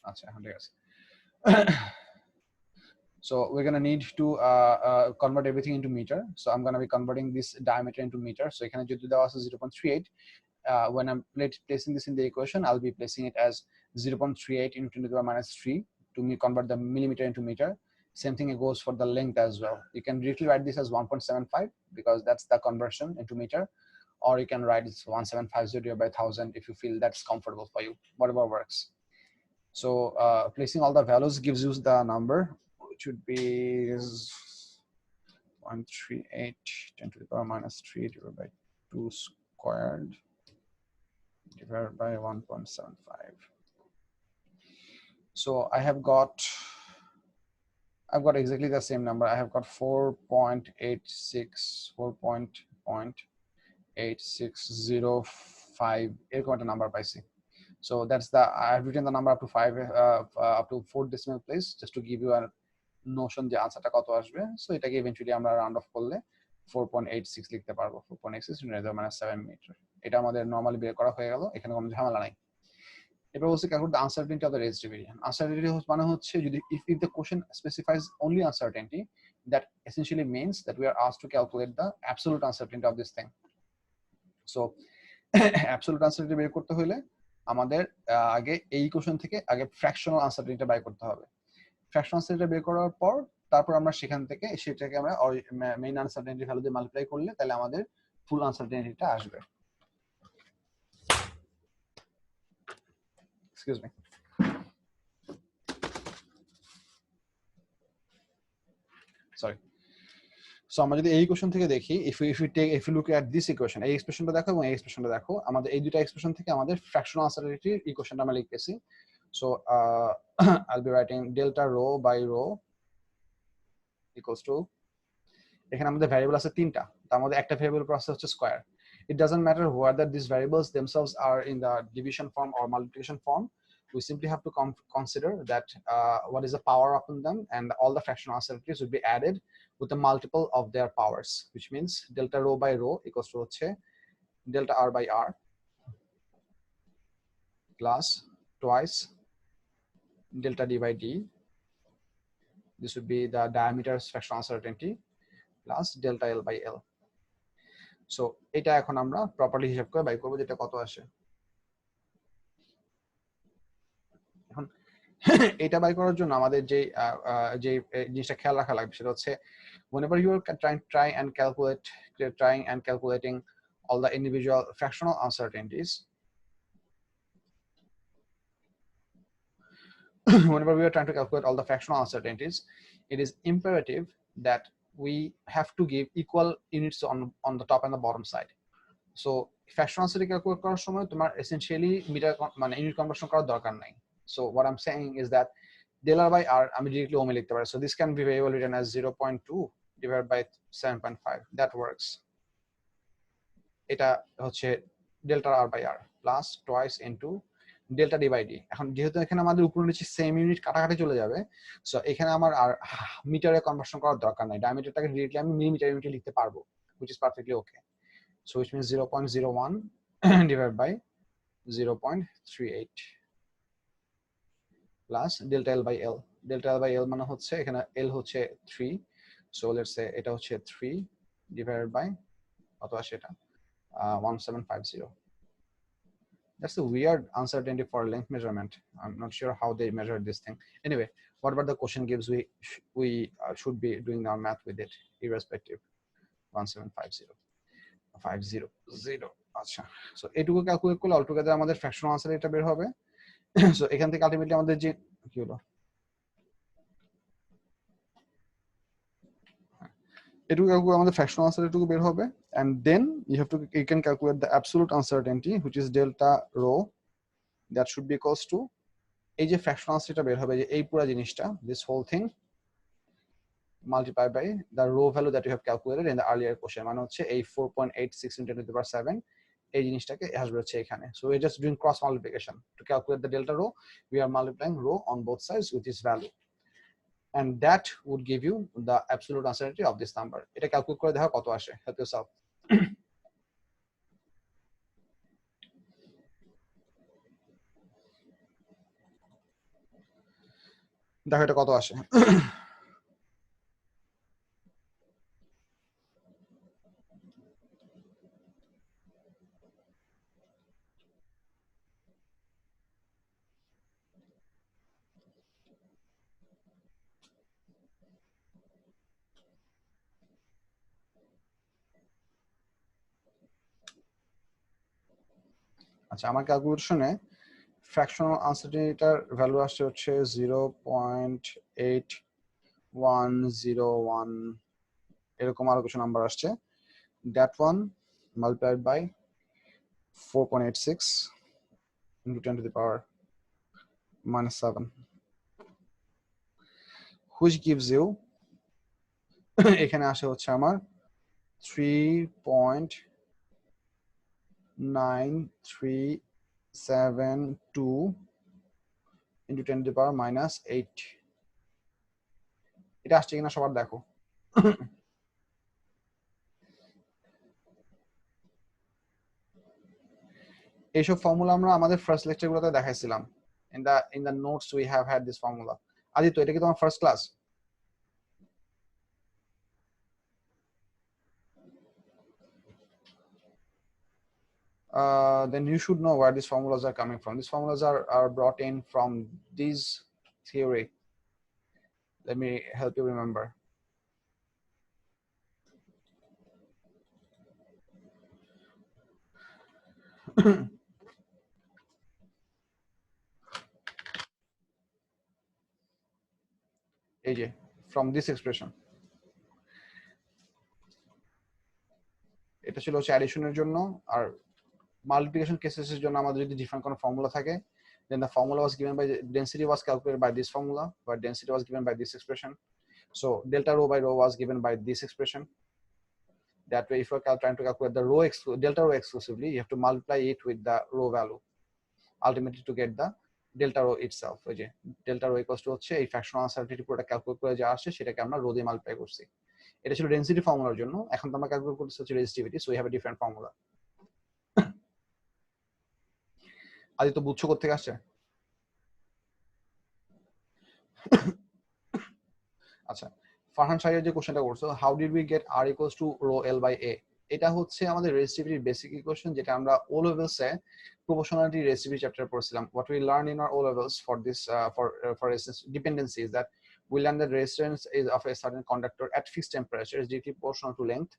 আচ্ছা এখন ঠিক আছে So we're going to need to convert everything into meter. So I'm going to be converting this diameter into meter. So এখানে যদি দেওয়া আছে 0.38, when I'm placing this in the equation, I'll be placing it as 0.38 into 10 to the power minus 3 to convert the millimeter into meter. Same thing it goes for the length as well. You can directly write this as 1.75 because that's the conversion into meter, or you can write it 1750 divided by 1000 if you feel that's comfortable for you, whatever works. So placing all the values gives you the number, which would be 138 10 to the power minus 3 divided by 2 squared divided by 1.75. So I've got exactly the same number. I have got 4.86 এরকম একটা number পাইছি. So that's the I've written the number up to 5 up to 4 decimal place just to give you a notion যে আনসারটা কত আসবে. So এটাকে eventually আমরা round of করলে 4.86 লিখতে পারবো. 4.86 মানে 7 মিটার. এটা আমাদের নরমালি বের করা হয়ে গেল, এখানে কোনো ঝামেলা নাই. এবার বলছে calculate the uncertainty of the raised division. Uncertainty মানে হচ্ছে যদি if the question specifies only uncertainty, that essentially means that we are asked to calculate the absolute uncertainty of this thing. So absolute uncertainty বের করতে হলে আমাদের আগে এই equation থেকে আগে ফ্র্যাকশনাল আনসার্টেনিটি বাই করতে হবে. ফ্র্যাকশনাল আনসার্টেনিটি বের করার পর তারপর আমরা সেখান থেকে সেটাকে আমরা মেইন আনসার্টেনিটি ভ্যালু দিয়ে মাল্টিপ্লাই করলে তাহলে আমাদের ফুল আনসার্টেনিটিটা আসবে. Excuse me. Sorry. So আমরা যদি এই ইকুয়েশন থেকে দেখি, if you look at this equation, এই এক্সপ্রেশনটা দেখো এবং এই এক্সপ্রেশনটা দেখো, আমাদের এই দুটো এক্সপ্রেশন থেকে আমাদের ফ্র্যাকশনাল আনসার্টেনিটির ইকুয়েশনটা আমরা লিখতেছি. So I'll be writing delta rho by rho equals to, এখানে আমাদের ভ্যারিয়েবল আছে তিনটা, তার মধ্যে একটা ভ্যারিয়েবল প্রসেস হচ্ছে square. It doesn't matter whether these variables themselves are in the division form or multiplication form. We simply have to consider that what is the power upon them, and all the fractional uncertainties will be added with a multiple of their powers, which means delta rho by rho equals to হচ্ছে delta r by r plus twice delta d by d. This would be the diameter's fractional uncertainty plus delta L by L. So এটা এখন আমরা properly হিসাব করে by করব যেটা কত আসে. এখন এটা বাই করার জন্য আমাদের যে জিনিসটা খেয়াল রাখা লাগবে সেটা হচ্ছে whenever you are trying and calculating all the individual fractional uncertainties, whenever we are trying to calculate all the fractional uncertainties, it is imperative that we have to give equal units on the top and the bottom side. So fractional uncertainty calculate করার সময় তোমার essentially metre মানে unit conversion করার দরকার নাই. So what I'm saying is that del r by r আমি directly ওমে লিখতে পারি. So this can be very well written as 0.2 divided by 7.5. That works. এটা হচ্ছে delta r by r plus twice into delta d by d. এখন যেহেতু এখানে আমাদের উপরে নিচে সেম ইউনিট কাটাকাটি চলে যাবে, সো এখানে আমার আর মিটারে কনভার্সন করার দরকার নাই. ডায়ামিটারটাকে ডিরেক্টলি আমি মিলিমিটার ইউনিটে লিখতে পারবো, which is perfectly okay. So which means 0.01 divided by 0.38 plus delta L by L. Delta L by L মানে হচ্ছে এখানে L হচ্ছে 3. So let's say এটা হচ্ছে 3 divided by কত আসে এটা 1750. That's a weird uncertainty for length measurement. I'm not sure how they measure this thing. Anyway, whatever the question gives, we should be doing our math with it, irrespective. 1750 আচ্ছা. So এটুকু calculate করলে altogether আমাদের fractional answer এটা বের হবে. So এখান থেকে ultimately আমাদের যে কি হলো এটুকু ক্যালকুলেট আমাদের ফ্র্যাকশনাল আনসার এটুকু বের হবে, and then you can calculate the absolute uncertainty, which is delta rho. That should be equals to এই যে ফ্র্যাকশনাল আনসারটা বের হবে যে এই পুরো জিনিসটা, this whole thing multiplied by the rho value that you have calculated in the earlier question, মানে হচ্ছে এই 4.86 into 10 to the power 7 এই জিনিসটাকে আসবে হচ্ছে এখানে. So we're just doing cross multiplication to calculate the delta rho. We are multiplying rho on both sides with this value, and that would give you the absolute uncertainty of this number. এটা calculate করে দেখো কত আসে. Help yourself. দেখো এটা কত আসে। আচ্ছা, আমার ক্যালকুলেশনে ফ্র্যাকশনাল আনসার্টেনিটিটার ভ্যালু আসছে হচ্ছে 0.8101, এরকম আরো কিছু নাম্বার আসছে। That one multiplied by 4.86 into 10 to the power minus 7, which gives you এখানে আসে হচ্ছে আমার 3.9372 into 10 to the power minus 8। এটা আসছে কিনা সবার দেখো। এইসব ফর্মুলা আমরা আমাদের ফার্স্ট লেকচারগুলোতে দেখাইছিলাম। in the notes we have had this formula। Aditya, এটা কি তোমার first class? Then you should know where these formulas are coming from. These formulas are brought in from this theory. Let me help you remember. এই যে from this expression, এটা ছিল হচ্ছে অ্যাডিশনের জন্য। আর multiplication কেসেসের জন্য আমাদের যদি ডিফারেন্ট কোনো ফর্মুলা থাকে, then the formula was given by density was calculated by this formula, but density was given by this expression. So delta rho by rho was given by this expression. That way, if you're trying to calculate the delta rho exclusively, you have to multiply it with the rho value ultimately to get the delta rho itself। ওই যে delta rho equals to হচ্ছে এই fractional uncertainty পুরোটা calculate করে যা আসছে সেটাকে আমরা রো দিয়ে মাল্টিপ্লাই করছি। এটা ছিল ডেনসিটি ফর্মুলার জন্য। এখন তো আমরা ক্যালকুলেট করতেছি হচ্ছে resistivity, so we have a different formula. Aditya, বুঝছো কোথেকে আসছে? আচ্ছা, ফারহান শাহরিয়ার যে কোশ্চেনটা করছো, how did we get R equals to rho L by A, এটা হচ্ছে আমাদের রেজিস্টিভিটির বেসিক ইকুয়েশন, যেটা আমরা ও লেভেলসে প্রপোর্শনালিটি রেজিস্টিভিটি চ্যাপ্টারে পড়ছিলাম। What we learn in our O levels for this for resistance dependency is that we learn that resistance is of a certain conductor at fixed temperature is directly proportional to length.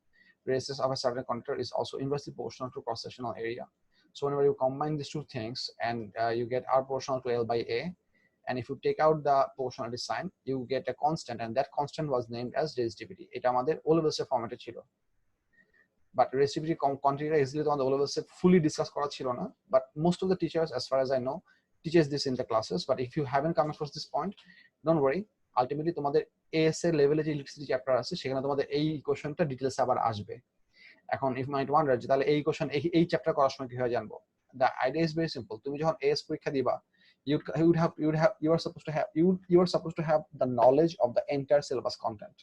Resistance of a certain conductor is also inversely proportional to cross sectional area. So whenever you combine these two things and you get R proportional to L by A, and if you take out the proportionality sign, you get a constant, and that constant was named as resistivity. এটা আমাদের O levels এর ফরম্যাটে ছিল, but resistivity quantity easily তোমাদের O levels এ fully discuss করা ছিল না, but most of the teachers as far as I know teaches this in the classes, but if you haven't come across this point, don't worry, ultimately তোমাদের AS এর লেভেলে যে electricity chapter আছে সেখানে তোমাদের এই ইকুয়েশনটা ডিটেইলস আবার আসবে। এখন if you might wonder যে তাহলে এই ইকুয়েশন এই চ্যাপ্টার করার সময় কিভাবে জানবো, the idea is very simple। তুমি যখন AS পরীক্ষা দিবা, you are supposed to have the knowledge of the entire syllabus content.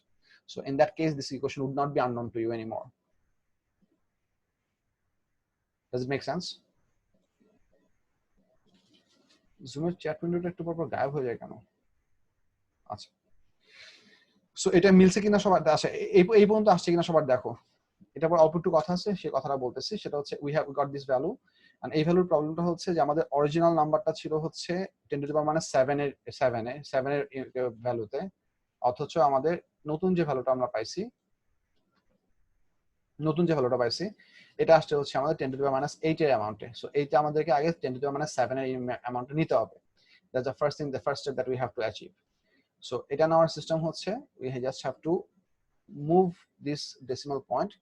So in that case, this equation would not be unknown to you anymore. Does it make sense? জুমের chat উইন্ডোটা একটু পর গায়েব হয়ে যায় কেন? আচ্ছা, সো এটা মিলছে কিনা সবার আসে, এই পর্যন্ত আসছে কিনা সবার দেখো। এটা পর অল্প একটু কথা আছে, সেই কথাটা বলতেছি। সেটা হচ্ছে we have got this value, and এই ভ্যালুর প্রবলেমটা হচ্ছে যে আমাদের অরিজিনাল নাম্বারটা ছিল হচ্ছে 10 টু দি পাওয়ার মানে 7 এর ভ্যালুতে, অথচ আমাদের নতুন যে ভ্যালুটা আমরা পাইছি, এটা আসছে হচ্ছে আমাদের 10 টু দি পাওয়ার মাইনাস 8 এর অ্যামাউন্টে। সো এইটা আমাদেরকে আগে 10 টু দি পাওয়ার মাইনাস 7 এর অ্যামাউন্টে নিতে হবে। That's the first thing, the first step that we have to achieve. So এটা নেওয়ার সিস্টেম হচ্ছে we just have to move this decimal point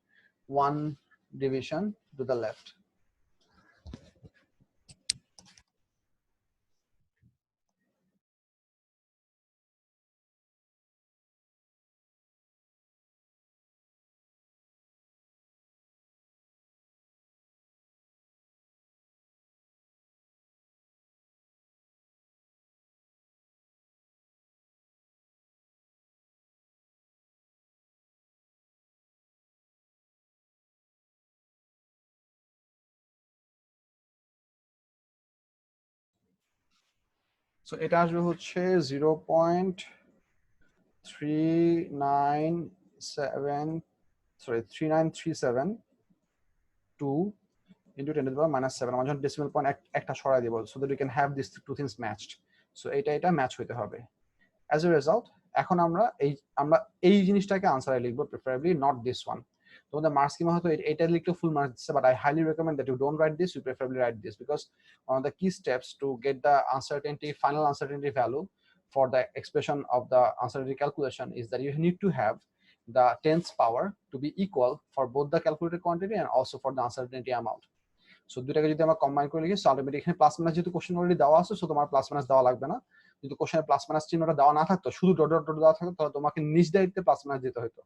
one division to the left. So এটা আসবে হচ্ছে 0.3972 into 10 to the power minus 7 আমরা যখন decimal point একটা সরাই দিব so that we can have this two things matched. সো এটা ম্যাচ হইতে হবে। অ্যাজ এ রেজাল্ট এখন আমরা এই জিনিসটাকে আনসারে লিখবো, প্রিফারেবলি নট দিস ওয়ান। তোমাদের মার্কস স্কিমে হয়তো এটা লিখলে ফুল মার্কস দিচ্ছে, but I highly recommend that you don't write this, you preferably write this, because one of the key steps to get the uncertainty, final uncertainty value for the expression of the uncertainty calculation is that you need to have the tens power to be equal for both the calculated quantity and also for the uncertainty amount. So দুটাকে যদি আমরা combine করে লিখি, so ultimately এখানে plus minus যেহেতু question already দেওয়া আছে, so তোমার প্লাস মাইনাস দেওয়া লাগবে না। যদি কোশ্চেনে প্লাস মাইনাস চিহ্নটা দেওয়া না থাকতো, শুধু ডট ডট ডট দেওয়া থাকতো, তাহলে তোমাকে নিজ দায়িত্বে প্লাস মাইনাস দিতে হতো।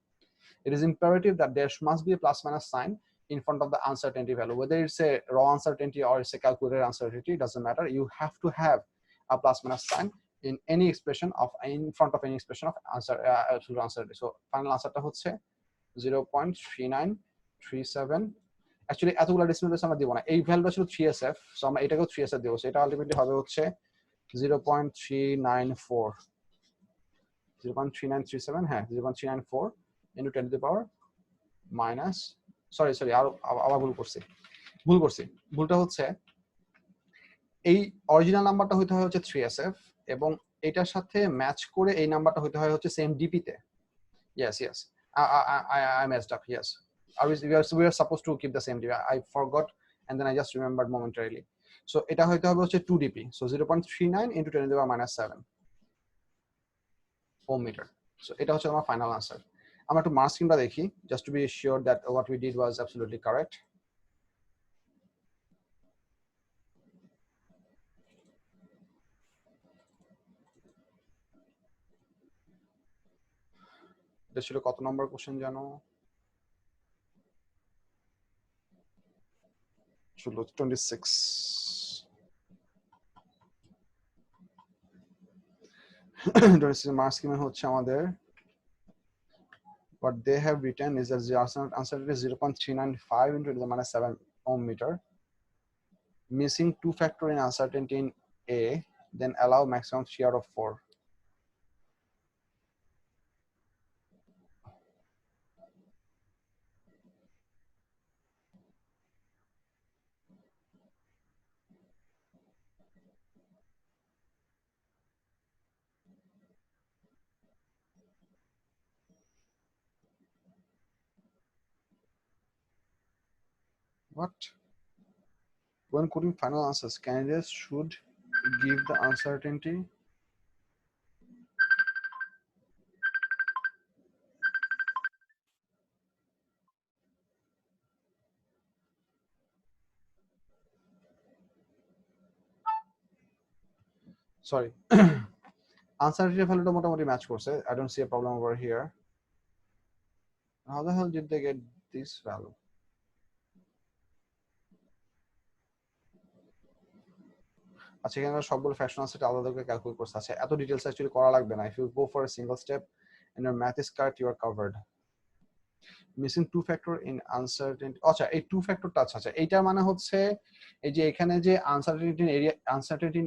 It is imperative that there must be a plus minus sign in front of the uncertainty value, whether it's a raw uncertainty or it's a calculated uncertainty, it doesn't matter. You have to have a plus minus sign in any expression of in front of any expression of absolute uncertainty. So final answer টা হচ্ছে 0.3937। Actually এতগুলো decimal place আমরা দিব না, এই ভ্যালুটা ছিল 3SF, so আমরা এটাকেও 3SF দেবো। সেটা আলটিমেটলি হবে হচ্ছে 0.394 0.3937, হ্যাঁ 0.394 into 10 to the power minus, sorry আবার ভুল করছি। ভুলটা হচ্ছে এই অরিজিনাল নাম্বারটা হইতে হয় হচ্ছে 3SF এবং এটার সাথে ম্যাচ করে এই নাম্বারটা হইতে হয় হচ্ছে সেম ডিপি তে। Yes, I messed up. Yes, we are supposed to keep the same DP. I forgot and then I just remembered momentarily. So এটা হইতে হবে হচ্ছে 2 dp, so 0.39 into 10 to the power minus 7 ohm meter. So এটা হচ্ছে আমার final answer. আমরা একটু mark স্কিমটা দেখি just to be sure that what we did was absolutely correct. এটা ছিল কত নম্বর কোশ্চেন জানো? 26। মার্ক স্কিমে হচ্ছে আমাদের what they have written is that the uncertainty is 0.395 into the minus 7 ohm meter. Missing two factor in uncertainty in A, then allow maximum 3 out of 4. What? When quoting final answers, candidates should give the uncertainty. Sorry. Uncertainty value মোটামুটি match করছে. I don't see a problem over here. How the hell did they get this value? আচ্ছা, এখানে সবগুলো fraction আছে, আলাদা করে calculate করছে। আচ্ছা, এত ডিটেইলস অ্যাকচুয়ালি করা লাগবে না। If you go for a single step and your math is correct, you are covered. Missing two factor in uncertainty. আচ্ছা, এই টু ফ্যাক্টরটা আচ্ছা এইটার মানে হচ্ছে এই যে এখানে যে আনসার্টেনটি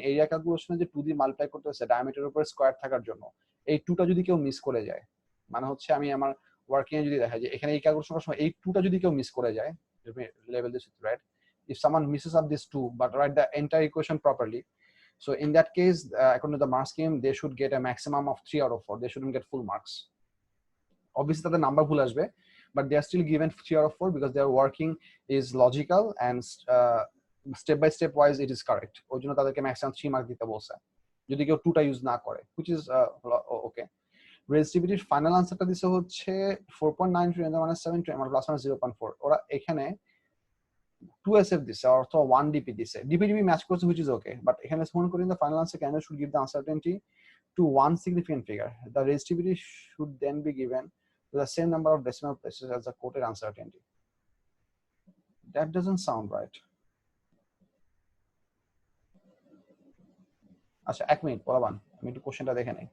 এরিয়া ক্যালকুলেশনে যে 2 দিয়ে মাল্টিপ্লাই করতে হচ্ছে ডায়ামিটারের উপর স্কয়ার থাকার জন্য, এই 2টা যদি কেউ মিস করে যায়, মানে হচ্ছে আমি আমার ওয়ার্কিং এ যদি দেখা যায় এখানে এই ক্যালকুলেশন করার সময় এই 2টা যদি কেউ মিস করে যায়, level this right, if someone misses up this 2 but write the entire equation properly, so in that case according to the mark scheme they should get a maximum of 3 out of 4, they shouldn't get full marks. Obviously তাদের number ভুল আসবে, but they are still given 3 out of 4 because their working is logical and step by step wise it is correct. ওই জন্য তাদেরকে maximum 3 mark দিতে বলছে যদি কেউ 2টা ইউজ না করে, which is okay. রেজিস্টিভিটির ফাইনাল আনসারটা দিছে হচ্ছে 4.9 মানে 7 মানে প্লাস মাইনাস 0.4। ওরা এখানে 2SF দিছে অথবা 1 dp দিছে, dp ম্যাচ করছে, which is okay, but এখানে মনে করি the final answer candidate should give the uncertainty to one significant figure. The resistivity should then be given to the same number of decimal places as the quoted uncertainty. That doesn't sound right. আচ্ছা, 1 minute পলাবান, আমি একটু কোশ্চেনটা দেখে নেই।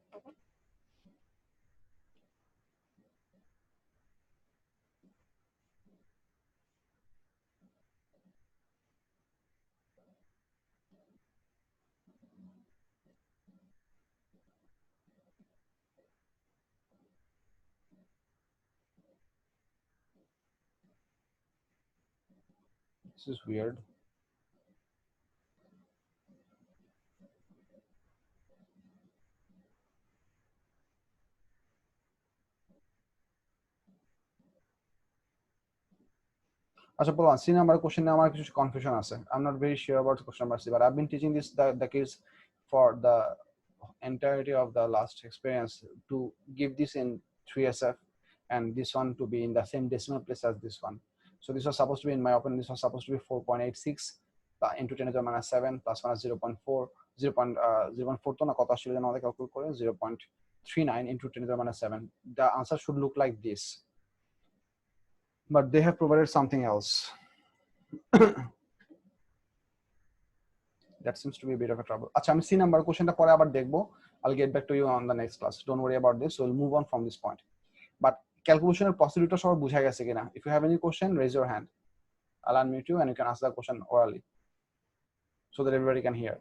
This is weird. আচ্ছা বলুন, C number question এ আমার কিছু confusion আছে. I'm not very sure about question number C, but I've been teaching this the kids for the entirety of the last experience to give this in 3SF and this one to be in the same decimal place as this one. So this was supposed to be, in my opinion, this was supposed to be 4.86 into 10 to the minus 7 plus minus 0.4 0.04 to na kota ashile jeno amদের calculate করে 0.39 into 10 to the minus 7. The answer should look like this, but they have provided something else. That seems to be a bit of a trouble. আচ্ছা আমি C number কোশ্চেনটা পরে আবার দেখবো. I'll get back to you on the next class. Don't worry about this. We'll move on from this point. But calculationের procedure সবার বুঝা গেছে কিনা? If you have any question, raise your hand. I'll unmute you and you can ask the question orally so that everybody can hear.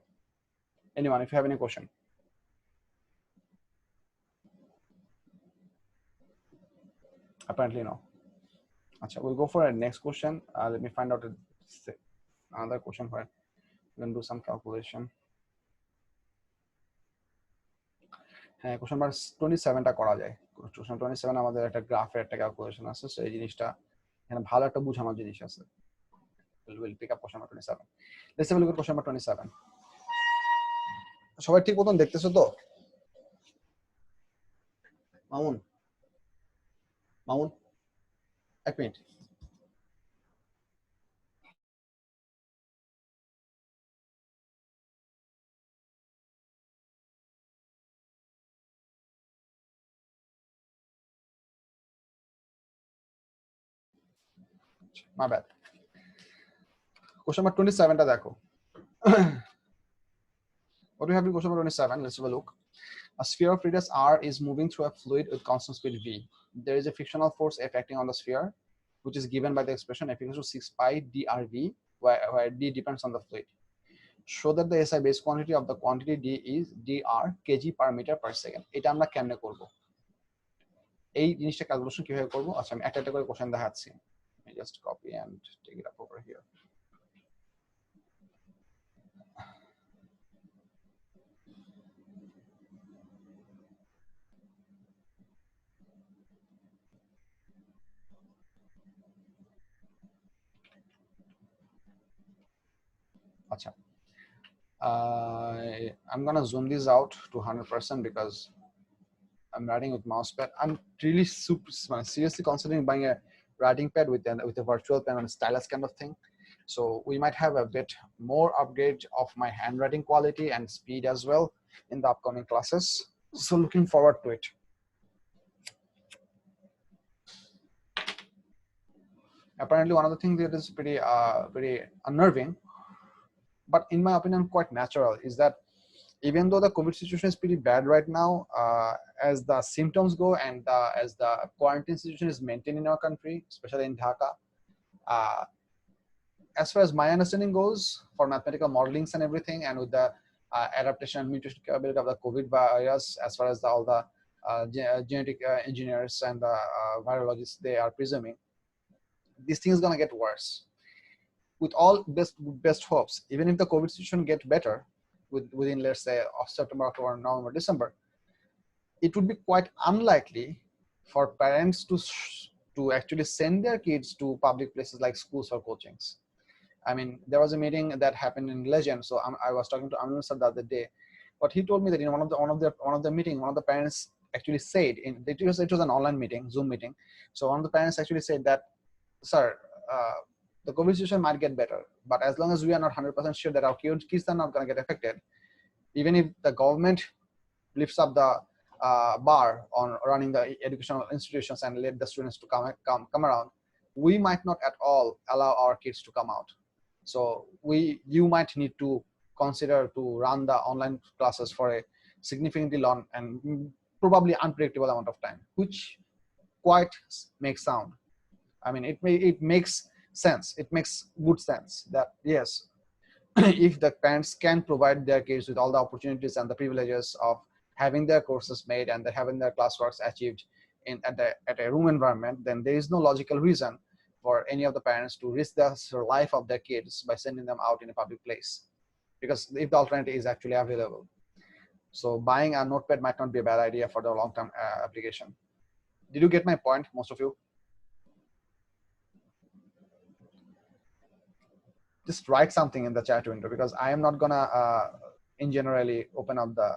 Anyone, if you have any question. Apparently no. Acha, we'll go for a next question. Let me find out another question where we can do some calculation. হ্যাঁ, question number 27 টা করা যায়। Question 27 আমাদের একটা গ্রাফের একটা calculation আছে, so এই জিনিসটা এখানে ভালো একটা বুঝানোর জিনিস আছে। we'll pick up question number 27. Let's have a look at question number 27. সবাই ঠিক মতন দেখতেছো তো? মামুন এক minute. My bad. Question number 27 টা দেখো। What do we have in question number 27? Let's have a look. A sphere of radius r is moving through a fluid with constant speed v. There is a frictional force F acting on the sphere, which is given by the expression F equals to 6 pi drv, where d depends on the fluid. Show that the SI base quantity of the quantity d is dr kg per meter per second. এটা আমরা কেমনে করব? এই জিনিসটা calculation কিভাবে করব? আচ্ছা আমি একটা করে কোশ্চেন দেখাচ্ছি। Let me just copy and take it up over here. Acha. I'm gonna zoom this out to 100% because I'm writing with mouse pad. I'm really seriously considering buying a writing pad with a virtual pen and a stylus kind of thing. So we might have a bit more upgrade of my handwriting quality and speed as well in the upcoming classes. So looking forward to it. Apparently, one of the things that is pretty unnerving, but in my opinion quite natural, is that even though the COVID situation is pretty bad right now, as the symptoms go and as the quarantine situation is maintained in our country, especially in Dhaka, as far as my understanding goes, for mathematical modelings and everything, and with the adaptation and mutation capability of the COVID virus, as far as all the genetic engineers and the virologists, they are presuming, this thing is going to get worse. With all best hopes, even if the COVID situation gets better within, let's say, September, October, November, December, it would be quite unlikely for parents to actually send their kids to public places like schools or coachings. I mean, there was a meeting that happened in Legend, so I was talking to Anil sir the other day, but he told me that in one of the meeting, one of the parents actually said, it was an online meeting, Zoom meeting, so one of the parents actually said that, sir, the COVID situation might get better, but as long as we are not 100% sure that our kids are not going to get affected, even if the government lifts up the bar on running the educational institutions and let the students to come around, we might not at all allow our kids to come out. So you might need to consider to run the online classes for a significantly long and probably unpredictable amount of time, which quite makes sound. I mean, it makes sense. It makes good sense that yes, if the parents can provide their kids with all the opportunities and the privileges of having their courses made and having their classworks achieved at a room environment, then there is no logical reason for any of the parents to risk the life of their kids by sending them out in a public place, because if the alternative is actually available. So buying a notepad might not be a bad idea for the long-term application. Did you get my point, most of you? Just write something in the chat window, because I am not gonna in generally open up the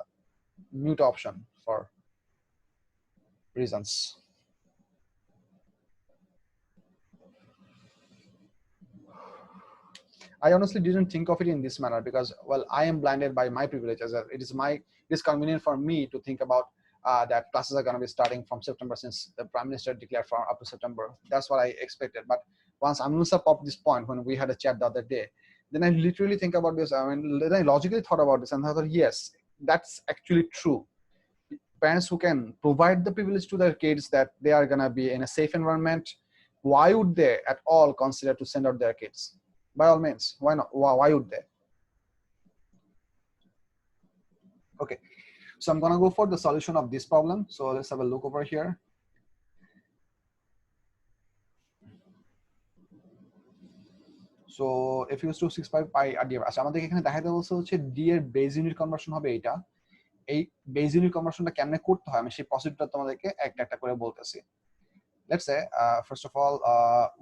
mute option for reasons. I honestly didn't think of it in this manner because, well, I am blinded by my privileges. It is convenient for me to think about that classes are going to be starting from September, since the Prime Minister declared for up to September. That's what I expected. But once Amnusa popped this point when we had a chat the other day, then I literally think about this. I mean, then I logically thought about this and I thought, yes, that's actually true. Parents who can provide the privilege to their kids that they are going to be in a safe environment, why would they at all consider to send out their kids? By all means, why not? Why would they? Okay, so I'm gonna go for the solution of this problem. So let's have a look over here. So if you use 265 pi r d, আচ্ছা আমাদের এখানে দেখাতে বলছে হচ্ছে d এর base unit conversion হবে এটা। এই বেজ ইউনিট কনভার্সনটা কেমনে করতে হয় আমি সেই প্রসিডিউরটা তোমাদেরকে একটা একটা করে বলতেছি। Let's say first of all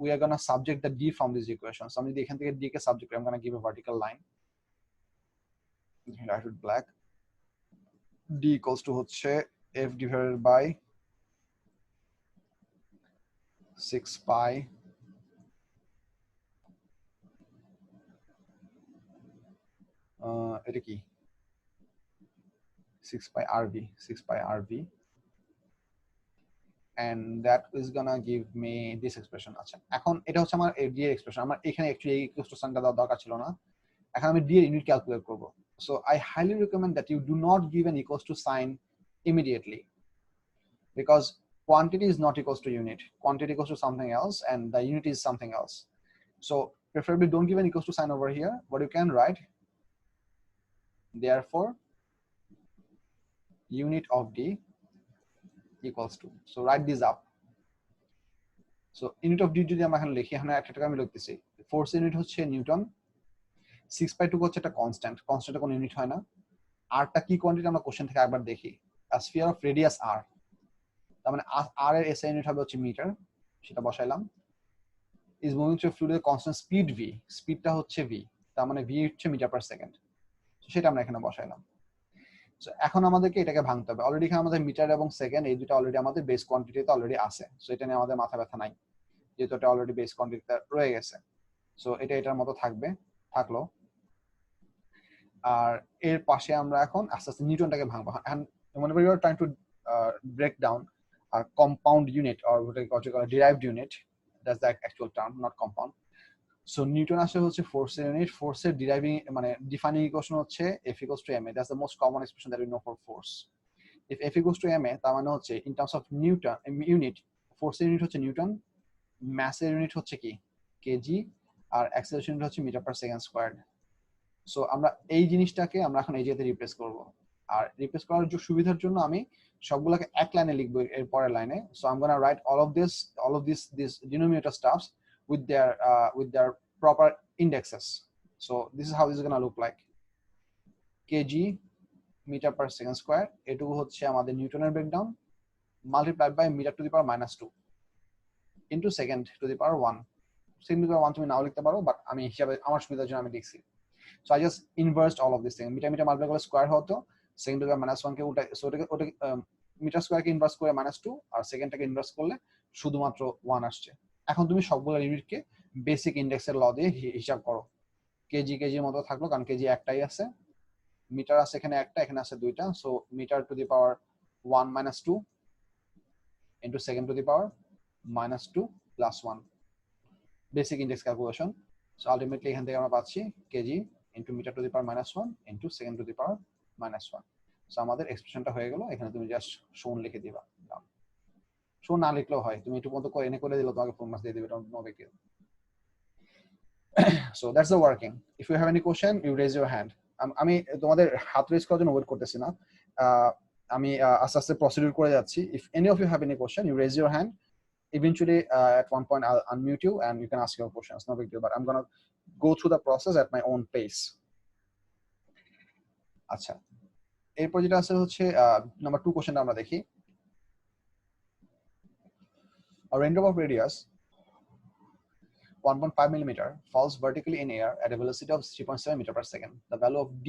we are gonna subject the d from this equation. So আমি যদি এখান থেকে d K subject I'm gonna give a vertical line, write with black. d equals to হচ্ছে f divided by 6 pi এটা কি 6 pi rv, 6 pi rv, and that is gonna give me this expression. আচ্ছা এখন এটা হচ্ছে আমার d এর expression. আমার এখানে অ্যাকচুয়ালি এই ইকুয়াল টু সাইনটা দেওয়ার দরকার ছিল না। এখন আমি d এর ইউনিট ক্যালকুলেট করব। So I highly recommend that you do not give an equals to sign immediately, because quantity is not equals to unit. Quantity equals to something else and the unit is something else. So preferably don't give an equals to sign over here, but you can write therefore unit of d equals to, so write this up. So unit of d যদি আমরা এখানে লিখি, এখানে একটা আমি লিখতেছি force unit হচ্ছে Newton, 6/2 হচ্ছে একটা কনস্ট্যান্ট, কনস্ট্যান্টে কোনো ইউনিট হয় না। আরটা কি কোয়ান্টিটি আমরা কোশ্চেন থেকে একবার দেখি, a sphere of radius r, তার মানে r এর এসআই ইউনিট হবে হচ্ছে মিটার, সেটা বসাইলাম। is moving through a fluid with a constant speed v, স্পিডটা হচ্ছে v, তার মানে v হচ্ছে মিটার পার সেকেন্ড, সেটা আমরা এখানে বসাইলাম। সো এখন আমাদেরকে এটাকে ভাঙতে হবে। অলরেডি এখানে আমাদের মিটার এবং সেকেন্ড এই দুটো অলরেডি আমাদের বেস কোয়ান্টিটিতে অলরেডি আছে, সো এটা নিয়ে আমাদের মাথা ব্যথা নাই, যেহেতু এটা অলরেডি বেস কোয়ান্টিটিতে রয়ে গেছে। সো এটা এটার মতো থাকলো। আর এর পাশে আমরা এখন আস্তে আস্তে নিউটনটাকে ভাঙবো। and whenever you are trying to break down a compound unit or what you call a derived unit, that's the actual term, not compound. So Newton আসলে হচ্ছে ফোর্সের ইউনিট, ফোর্সের ডিরাইভিং মানে ডিফাইনিং ইকুয়েশন হচ্ছে F equals to ma. That's the most common expression that we know for force. If F equals to ma, তার মানে হচ্ছে in terms of Newton unit, ফোর্সের ইউনিট হচ্ছে নিউটন, ম্যাসের ইউনিট হচ্ছে কি কেজি, আর অ্যাক্সেলারেশন ইউনিট হচ্ছে metre per second squared. So আমরা এই জিনিসটাকে আমরা এখন এই জায়গাতে রিপ্লেস করব। আর রিপ্লেস করার সুবিধার জন্য আমি সবগুলোকে এক লাইনে লিখবো এর পরের লাইনে। So I am gonna right all of this denominator stuffs with their proper indexes. So this is how this is going to look like. kg meter per second square, এটুকু হচ্ছে আমাদের নিউটনের breakdown, multiplied by meter to the power -2 into second to the power 1. second to the power 1 তুমি নাও লিখতে পারো, but আমি হিসাবে আমার সুবিধার জন্য আমি লিখছি। So I just inversed all of this thing. Metre multiply করলে স্কয়ার হতো, second to the power -1 কে উল্টা, সো ওটা মিটার স্কয়ার কে ইনভার্স করে -2 আর সেকেন্ডটাকে ইনভার্স করলে শুধুমাত্র 1 আসছে। এখন তুমি সবগুলো ইউনিটকে বেসিক ইন্ডেক্সের ল দিয়ে হিসাব করো। কেজির মতো থাকলো, কারণ কেজি একটাই আছে, মিটার আছে এখানে একটা, এখানে আছে দুইটা। So metre to the power 1 - 2 into second to the power -2 plus 1, basic index calculation. So ultimately এখান থেকে আমরা পাচ্ছি kg into metre to the power -1 into second to the power -1। So আমাদের এক্সপ্রেশনটা হয়ে গেল। এখানে তুমি জাস্ট শোন লিখে দিবা, শো না লিখলেও হয়, তুমি একটু মতো করে এনে করে দিলে তোমাকে ফুল মার্কস দিয়ে দিবে, no big deal. So that's the working. If you have any question, you raise your hand. আমি তোমাদের হাত রেজ করার জন্য ওয়েট করতেছি না, আমি আস্তে আস্তে প্রসিডিউর করে যাচ্ছি। If any of you have any question, you raise your hand eventually at one point I'll unmute you and you can ask your questions, no big deal, but I'm gonna go through the process at my own pace. আচ্ছা, এরপর যেটা আছে হচ্ছে number 2 কোশ্চেনটা আমরা দেখি। A raindrop of radius 1.5 millimeter falls vertically in air at a velocity of 3.7 meter per second. The value of D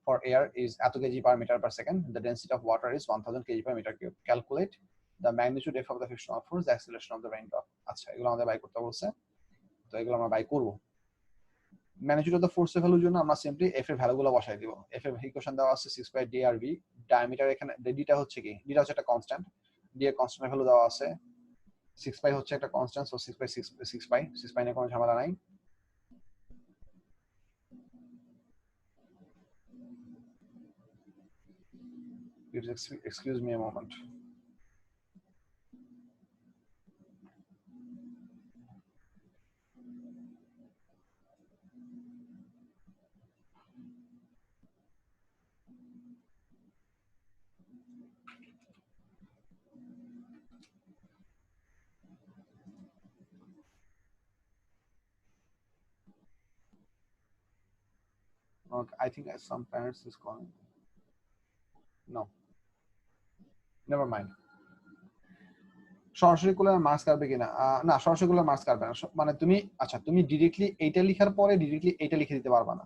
for air is at kg per meter per second. The density of water is 1000 kg per meter cube. Calculate the magnitude F of the frictional force, the acceleration of the raindrop. আচ্ছা, এগুলো আমাদের by করতে বলছে, তো এগুলো আমরা by করব। Magnitude of the ফোর্সের ভ্যালুর জন্য আমরা সিম্পলি এফ এর ভ্যালুগুলো বসাই দিব। এফ এর ইকুয়েশন দেওয়া আছে 6 by D R V. Diameter এখানে ডিটা হচ্ছে কি, ডিটা হচ্ছে একটা কনস্ট্যান্ট, ডি এর কনস্ট্যান্টের ভ্যালু দেওয়া আছে 6 পাই হচ্ছে একটা কনস্ট্যান্ট, সো 6 বাই 6 পাই নিয়ে কোনো ঝামেলা নাই। Excuse me a moment. Okay, I think some parents is calling. No, never mind. সরাসরি করলে মার্কস কাটবে কিনা? না, সরাসরি করলে মার্কস কাটবে না। মানে তুমি আচ্ছা, তুমি ডিরেক্টলি এইটা লেখার পরে ডিরেক্টলি এইটা লিখে দিতে পারবা না,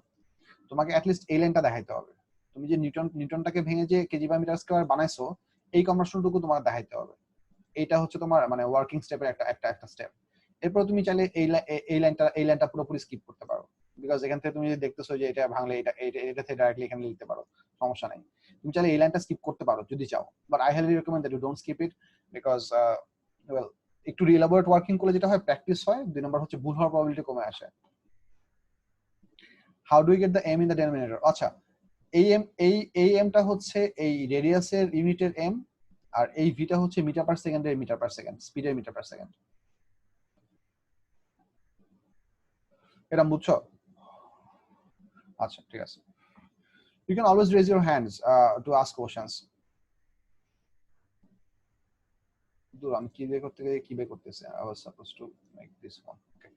তোমাকে অ্যাটলিস্ট এই লাইনটা দেখাইতে হবে। তুমি যে নিউটনটাকে ভেঙে যে কেজি বাই মিটার স্কয়ার বানাইছো, এই কনভার্সনটুকু তোমার দেখাইতে হবে। এইটা হচ্ছে তোমার মানে ওয়ার্কিং স্টেপের একটা স্টেপ। এরপর তুমি চাইলে এই লাইনটা পুরোপুরি স্কিপ করতে পারো, বিকজ এখান থেকে তুমি যদি দেখতেছো যে এটা ভাঙলে এটা থেকে ডাইরেক্টলি এখানে লিখতে পারো, সমস্যা নাই। তুমি চাইলে এই লাইনটা স্কিপ করতে পারো যদি চাও, but I highly recommend that you don't skip it, because well একটু রিএলাবোরেট ওয়ার্কিং করলে যেটা হয় প্র্যাকটিস হয়, 2 নম্বর হচ্ছে ভুল হওয়ার প্রবাবিলিটি কমে আসে। How do you get the M in the denominator? আচ্ছা, এই এমটা হচ্ছে এই রেডিয়াসের ইউনিটের এম, আর এই ভিটা হচ্ছে মিটার পার সেকেন্ডের মিটার পার সেকেন্ড, স্পিডের মিটার পার সেকেন্ড। এটা বুঝছো? আচ্ছা, ঠিক আছে। You can always raise your hands to ask questions. আমি কি বের করতে গিয়ে কি বের করতেছে? I was supposed to make this one. Okay.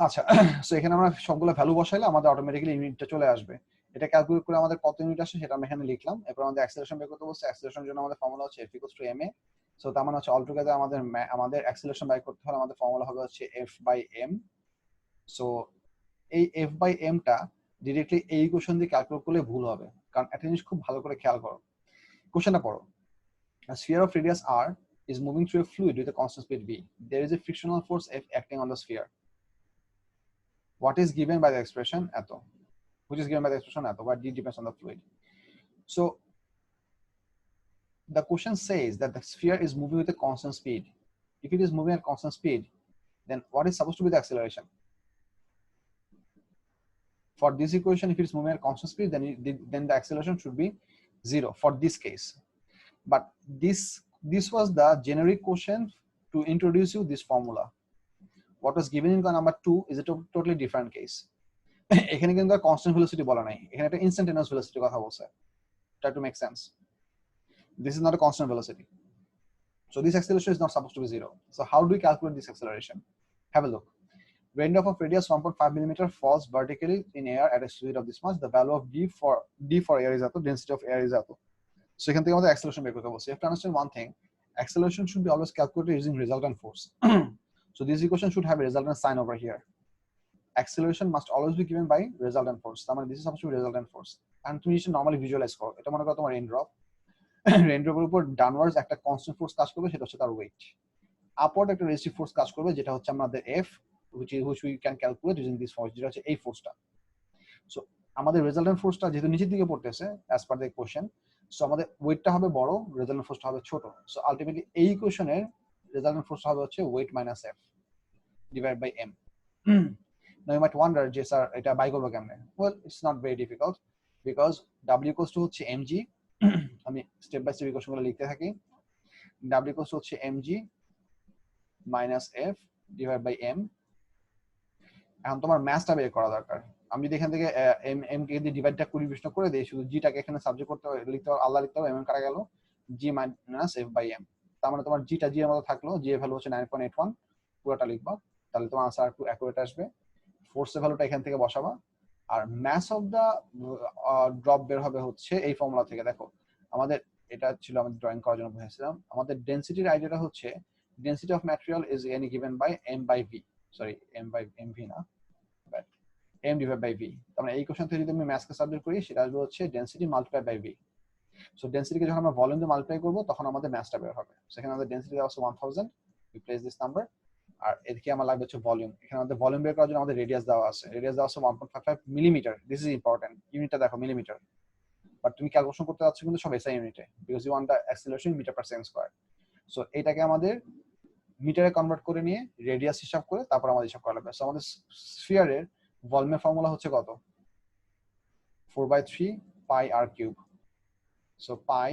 আচ্ছা, সো এখানে আমরা সবগুলো ভ্যালু বসাইলে আমাদের অটোমেটিক্যালি ইউনিটটা চলে আসবে। এটা ক্যালকুলেট করে আমাদের কত ইউনিট আসে সেটা আমি এখানে লিখলাম। এরপর আমাদের অ্যাক্সেলারেশন বের করতে বলছে। অ্যাক্সেলারেশনের জন্য আমাদের ফর্মুলা হচ্ছে F = ma। সো তার মানে হচ্ছে অল টুগেদার আমাদের অ্যাক্সেলারেশন বের করতে হলে আমাদের ফর্মুলা হবে হচ্ছে F/m। সো এই F/m টা ডিরেক্টলি এই ইকুয়েশন দিয়ে ক্যালকুলেট করলে ভুল হবে, কারণ একটা জিনিস খুব ভালো করে খেয়াল করো। কোশ্চেনটা পড়ো। A sphere of radius r is moving through a fluid with a constant speed v. There is a frictional force F acting on the sphere. What is given by the expression ato? Which is given by the expression ato, but d depends on the fluid. So the question says that the sphere is moving with a constant speed. If it is moving at constant speed, then what is supposed to be the acceleration? For this equation, if it is moving at constant speed, then the acceleration should be 0 for this case. But this was the generic question to introduce you this formula. What was given in number 2 is a totally different case. এখানে কিন্তু constant velocity বলা নাই, এখানে একটা instantaneous velocity কথা বলছে। Try to make sense. This is not a constant velocity, so this acceleration is not supposed to be 0. So how do we calculate this acceleration? Have a look. Raindrop of radius 1.5 millimeter falls vertically in air at a speed of this much. The value of d for air is eto, density of air is eto. So এখান থেকে আমাদের acceleration বের করতে বলছে। You have to understand one thing: acceleration should be always calculated using resultant force. So this equation should have a resultant sign over here. Acceleration must always be given by resultant force. তার মানে this is supposed to be resultant force. And তুমি just normally visualize করো। এটা মনে করো তোমার raindrop, raindropের উপর downwards একটা কনস্ট্যান্ট ফোর্স কাজ করবে, সেটা হচ্ছে তার ওয়েট। আপওয়ার্ড একটা রেজিস্টিভ ফোর্স কাজ করবে, যেটা হচ্ছে আমাদের F, which we can calculate using this force, যেটা হচ্ছে এই ফোর্সটা। সো আমাদের রেজাল্টেন্ট ফোর্সটা যেহেতু নিচের দিকে পড়তেছে as per the equation, so আমাদের ওয়েটটা হবে বড়, রেজাল্টেন্ট ফোর্সটা হবে ছোট। সো আলটিমেটলি এই ইকুয়েশনের রেজাল্টেন্ট ফোর্সটা হবে হচ্ছে weight minus F divide by m. Now you might wonder যে স্যার এটা বাই করব কেমনে? Well, it's not very difficult because W equals to হচ্ছে mg। আমি স্টেপ বাই স্টেপ ইকুয়েশনগুলো লিখতে থাকি। W equals to হচ্ছে mg minus F divide by m। এখন তোমার ম্যাথটা বের করা দরকার। আমি যদি এখান থেকে m কে যদি ডিভাইডটা 20 করে দেই, শুধু g টাকে এখানে সাবজেক্ট করতে লিখতে হবে, আল্লাহ লিখতে হবে, m কাটা গেল, g minus f by m। তার মানে তোমার জিটা জি এর মতো থাকলো, জি এর ভ্যালু হচ্ছে 9.81, পুরোটা লিখবা, তাহলে তোমার আনসার একটু অ্যাকুরেট আসবে। ফোর্সের ভ্যালুটা এখান থেকে বসাবা, আর ম্যাস অফ দা ড্রপ বের হবে হচ্ছে এই ফর্মুলা থেকে। দেখো আমাদের এটা ছিল আমাদের ড্রয়িং করার জন্য বুঝেছিলাম, আমাদের ডেনসিটির আইডিয়াটা হচ্ছে density of material is any given by M by V, sorry M V না, but M divide by V. তার মানে এই কোশ্চেন থেকে যদি আমি ম্যাথকে সাবজেক্ট করি, সেটা আসবে হচ্ছে density multiply by V. So ডেনসিটিকে যখন আমরা ভলিউম দিয়ে মাল্টিপ্লাই করবো তখন আমাদের ম্যাসটা বের হবে। সেখানে আমাদের ডেনসিটি দেওয়া আছে 1000, we place this number, আর এদিকে আমার লাগবে হচ্ছে ভলিউম। এখানে আমাদের ভলিউম বের করার জন্য আমাদের রেডিয়াস দেওয়া আছে, রেডিয়াস দেওয়া আছে 1.55 মিলিমিটার। দিস ইজ ইম্পর্টেন্ট, ইউনিটটা দেখো মিলিমিটার, বাট তুমি ক্যালকুলেশন করতে যাচ্ছ কিন্তু সব এসআই ইউনিটে, because you want the acceleration metre per second square. So এটাকে আমাদের মিটারে কনভার্ট করে নিয়ে রেডিয়াস হিসাব করে তারপর আমাদের হিসাব করা লাগবে। সো আমাদের স্ফিয়ারের ভলিউমের ফর্মুলা হচ্ছে কত, 4/3 পাই আর কিউব। সো পাই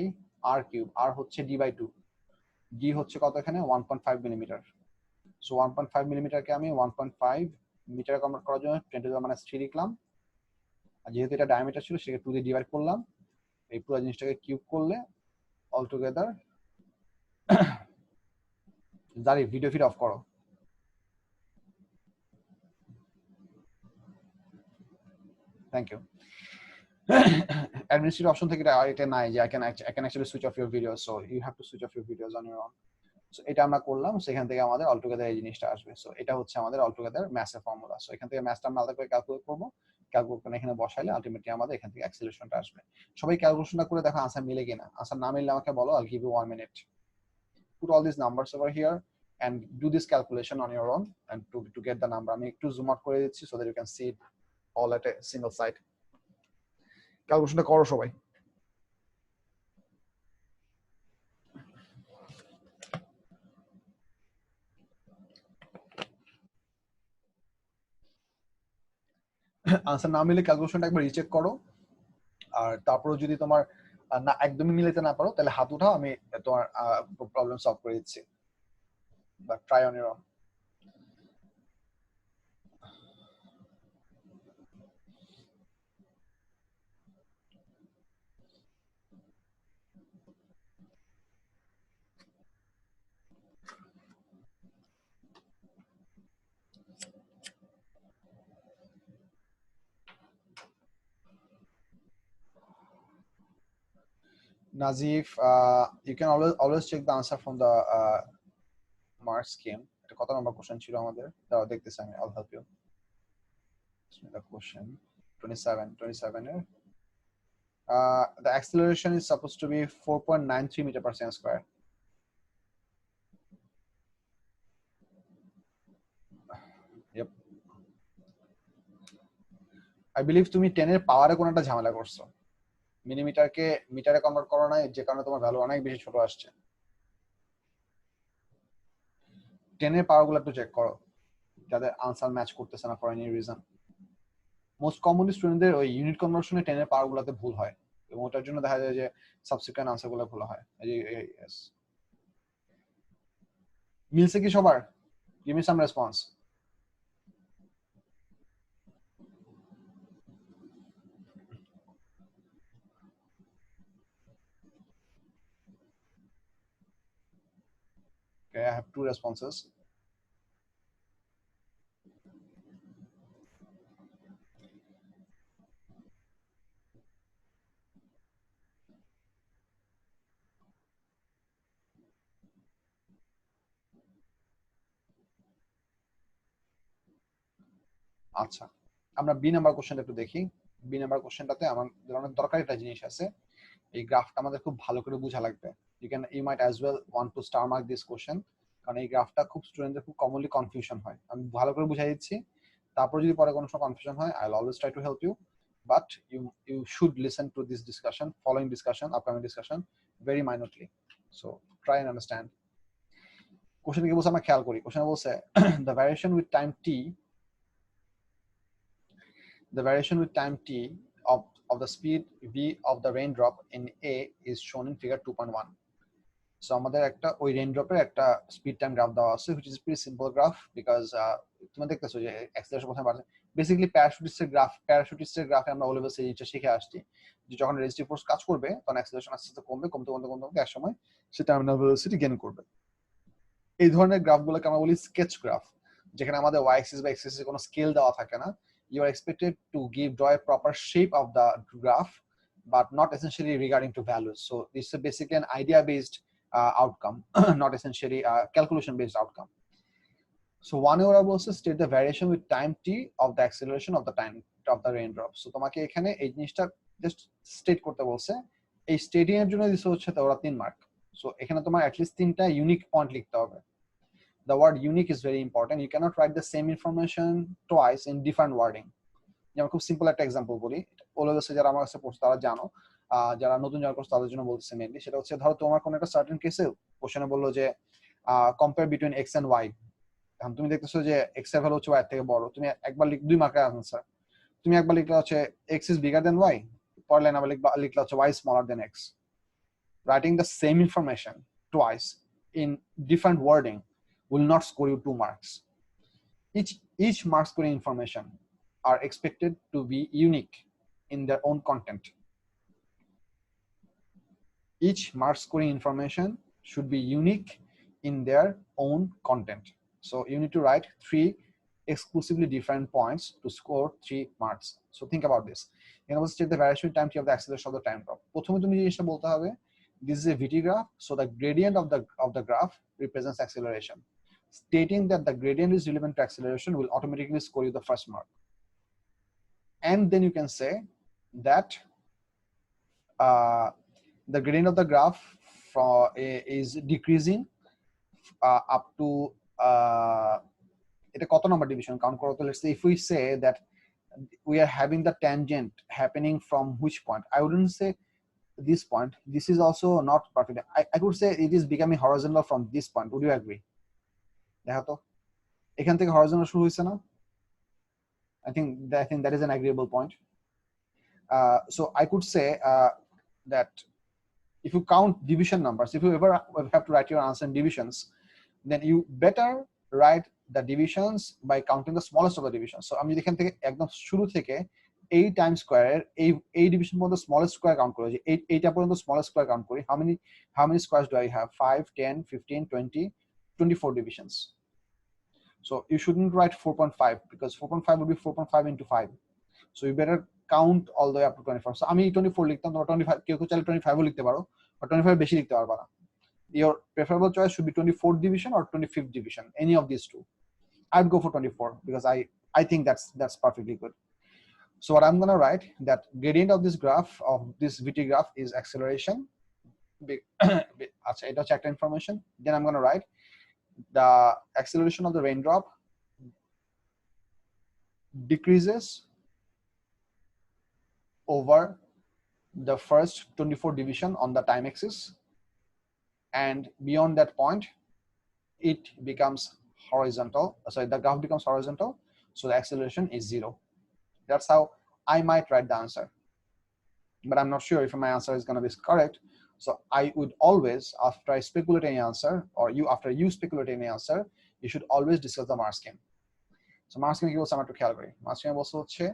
আর কিউব, আর হচ্ছে ডি বাই 2, ডি হচ্ছে কত এখানে 1.5 মিলিমিটার। সো 1.5 মিলিমিটারকে আমি 1.5 মিটারে কনভার্ট করার জন্য 10⁻³ লিখলাম, আর যেহেতু এটা ডায়ামিটার ছিল সেটাকে 2 দিয়ে ডিভাইড করলাম, এই পুরো জিনিসটাকে কিউব করলে অল টুগেদার জারি ভিডিও ফিড অফ করো। Thank you. অ্যাডমিনিস্ট্রেটিভ অপশন থেকে এটা নাই যে I can actually switch off your video, so you have to switch off your videos on your on. So এটা আমরা করলাম, সেখান থেকে আমাদের অল টুগেদার এই জিনিসটা আসবে। সো এটা হচ্ছে আমাদের অল টুগেদার ম্যাথের ফর্মুলা। সো এখান থেকে ম্যাথটা আমরা আলাদা করে ক্যালকুলেট করবো, ক্যালকুলেট করে এখানে বসাইলে আলটিমেটলি আমাদের এখান থেকে অ্যাক্সিলারেশনটা আসবে। সবাই ক্যালকুলেশনটা করে দেখো আনসার মিলে কিনা। আনসার না মিললে আমাকে বলো, I'll give you 1 minute. Put all these numbers over here and do this calculation on your own and to get the number. আমি একটু জুম আউট করে দিচ্ছি so that you can see it all at a single side. ক্যালকুলেশনটা করো সবাই। Answer না মিলে ক্যালকুলেশনটা একবার recheck করো, আর তারপরে যদি তোমার না একদমই মিলাতে না পারো তাহলে হাত উঠাও, আমি তোমার প্রবলেম সলভ করে দিচ্ছি, but try on your on. Nazif, you can always check the answer from the mark scheme. এটা কত নাম্বার কোশ্চেন ছিল আমাদের, দাও দেখতেছি আমি, I'll help you. The question 27 এর the acceleration is supposed to be 4.93 meter per second square. Yep. I believe তুমি 10 এর পাওয়ারে কোন একটা ঝামেলা করছো, মিলিমিটারকে মিটারে কনভার্ট করো না, যে কারণে তোমার ভ্যালু অনেক বেশি ছোট আসছে। 10 এর পাওয়ারগুলো একটু চেক করো, যাদের আনসার ম্যাচ করতেছে না for any reason. Most commonly স্টুডেন্টদের ওই ইউনিট কনভার্সনে 10 এর পাওয়ারগুলোতে ভুল হয়, এবং ওটার জন্য দেখা যায় যে সাবসিকুয়েন্ট আনসারগুলো ভুল হয়। মিলছে কি সবার? Give me some response. Okay, I have 2 responses. আচ্ছা, আমরা বি নাম্বার কোশ্চেনটা একটু দেখি। বি নাম্বার কোশ্চেনটাতে আমাদের অনেক দরকারি একটা জিনিস আছে, এই গ্রাফটা আমাদের খুব ভালো করে বোঝা লাগবে। You might as well want to star mark this question, কারণ এই গ্রাফটা খুব স্টুডেন্টদের খুব কমনলি কনফিউশন হয়। আমি ভালো করে বুঝাই দিচ্ছি, তারপর যদি পরে কোনো সময় কনফিউশন হয়, I will always try to help you, but you should listen to this discussion, following discussion, upcoming discussion very minutely. So try and understand. Question কি বলছে আমরা খেয়াল করি। কোশ্চেনে বলছে the variation with time t of the speed v of the raindrop in A is shown in figure 2.1. So আমাদের একটা ওই রেইনড্রপের একটা স্পিড টাইম গ্রাফ দেওয়া আছে, which is pretty simple graph because তুমি দেখতেছো যে অ্যাক্সিলারেশন কোথায় বাড়ছে, বেসিক্যালি প্যারাশুটিস্টের গ্রাফে আমরা ওলেভেল এই জিনিসটা শিখে আসছি যে যখন রেজিস্ট্রিভ ফোর্স কাজ করবে তখন অ্যাক্সিলারেশন আস্তে আস্তে কমবে, কমতে কমতে কমতে কমতে এক সময় সে টার্মিনাল ভেলোসিটি গেইন করবে। এই ধরনের গ্রাফগুলোকে আমরা বলি স্কেচ গ্রাফ, যেখানে আমাদের ওয়াই অ্যাক্সিস বা এক্স অ্যাক্সিসে কোনো স্কেল দেওয়া থাকে না। You are expected to draw a proper shape of the graph, but not essentially regarding to values. So this is basically an idea-based outcome, not essentially a calculation-based outcome. So one way I also state the variation with time t of the acceleration of the time of the raindrop. So তোমাকে এখানে এই জিনিসটা just state করতে বলছে। এই stating এর জন্য দিছে হচ্ছে ওরা 3 মার্ক। সো এখানে তোমার at least 3টা ইউনিক পয়েন্ট লিখতে হবে। The word unique is very important. You cannot write the same information twice in different wording. যেমন খুব সিম্পল একটা এক্সাম্পল বলি, ওলেভেলসে যারা আমার কাছে পড়ছে তারা জানো, যারা নতুন যারা করছে তাদের জন্য বলতেছে মেইনলি। সেটা হচ্ছে ধরো তোমার কোনো একটা সার্টেন কেসে কোশ্চেনে বললো যে compare between X and Y. এখন তুমি দেখতেছো যে এক্স এর ভ্যালু হচ্ছে ওয়াই থেকে বড়, তুমি একবার 2 মার্কের আনসার, তুমি একবার লিখলে হচ্ছে X is bigger than Y, পরের লাইন আবার লিখলে হচ্ছে Y smaller than X. Writing the same information twice in different wording will not score you 2 marks. Each mark scoring information are expected to be unique in their own content. Each mark scoring information should be unique in their own content. So you need to write 3 exclusively different points to score 3 marks. So think about this. You know, state the variation time t of the acceleration of the time drop. প্রথমে তুমি জিনিসটা বলতে হবে, this is a VT graph, so the gradient of the graph represents acceleration. Stating that the gradient is relevant to acceleration will automatically score you the first mark. And then you can say that the gradient of the graph is decreasing up to এটা কত নম্বর division count করো তো। let's say if we say that we are having the tangent happening from which point, I wouldn't say this point, this is also not perfect. I could say it is becoming horizontal from this point. Would you agree? দেখো তো এখান থেকে horizontal শুরু হইছে না? I think that is an agreeable point. So I could say that if you count division numbers, if you ever have to write your answer in divisions, then you better write the divisions by counting the smallest of the divisions. So আমি এখান থেকে একদম শুরু থেকে 8 Times স্কয়ারের এই division পর্যন্ত smallest square count করি, যে 8টা পর্যন্ত স্মলেস্ট স্কয়ার কাউন্ট করি, how many squares do I have? 5, 10, 15, 20, 24 divisions. So you shouldn't write 4.5 because 4.5 would be 4.5 into 5. So you better count all the way up to 24. So আমি 24 লিখতাম, তোমরা 25, কেউ চাইলে 25 ও লিখতে পারো, বা 25 বেশি লিখতে পারবা না। Your preferable choice should be 24th division or 25th division, any of these two. I'd go for 24 because I think that's perfectly good. So what I'm going to write, that gradient of this graph, of this VT graph, is acceleration. আচ্ছা, এটা হচ্ছে একটা information. Then I'm going to write the acceleration of the raindrop decreases over the first 24 division on the time axis, and beyond that point it becomes horizontal. Sorry, the graph becomes horizontal, so the acceleration is 0. That's how I might write the answer, but I'm not sure if my answer is going to be correct. So I would always, after I speculate any answer, or after you speculate any answer, you should always discuss the mark scheme. So mark scheme কি বলছে আমরা একটু খেয়াল করি। mark scheme বলছে হচ্ছে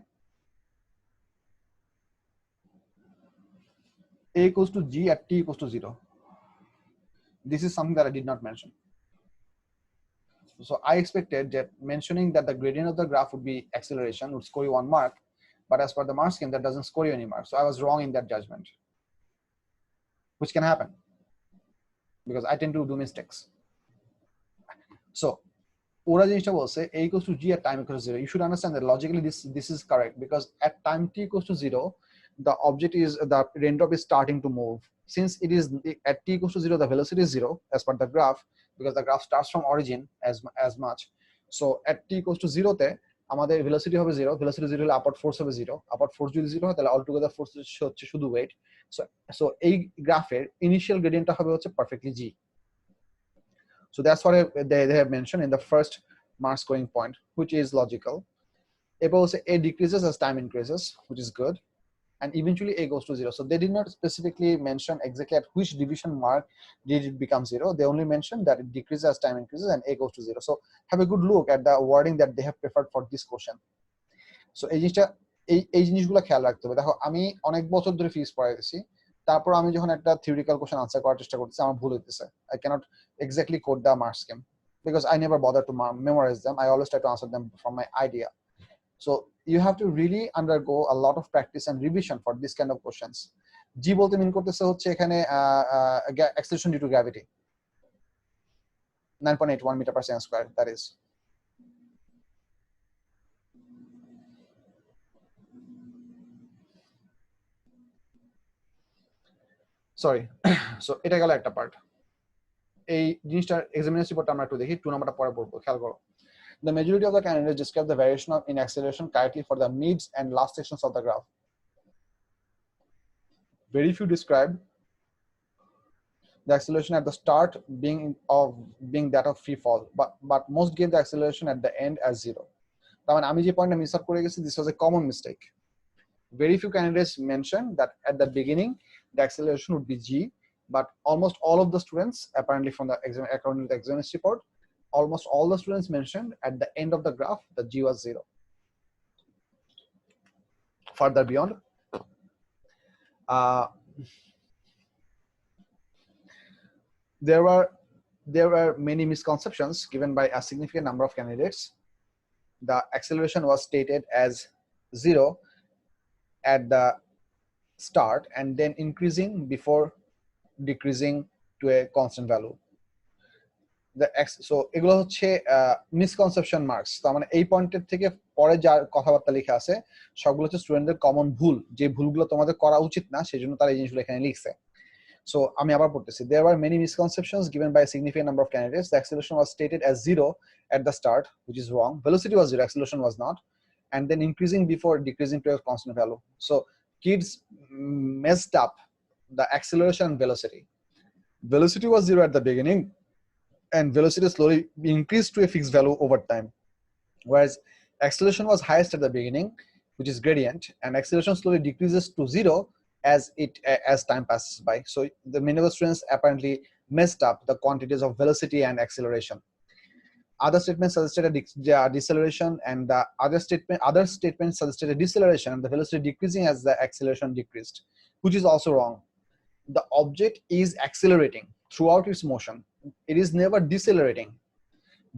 a equals to g at t equals to 0. This is something that I did not mention. So I expected that mentioning that the gradient of the graph would be acceleration would score you 1 mark, but as per the mark scheme that doesn't score you any mark. So I was wrong in that judgment, which can happen because I tend to do mistakes. So ওরা জিনিসটা বলছে a equals to g at time equals to 0. You should understand that logically this is correct, because at time t equals to 0 the object is, the raindrop is starting to move. Since it is at t equals to 0 the velocity is 0 as per the graph, because the graph starts from origin as much. So at t equals to 0 তে আমাদের velocity হবে 0, velocity 0 হলে upward force হবে 0, upward force যদি 0 হয় তাহলে all together force হচ্ছে শুধু weight. So এই গ্রাফের initial gradient হবে হচ্ছে perfectly g. So that's what they have mentioned in the first mark scoring point, which is logical. A decreases as time increases, which is good, and eventually a goes to 0. So they did not specifically mention exactly at which division mark did it become 0. They only mentioned that it decreases as time increases and a goes to 0. So have a good look at the wording that they have preferred for this question. So এই জিনিসটা এই জিনিসগুলো খেয়াল রাখতে হবে। দেখো আমি অনেক বছর ধরে ফিজিক্স পড়াইতেছি, তারপর আমি যখন একটা থিওরিটিক্যাল কোশ্চেন আনসার করার চেষ্টা করতেছি আমার ভুল হইতেছে। I cannot exactly quote the mark scheme because I never bother to memorize them. I always try to answer them from my idea. So you have to really undergo a lot of practice and revision for this kind of questions. G বলতে মিন করতেছে হচ্ছে এখানে acceleration due to gravity 9.81 meter per second square, that is. Sorry so এটা গেল একটা part. এই জিনিসটার examination রিপোর্টটা আমরা একটু দেখি, 2 নাম্বারটা পরে পড়বো, খেয়াল করো। The majority of the candidates describe the variation in acceleration correctly for the mids and last sections of the graph. Very few describe the acceleration at the start being that of free fall, but most gave the acceleration at the end as 0. তার মানে আমি যে পয়েন্টটা miss out করে গেছি, this was a common mistake. Very few candidates mentioned that at the beginning the acceleration would be g, but almost all of the students, apparently from the according to the examination report, almost all the students mentioned at the end of the graph the g was 0. Further beyond, there were many misconceptions given by a significant number of candidates. The acceleration was stated as 0 at the start and then increasing before decreasing to a constant value. So এগুলো হচ্ছে misconception marks. তার মানে এই পয়েন্টের থেকে পরে যা কথাবার্তা লেখা আছে সবগুলো হচ্ছে স্টুডেন্টদের কমন ভুল, যে ভুলগুলো তোমাদের করা উচিত না সেজন্য তারা এই জিনিসগুলো এখানে লিখছে। So আমি আবার পড়তেছি, there were many misconceptions given by a significant number of candidates. The acceleration was stated as 0 at the start, which is wrong. Velocity was 0, acceleration was not, and then increasing before decreasing to a constant value. So kids messed up the acceleration and velocity. Velocity was 0 at the beginning, and velocity slowly increased to a fixed value over time, whereas acceleration was highest at the beginning, which is gradient, and acceleration slowly decreases to 0 as time passes by. So the many of the students apparently messed up the quantities of velocity and acceleration. Other statements suggested a deceleration, and the other statements suggested a deceleration and the velocity decreasing as the acceleration decreased, which is also wrong. The object is accelerating throughout its motion. It is never decelerating,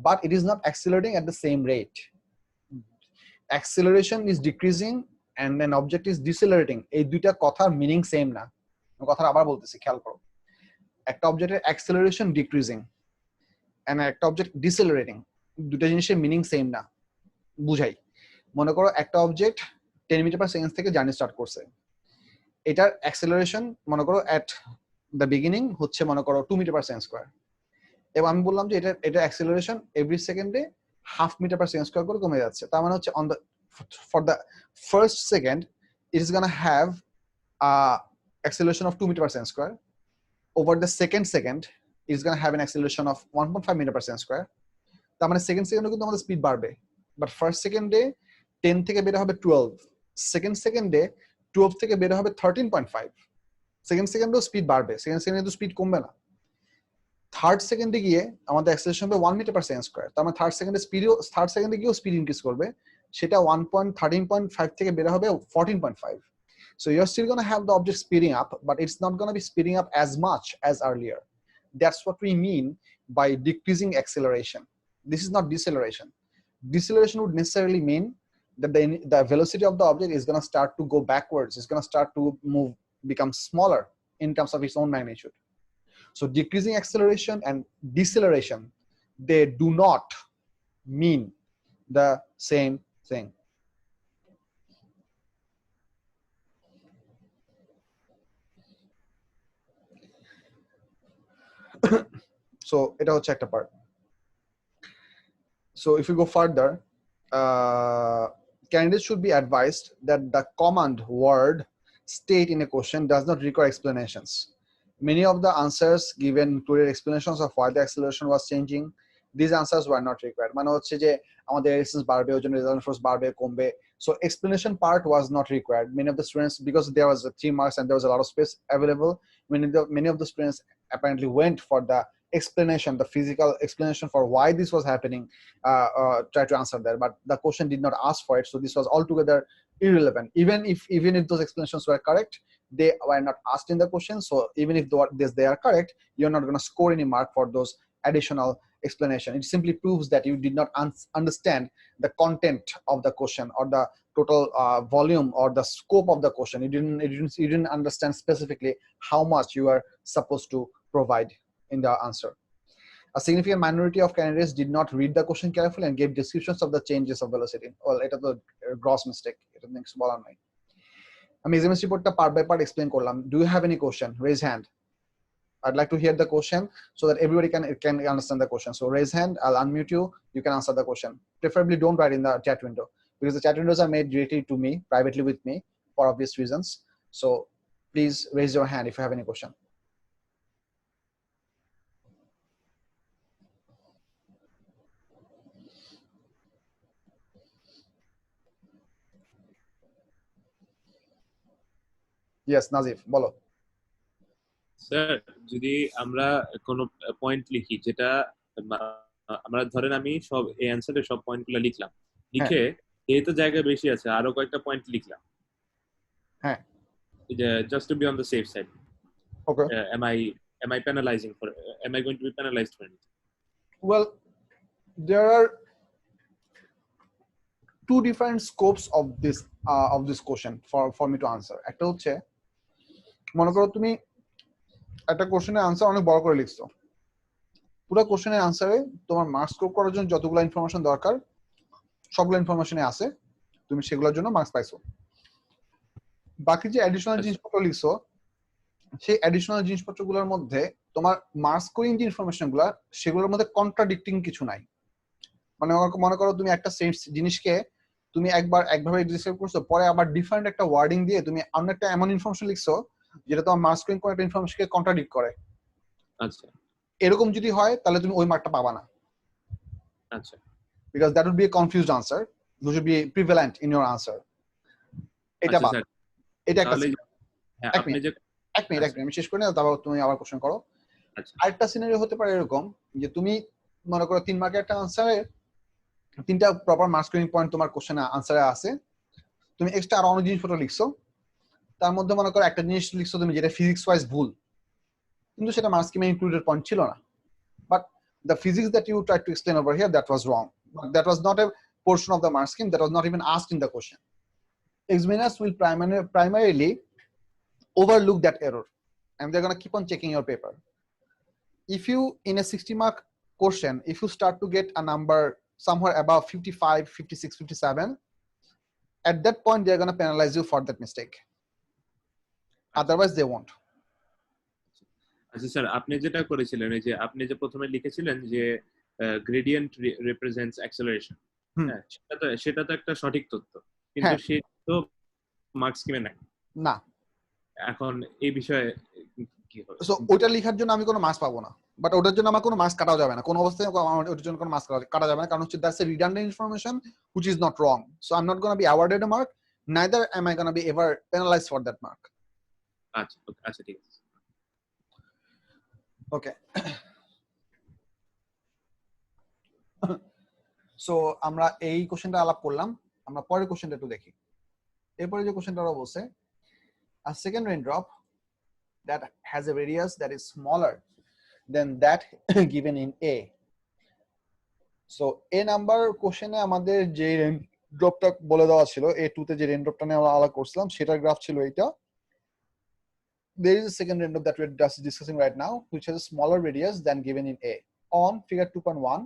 but it is not accelerating at the same rate. Acceleration is decreasing and an object is decelerating. এই দুইটা কথার meaning same না। কথা আবার বলতেছি, খেয়াল করো। একটা অবজেক্টের অ্যাক্সেলারেশন ডিক্রিজিং এন্ড একটা অবজেক্ট ডিসেলারেটিং, দুটো জিনিসের মিনিং সেম না। বুঝাই, মনে করো একটা অবজেক্ট 10 মিটার পার সেকেন্ড থেকে জার্নি স্টার্ট করছে, এটার অ্যাক্সেলারেশন মনে করো এট দ্য বিগিনিং হচ্ছে মনে করো 2 মিটার পার সেকেন্ড স্কয়ার, এবং আমি বললাম যে এটা অ্যাক্সেলারেশন এভরি সেকেন্ডে 1/2 মিটার পার সেকেন্ড স্কয়ার করে কমে যাচ্ছে। তার মানে হচ্ছে on the for the first second it is going to have acceleration of 2 meter per second square. Over the second second it is going to have an acceleration of 1.5 meter per second square. তার মানে second সেকেন্ডে কিন্তু আমাদের speed বাড়বে, but first সেকেন্ডে 10 থেকে বের হবে 12, সেকেন্ড সেকেন্ডে 12 থেকে বের হবে 13.5, সেকেন্ড সেকেন্ডেও স্পিড বাড়বে, সেকেন্ড সেকেন্ডে তো স্পিড কমবে না। থার্ড সেকেন্ডে গিয়ে আমাদের অ্যাক্সেলারেশন হবে 1 মিটার পার সেকেন্ড স্কয়ার, তার মানে থার্ড সেকেন্ডে গিয়েও স্পিড ইনক্রিজ করবে, সেটা 13.5 থেকে বের হবে 14.5. So you're still going to have the object speeding up, but it's not going to be speeding up as much as earlier. That's what we mean by decreasing acceleration. This is not deceleration. Deceleration would necessarily mean that the velocity of the object is going to start to go backwards. It's going to start to become smaller in terms of its own magnitude. So decreasing acceleration and deceleration, they do not mean the same thing. So এটা হচ্ছে একটা part. So if you go further, candidates should be advised that the command word state in a question does not require explanations. Many of the answers given included explanations of why the acceleration was changing. These answers were not required. মানে হচ্ছে যে আমাদের resistance বাড়বে, ওই জন্য resultant force বাড়বে কমবে, so explanation part was not required. Many of the students, because there was 3 marks and there was a lot of space available, many of the students apparently went for the explanation, the physical explanation for why this was happening, try to answer there. But the question did not ask for it, so this was altogether irrelevant. Even if those explanations were correct, they were not asked in the question. So even if they are correct, you're not going to score any mark for those additional explanation. It simply proves that you did not understand the content of the question or the total volume or the scope of the question. You didn't understand specifically how much you are supposed to provide in the answer. A significant minority of candidates did not read the question carefully and gave descriptions of the changes of velocity. Well, এটা তো gross mistake. এটা next বলার নাই। আমি SMS রিপোর্টটা part by part explain করলাম। Do you have any question? Raise hand. I'd like to hear the question so that everybody can understand the question. So raise hand, I'll unmute you, you can answer the question. Preferably don't write in the chat window, because the chat windows are made directly to me, privately with me, for obvious reasons. So please raise your hand if you have any question. Yes, Nazif, bolo. Sir যদি আমরা কোনো point লিখি, যেটা আমরা ধরেন আমি সব এই অ্যানসারে সব পয়েন্টগুলো লিখলাম, লিখে এই তো জায়গা বেশি আছে আরো কয়েকটা পয়েন্ট লিখলাম, হ্যাঁ, just to be on the safe side. Okay. Am I penalizing for? Am I going to be penalized for anything? Well, there are two different scopes of this question for me to answer. একটা হচ্ছে মনে করো তুমি একটা কোশ্চেনের answer অনেক বড় করে লিখছো, পুরো কোশ্চেনের আনসারে তোমার মার্কস স্কোর করার জন্য যতগুলো ইনফরমেশন দরকার সবগুলো ইনফরমেশনে আছে, তুমি সেগুলোর জন্য মার্কস পাইছো। বাকি যে অ্যাডিশনাল জিনিসপত্র লিখছো, সেই অ্যাডিশনাল জিনিসপত্রগুলোর মধ্যে তোমার মার্কস স্কোরিং যে ইনফরমেশনগুলো সেগুলোর মধ্যে কন্ট্রাডিক্টিং কিছু নাই। মানে মনে করো তুমি একটা জিনিসকে তুমি একভাবে ডিসক্রাইব করছো, পরে আবার ডিফারেন্ট একটা ওয়ার্ডিং দিয়ে তুমি অন্য একটা এমন ইনফরমেশন লিখছো যেটা তোমার মার্কস স্কোরিং কোন একটা ইনফরমেশনকে কন্ট্রাডিক্ট করে। আচ্ছা, এরকম যদি হয় তাহলে তুমি ওই মার্কটা পাবা না। আচ্ছা, because that would be a confused answer, you should be prevalent in your answer. এটা বাদ, এটা একটা এক মিনিট আমি শেষ করে নিয়ে তারপর তুমি আবার কোশ্চেন করো। আরেকটা সিনারিও হতে পারে এরকম যে তুমি মনে করো 3 মার্কের একটা আনসারে 3টা প্রপার মার্কস স্কোরিং পয়েন্ট তোমার কোশ্চেনে আনসারে আছে, তুমি এক্সট্রা আরো অনেক জিনিসপত্র লিখছো, তার মধ্যে মনে করো একটা জিনিস লিখছো তুমি যেটা ফিজিক্স ওয়াইজ ভুল, কিন্তু সেটা মার্কস স্কিমে ইনক্লুডেড পয়েন্ট ছিল না, but the physics that you tried to explain over here, that was wrong. But that was not a portion of the mark scheme, that was not even asked in the question. Examiners will primarily overlook that error and they're going to keep on checking your paper. If you, in a 60-mark question, if you start to get a number somewhere above 55, 56, 57, at that point they're going to penalize you for that mistake. Otherwise they won't. আচ্ছা sir, আপনি যেটা করেছিলেন এই যে আপনি যে প্রথমে লিখেছিলেন যে গ্রেডিয়েন্ট রিপ্রেজেন্টস অ্যাক্সেলারেশন, হ্যাঁ, সেটা তো একটা সঠিক তথ্য, কিন্তু সে তো মার্কস স্কিমে নাই না। এখন এই বিষয়ে কি হবে? সো ওটা লেখার জন্য আমি কোনো মার্কস পাবো না, বাট ওটার জন্য আমার কোনো মার্কস কাটাও যাবে না, কোনো অবস্থায় আমার ওটার জন্য কোনো মার্কস কাটা যাবে না, কারণ হচ্ছে that's a redundant information which is not wrong, so I'm not going to be awarded a mark, neither am I going to be ever penalized for that mark. আচ্ছা, আচ্ছা, ঠিক আছে। ওকে, সো আমরা এই কোশ্চেনটা আলাপ করলাম, আমরা পরের কোশ্চেনটা একটু দেখি। এরপরে যে কোশ্চেনটা বলছে, a second raindrop that has a radius that is smaller than that given in A. So A number কোশ্চেনে আমাদের যে রেইনড্রপটা বলে দেওয়া ছিল, A2 তে যে রেইনড্রপটা নিয়ে আমরা আলাপ করছিলাম সেটার গ্রাফ ছিল এইটা। There is a second raindrop that we're just discussing right now, which has a smaller radius than given in A. On figure 2.1,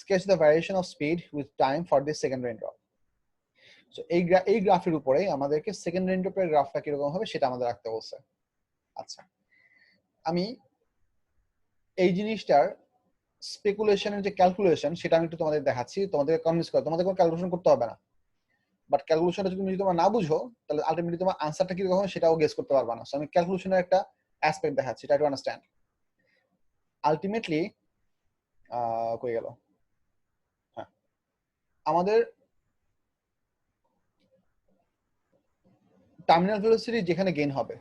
sketch the variation of speed with time for this second raindrop. So এই গ্রাফের উপরে আমাদেরকে second রেইনড্রপের গ্রাফটা কিরকম হবে সেটা আমাদের রাখতে বলছে। আচ্ছা, আমি এই জিনিসটার স্পেকুলেশনের যে ক্যালকুলেশন সেটা আমি একটু তোমাদের দেখাচ্ছি, তোমাদের কনভিন্স করে, তোমাদের কোনো ক্যালকুলেশন করতে হবে না, বাট ক্যালকুলেশনটা যদি তোমরা না বুঝো তাহলে আলটিমেটলি তোমার আনসারটা কিরকম হবে সেটাও গেস করতে পারবা না। সো আমি ক্যালকুলেশনের একটা অ্যাসপেক্ট দেখাচ্ছি, ট্রাই টু আন্ডারস্ট্যান্ড। আলটিমেটলি কই গেল, হ্যাঁ, আমাদের টার্মিনাল ভেলোসিটি যেখানে গেইন হবে,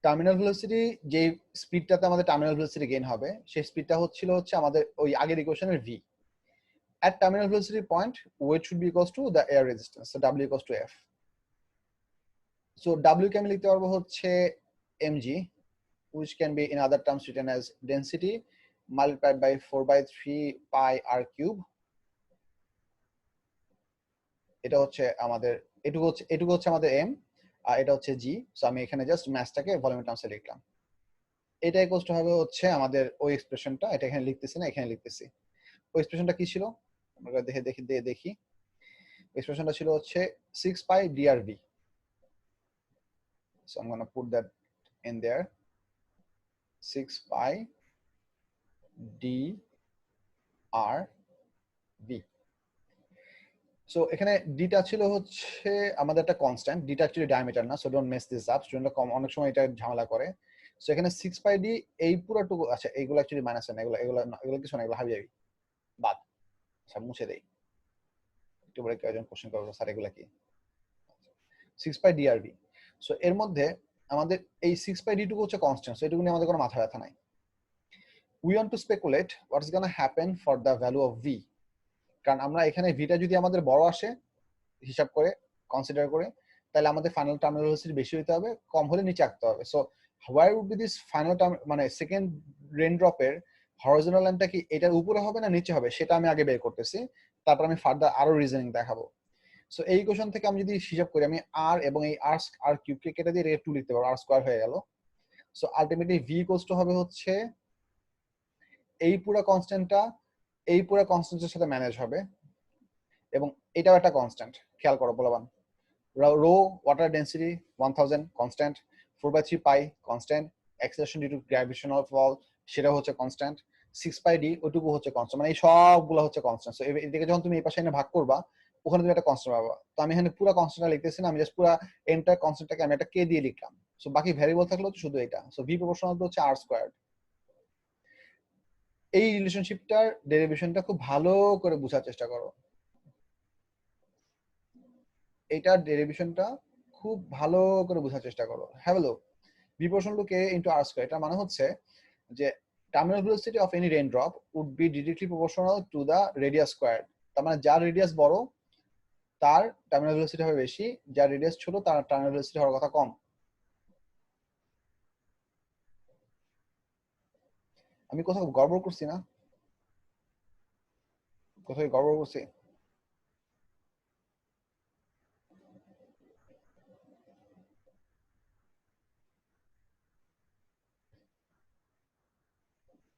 টার্মিনাল ভেলোসিটি যে স্পিডটাতে আমাদের টার্মিনাল ভেলোসিটি গেইন হবে সেই স্পিডটা হচ্ছে আমাদের ওই আগের ইকুয়েশনের v. At terminal velocity point, weight should be equals to the air resistance. So W equals to F. So W কে আমি লিখতে পারবো হচ্ছে mg, which can be in other terms written as density multiplied by 4/3 pi r cube. এটা হচ্ছে আমাদের এটুকু হচ্ছে আমাদের m, আর এটা হচ্ছে g. সো আমি এখানে জাস্ট ম্যাসটাকে ভলিউমের টার্মসে লিখলাম। এটা ইকুয়ালস টু হবে হচ্ছে আমাদের ওই এক্সপ্রেশনটা, এটা এখানে লিখতেছি না, এখানে লিখতেছি। ওই এক্সপ্রেশনটা কি ছিল আমরা দেখি। এক্সপ্রেশনটা ছিল হচ্ছে 6 pi drv. So I'm going to put that in there. 6 pi drv. So এখানে ডিটা ছিল হচ্ছে আমাদের একটা কনস্ট্যান্ট, ডিটা অ্যাকচুয়ালি ডায়ামিটার না, so don't mess this up, স্টুডেন্টরা অনেক সময় এটা ঝামেলা করে। সো এখানে 6 pi d এই পুরোটুকু, আচ্ছা এইগুলো অ্যাকচুয়ালি মাইনাস না, এগুলো কিছু না, এগুলো হাবি বাদ, আচ্ছা মুছে দেই। একটু পরে কয়েকজন কোশ্চেন করবো স্যার এগুলো কি 6 pi drv। সো এর মধ্যে আমাদের এই 6 pi d টুকু হচ্ছে কনস্ট্যান্ট, সো এটুকু নিয়ে আমাদের কোনো মাথা ব্যথা নাই। We want to speculate what's going to happen for the value of v, কারণ আমরা এখানে ভিটা যদি আমাদের বড় আসে হিসাব করে কনসিডার করে, তাহলে আমাদের ফাইনাল টার্মিনাল ভেলোসিটি বেশি হতে হবে, কম হলে নিচে রাখতে হবে। So where would be this final term, মানে সেকেন্ড রেন ড্রপের হরিজন্টাল লাইনটা কি এটার উপরে হবে না নিচে হবে, সেটা আমি আগে বের করতেছি, তারপর আমি ফার্দার আরো রিজনিং দেখাবো। সো এই কোশ্চেন থেকে আমি যদি হিসাব করি, আমি আর এবং এই আর কিউবকে কেটে দিয়ে এর 2 লিখতে পারবো, আর স্কয়ার হয়ে গেল। So ultimately V equals to হবে হচ্ছে এই পুরো কনস্ট্যান্টটা এই পুরো কনস্ট্যান্টের সাথে ম্যানেজ হবে, এবং এটাও একটা কনস্ট্যান্ট, খেয়াল করো বলবান। Rho water density 1000 constant, 4/3 pi constant, acceleration due to gravitational fall সেটা হচ্ছে কনস্ট্যান্ট, 6 পাই ডি ওটুকু হচ্ছে কনস্ট্যান্ট, মানে এই সবগুলো হচ্ছে কনস্ট্যান্ট। সো এদিকে যখন তুমি এই পাশে এনে ভাগ করবা, ওখানে তুমি একটা কনস্ট্যান্ট পাবা। তো আমি এখানে পুরো কনস্ট্যান্টটা লিখতেছি না, আমি জাস্ট পুরো এন্টার কনস্ট্যান্টটাকে আমি একটা কে দিয়ে লিখলাম। সো বাকি ভ্যারিয়েবল থাকলো তো শুধু এটা। সো ভি প্রপোর্শনাল হচ্ছে আর স্কয়ার্ড। এই রিলেশনশিপটার ডেরিভেশনটা খুব ভালো করে বোঝার চেষ্টা করো, এটার ডেরিভেশনটা খুব ভালো করে বোঝার চেষ্টা করো। Have a look, v proportional to k into r square, এটা মানে হচ্ছে যে terminal velocity of any rain drop would be directly proportional to the radius squared. তার মানে যার রেডিয়াস বড় তার টার্মিনাল ভেলোসিটি হবে বেশি, যার রেডিয়াস ছোট তার টার্মিনাল ভেলোসিটি হওয়ার কথা কম। আমি কোথাও গড়বড় করছি না? কোথাও গড়বড় করছি?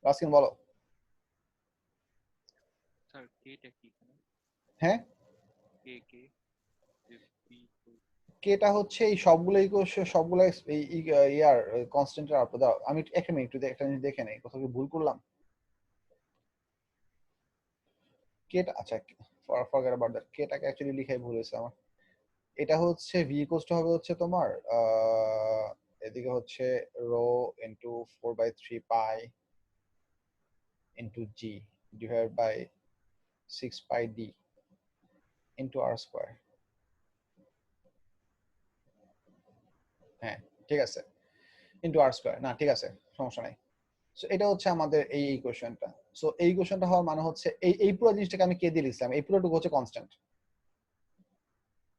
রাসকিন বলো। স্যার কেটা কি এখানে? হ্যাঁ কে কেটা হচ্ছে এই সবগুলো সবগুলো এই ইয়ার কনস্ট্যান্টের আউটপুট। দাও আমি একটা মিনিট একটা জিনিস দেখে নেই, কোথাও কি ভুল করলাম। কেটা, আচ্ছা ফরগেট অ্যাবাউট দ্যাট, কেটাকে অ্যাকচুয়ালি লিখাই ভুল হয়েছে আমার। এটা হচ্ছে ভি ইকুয়ালস টু হবে হচ্ছে তোমার এদিকে হচ্ছে rho into 4/3 pi into G divide by 6 pi D into R square. হ্যাঁ ঠিক আছে, ইনটু আর স্কয়ার, না ঠিক আছে সমস্যা নাই। সো এটা হচ্ছে আমাদের এই ইকুয়েশনটা। সো এই ইকুয়েশনটা হওয়ার মানে হচ্ছে এই পুরো জিনিসটাকে আমি কে দিয়ে লিখলাম, এই পুরোটুকু হচ্ছে কনস্ট্যান্ট,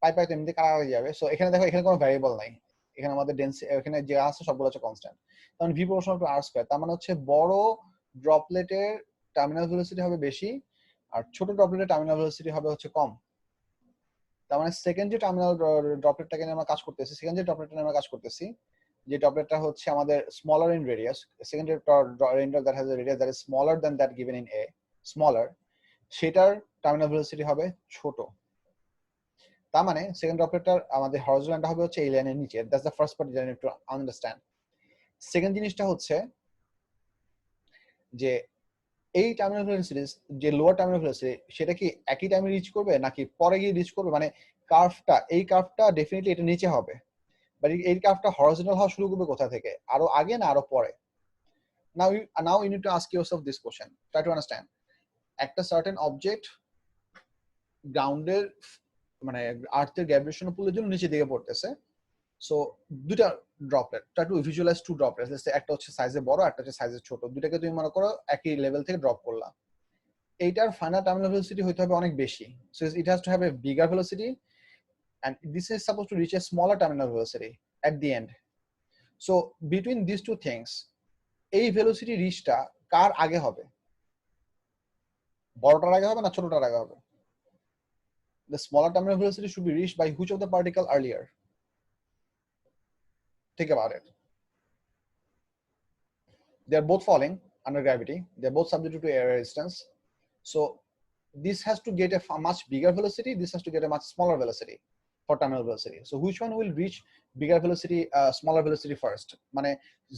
পাই পাই তো এমনিতে কাটা হয়ে যাবে। সো এখানে দেখো এখানে কোনো ভ্যারিয়েবল নাই, এখানে আমাদের ডেন্সিটি এখানে যে আছে সবগুলো হচ্ছে কনস্ট্যান্ট। কারণ V proportional to R square, তার মানে হচ্ছে বড় ড্রপলেটের টার্মিনাল ভেলোসিটি হবে বেশি আর ছোট ড্রপলেটের টার্মিনাল ভেলোসিটি হবে হচ্ছে কম। তার মানে সেকেন্ড যে টার্মিনাল ড্রপলেটটাকে নিয়ে আমরা কাজ করতেছি, সেকেন্ড যে ড্রপলেটটা নিয়ে আমরা কাজ করতেছি, যে ড্রপলেটটা হচ্ছে আমাদের smaller in radius, second rain drop that has a radius that is smaller than that given in a, smaller, সেটার টার্মিনাল ভেলোসিটি হবে ছোট। তার মানে সেকেন্ড ড্রপলেটটার আমাদের হরিজন্টাল লাইনটা হবে হচ্ছে এই লাইনের নিচে। That's the first part that you need to understand. Second জিনিসটা হচ্ছে যে এই টার্মিনাল ভেলোসিটি, যে লোয়ার টার্মিনাল ভেলোসিটি, সেটা কি একই টাইমে রিচ করবে নাকি পরে গিয়ে রিচ করবে, মানে কার্ভটা, এই কার্ভটা ডেফিনেটলি এটা নিচে হবে, বাট এই কার্ভটা হরিজন্টাল হওয়া শুরু করবে কোথা থেকে, আরো আগে না আরো পরে? Now you need to ask yourself this question, try to understand. একটা সার্টেন অবজেক্ট গ্রাউন্ডের মানে আর্থের গ্র্যাভিটেশনাল পুলের জন্য নিচে দিকে পড়তেছে, সো দুটা droplet, try to visualise two droplets, let's say একটা হচ্ছে সাইজে বড়, একটা হচ্ছে সাইজে ছোট, দুটাকে তুমি মনে করো একই লেভেল থেকে ড্রপ করলা। এইটার ফাইনাল টার্মিনাল ভেলোসিটি হইতে হবে অনেক বেশি, so it has to have a bigger velocity and this is supposed to reach a smaller terminal velocity at the end. So between these two things, এই velocity reachটা কার আগে হবে? বড়টার আগে হবে না ছোটটার আগে হবে? The smaller terminal velocity should be reached by which of the particle earlier? Think about it. They are both falling under gravity. They are both subject to air resistance. So this has to get a much bigger velocity. This has to get a much smaller velocity for terminal velocity. So which one will reach bigger velocity, smaller velocity first? মানে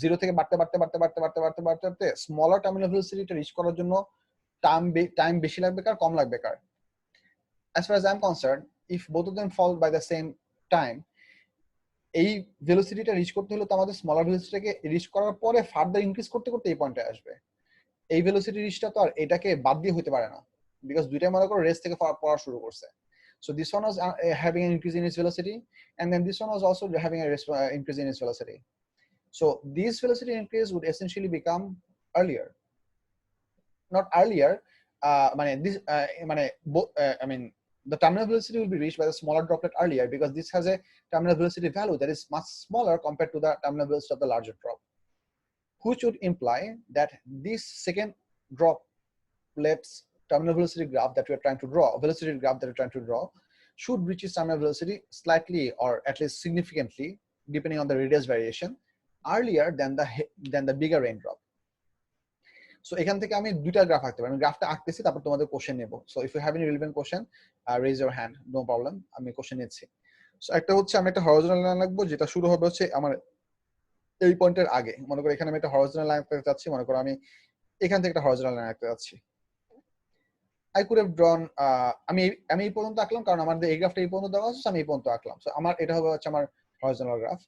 zero থেকে বাড়তে smaller terminal velocity টা reach করার জন্য time বেশি লাগবে কার কম লাগবে কার? As far as I'm concerned, if both of them fall by the same time, এই ভেলোসিটিটা রিচ করতে হলে তো আমাদের স্মলার ভেলোসিটিটাকে রিচ করার পরে ফার্দার ইনক্রিজ করতে করতে এই পয়েন্টে আসবে। এই ভেলোসিটি রিচটা তো আর এটাকে বাদ দিয়ে হতে পারে না, বিকজ দুইটাই মনে করো রেস থেকে পড়া শুরু করছে। So this one was having an increase in its velocity, and then this one was also having a increase in its velocity. So this velocity increase would essentially become earlier. Not earlier, I mean, the terminal velocity will be reached by the smaller droplet earlier because this has a terminal velocity value that is much smaller compared to the terminal velocity of the larger drop, which would imply that this second droplet's terminal velocity graph that we are trying to draw, should reach its terminal velocity slightly or at least significantly, depending on the radius variation, earlier than the bigger raindrop. So এখান থেকে আমি দুইটা graph আঁকতে পারি। আমি গ্রাফটা আঁকতেছি, তারপর তোমাদের কোশ্চেন নেব। So if you have any relevant question, raise your hand, no problem, আমি কোশ্চেন নিচ্ছি। সো একটা হচ্ছে আমি একটা হরিজন্টাল লাইন আঁকবো যেটা শুরু হবে হচ্ছে আমার এই পয়েন্টের আগে। মনে করো এখানে আমি একটা হরিজন্টাল লাইন আঁকতে যাচ্ছি, মনে করো আমি এখান থেকে একটা হরিজন্টাল লাইন আঁকতে যাচ্ছি। I could have drawn আমি এই পর্যন্ত আঁকলাম কারণ আমাদের এই গ্রাফটা এই পর্যন্ত দেওয়া আছে, আমি এই পর্যন্ত আঁকলাম। সো আমার এটা হবে হচ্ছে আমার হরিজন্টাল গ্রাফ।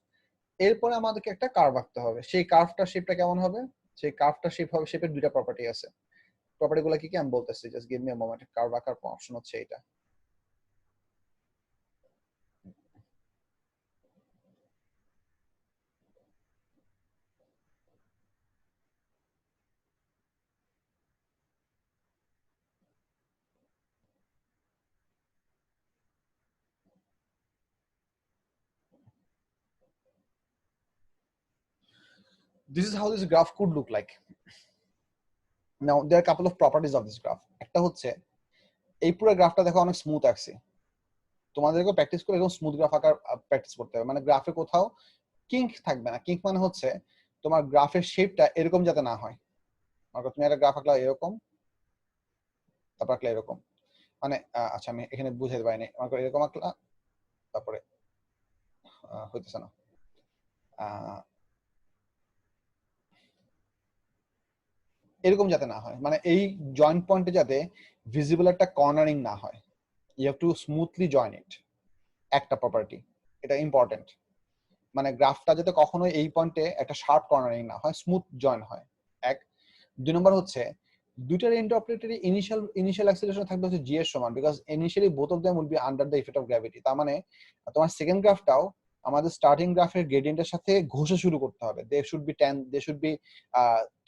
এরপরে আমাদেরকে একটা কার্ভ আঁকতে হবে। সেই কার্ভটার শেপটা কেমন হবে? সেই কার্ভটার শেপের দুইটা প্রপার্টি আছে। প্রপার্টি গুলো কি কি আমি বলতেছি, just give me a moment. Curve আঁকার অপশন হচ্ছে এটা। This is how this graph could look like. Now there are a couple of properties of this graph. একটা হচ্ছে এই পুরো গ্রাফটা দেখো অনেক স্মুথ আছে। তোমাদেরকে প্র্যাকটিস করে এরকম স্মুথ গ্রাফ আঁকার প্র্যাকটিস করতে হবে। মানে গ্রাফে কোথাও কিঙ্ক থাকবে না। কিঙ্ক মানে হচ্ছে তোমার গ্রাফের শেপটা এরকম যাতে না হয়। মানে তুমি একটা গ্রাফ আঁকলা এরকম, তারপর আঁকলা এরকম, মানে আচ্ছা আমি এখানে বুঝাইতে পারিনি। মনে করো এরকম আঁকলা, তারপরে হইতেছে না, এরকম যাতে না হয়, মানে এই জয়েন্ট পয়েন্টে যাতে ভিজিবল একটা কর্নারিং না হয়। You have to smoothly join it, একটা প্রপার্টি, এটা ইম্পর্টেন্ট। মানে গ্রাফটা যাতে কখনোই এই পয়েন্টে একটা শার্প কর্নারিং না হয়, স্মুথ জয়েন হয়। এক। দুই নম্বর হচ্ছে দুইটা রেইন ড্রপলেটেরই ইনিশিয়াল অ্যাক্সিলারেশন থাকবে হচ্ছে জি এর সমান, because initially both of them will be under the effect of gravity. তার মানে তোমার সেকেন্ড গ্রাফটাও আমাদের স্টার্টিং গ্রাফের গ্রেডিয়েন্টের সাথে ঘষে শুরু করতে হবে। They should be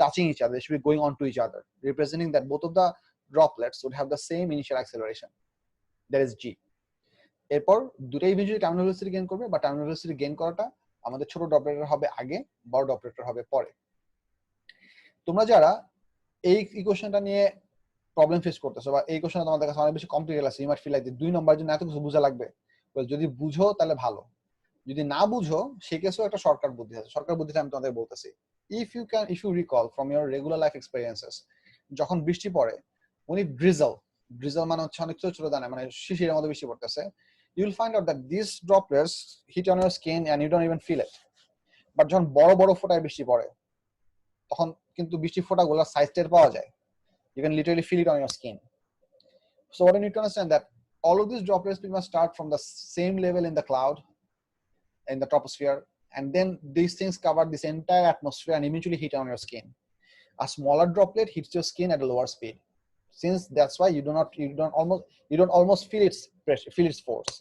touching each other, they should be going on to each other, representing that both of the droplets would have the same initial acceleration, that is g. এরপর দুটাই eventually terminal velocity gain করবে, বা terminal velocity gain করাটা আমাদের ছোট ড্রপলেটের হবে আগে, বড় ড্রপলেটের হবে পরে। তোমরা যারা এই ইকুয়েশনটা নিয়ে প্রবলেম ফেস করতেছো, বা এই কোশ্চেনটা তোমাদের কাছে অনেক বেশি কমপ্লিকেটেড আছে, ইউ মাইট ফিল লাইক দুই নম্বরের জন্য এত কিছু বোঝা লাগবে। যদি বুঝো তাহলে ভালো, যদি না বুঝো সেক্ষেত্রেও একটা শর্টকাট বুদ্ধি আছে। শর্টকাট বুদ্ধিটা আমি তোমাদের বলতেছি। If you recall from your regular life experiences, যখন বৃষ্টি পড়ে, উনি ড্রিজল মানে হচ্ছে অনেক ছোট ছোট দানা, মানে শিশিরের মতো বৃষ্টি পড়তেছে, you will find out that these droplets hit on your skin and you don't even feel it. But যখন বড় বড় ফোঁটায় বৃষ্টি পড়ে, তখন কিন্তু বৃষ্টির ফোঁটাগুলোর সাইজ টের পাওয়া যায়। You can literally feel it on your skin. So what you need to understand that all of these droplets must start from the same level in the cloud, in the troposphere, and then these things cover this entire atmosphere and eventually hit on your skin. A smaller droplet hits your skin at a lower speed. Since that's why you don't almost feel its pressure, feel its force.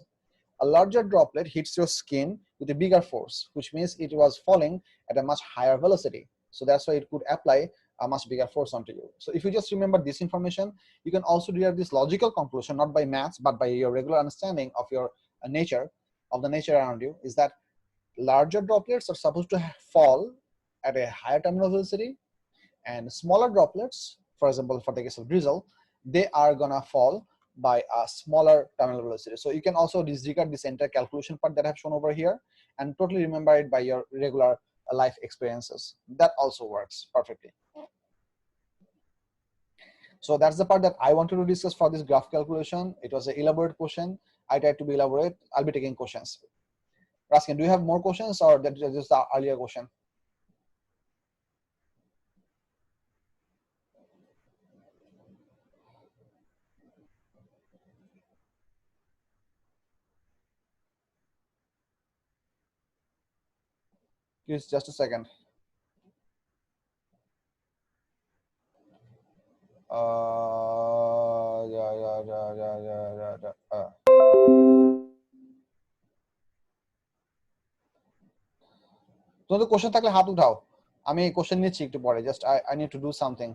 a larger droplet hits your skin with a bigger force, which means it was falling at a much higher velocity. So that's why it could apply a much bigger force onto you. So if you just remember this information, you can also derive this logical conclusion, not by maths, but by your regular understanding of your nature, of the nature around you, is that larger droplets are supposed to fall at a higher terminal velocity, and smaller droplets, for example, for the case of drizzle, they are gonna fall by a smaller terminal velocity. So you can also disregard this entire calculation part that I have shown over here and totally remember it by your regular life experiences. That also works perfectly. So that's the part that I wanted to discuss for this graph calculation. It was an elaborate question. I tried to be elaborate. I'll be taking questions. Raskin, do you have more questions, or that is just the earlier question? Just a second. তোমাদের question থাকলে হাত উঠাও, আমি question নিচ্ছি একটু পরে, just I need to do something.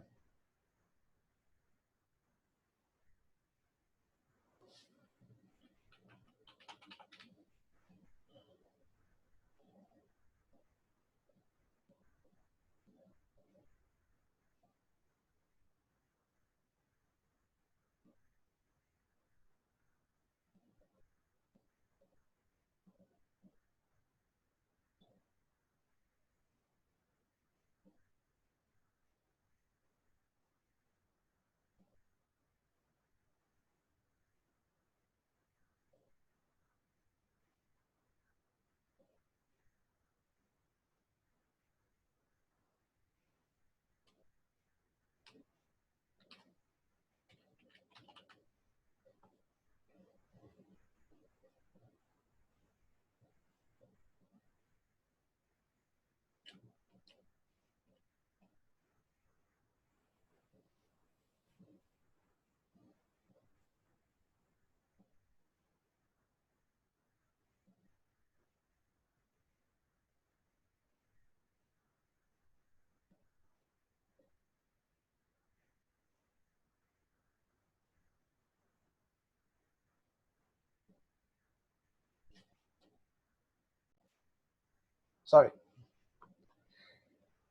Sorry.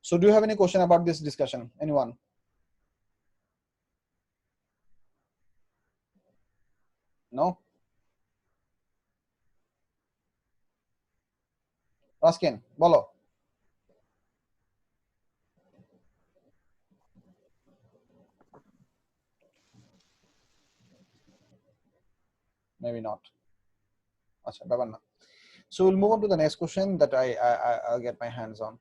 So do you have any question about this discussion? Anyone? No? Raskin, bolo. Maybe not. Acha, ব্যাপার না. So we'll move on to the next question that I'll get my hands on.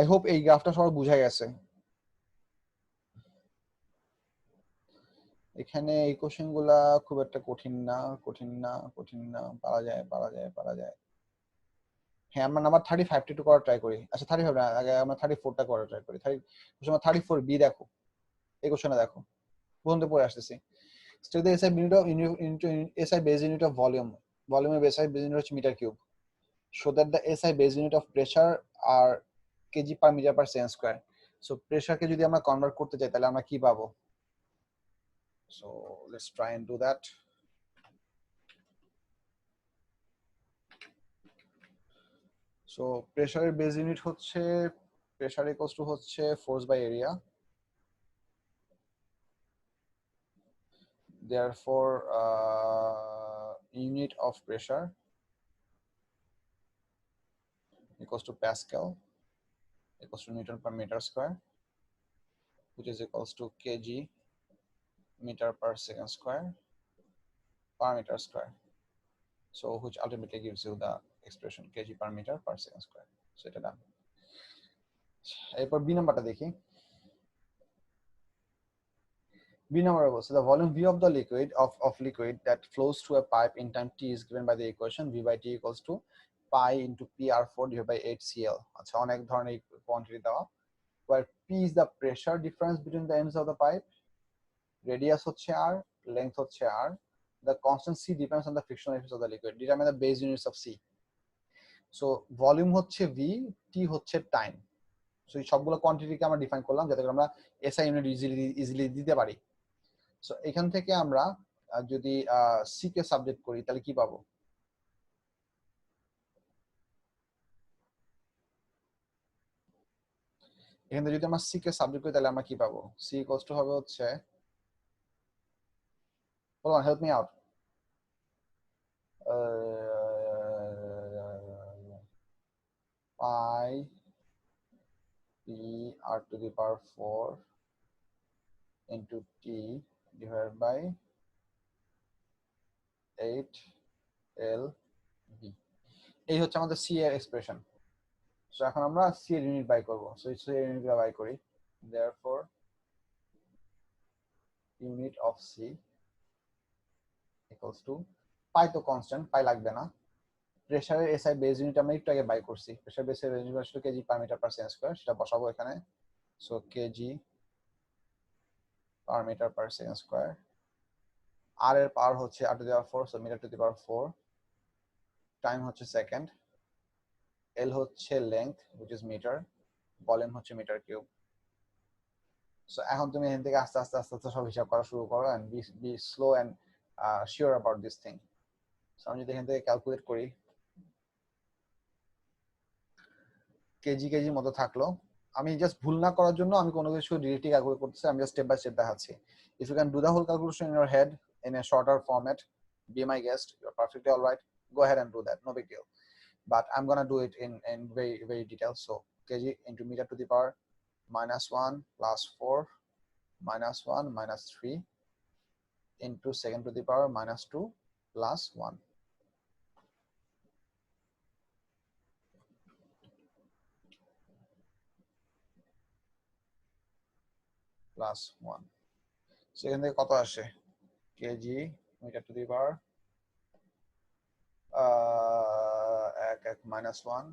I hope এই গ্রাফটা সবার বুঝাই গেছে। এখানে এই question গুলা খুব একটা কঠিন না, পারা যায়। হ্যাঁ, আমরা নাম্বার 35 টা করার ট্রাই করি। আচ্ছা 35 না, আগে আমরা 34 টা করার ট্রাই করি। 34 বি দেখো, এই কোশ্চেনে দেখো, বন্ধু পড়ে আসতেছি। State the SI SI base unit of volume. Volume of SI base unit হচ্ছে metre cube. So that the SI base unit of pressure are kg per meter per second square. So pressure কে যদি আমরা convert করতে চাই তাহলে আমরা কি পাবো? So let's try and do that. So pressure base unit হচ্ছে pressure equals to হচ্ছে force by area. Therefore unit of pressure equals to Pascal equals to Newton per meter square, which is equals to kg meter per second square per meter square. So which ultimately gives you the expression kg per meter per second square. So এটা done. এরপর B নাম্বারটা দেখি। B number was, so the volume V of the liquid that flows through a pipe in time t is given by the equation V by t equals to pi into PR4 divided by 8Cl. আচ্ছা, অনেক ধরনের quantity দেওয়া, where P is the pressure difference between the ends of the pipe, radius হচ্ছে R, length হচ্ছে R, the constant C depends on the frictional effects of the liquid. Determine the base units of C. So volume হচ্ছে V, T হচ্ছে time. So এই সবগুলো কোয়ান্টিটিকে আমরা define করলাম যাতে করে আমরা SI ইউনিট ইজিলি দিতে পারি। সো এখান থেকে আমরা যদি C কে সাবজেক্ট করি তাহলে কি পাবো? এখান থেকে যদি আমরা C কে সাবজেক্ট করি তাহলে আমরা কি পাবো? C ইকুয়ালস টু হবে হচ্ছে, hold on, help me out. Pi P r to the power 4 into T divided by 8 L V. এই হচ্ছে আমাদের C এর এক্সপ্রেশন। সো এখন আমরা C এর ইউনিট বাই করব। সো C এর ইউনিটগুলো বাই করি। Therefore unit of C equals to পাই তো কনস্ট্যান্ট, পাই লাগবে না। প্রেসারের এসআই বেস ইউনিট আমরা একটু আগে বাই করছি। প্রেসার বেসের ইউনিট আসলে KG per metre per second square, সেটা বসাবো এখানে। So KG per metre per second square. আর এর পাওয়ার হচ্ছে r to the power 4, so metre to the power 4। Time হচ্ছে সেকেন্ড। এল হচ্ছে length which is metre, volume হচ্ছে metre cube. So এখন তুমি এখান থেকে আস্তে আস্তে আস্তে আস্তে সব হিসাব করা শুরু করো and be slow and sure about this thing. So আমি যদি এখান থেকে ক্যালকুলেট করি, কেজি কেজি মতো থাকলো। আমি জাস্ট ভুল না করার জন্য আমি কোনো কিছু ডিরেক্টলি ক্যালকুলেট করতেছি, আমি জাস্ট স্টেপ বাই স্টেপ দেখাচ্ছি। If you can do the whole calculation in your head in a shorter format, be my guest, you're perfectly all right, go ahead and do that, no big deal, but I'm gonna do it in very detail. So kg into meter to the power -1 plus 4 -1 minus 3 into second to the power -2 plus 1. Plus 1. So এখান থেকে কত আসে? kg meter to the power -1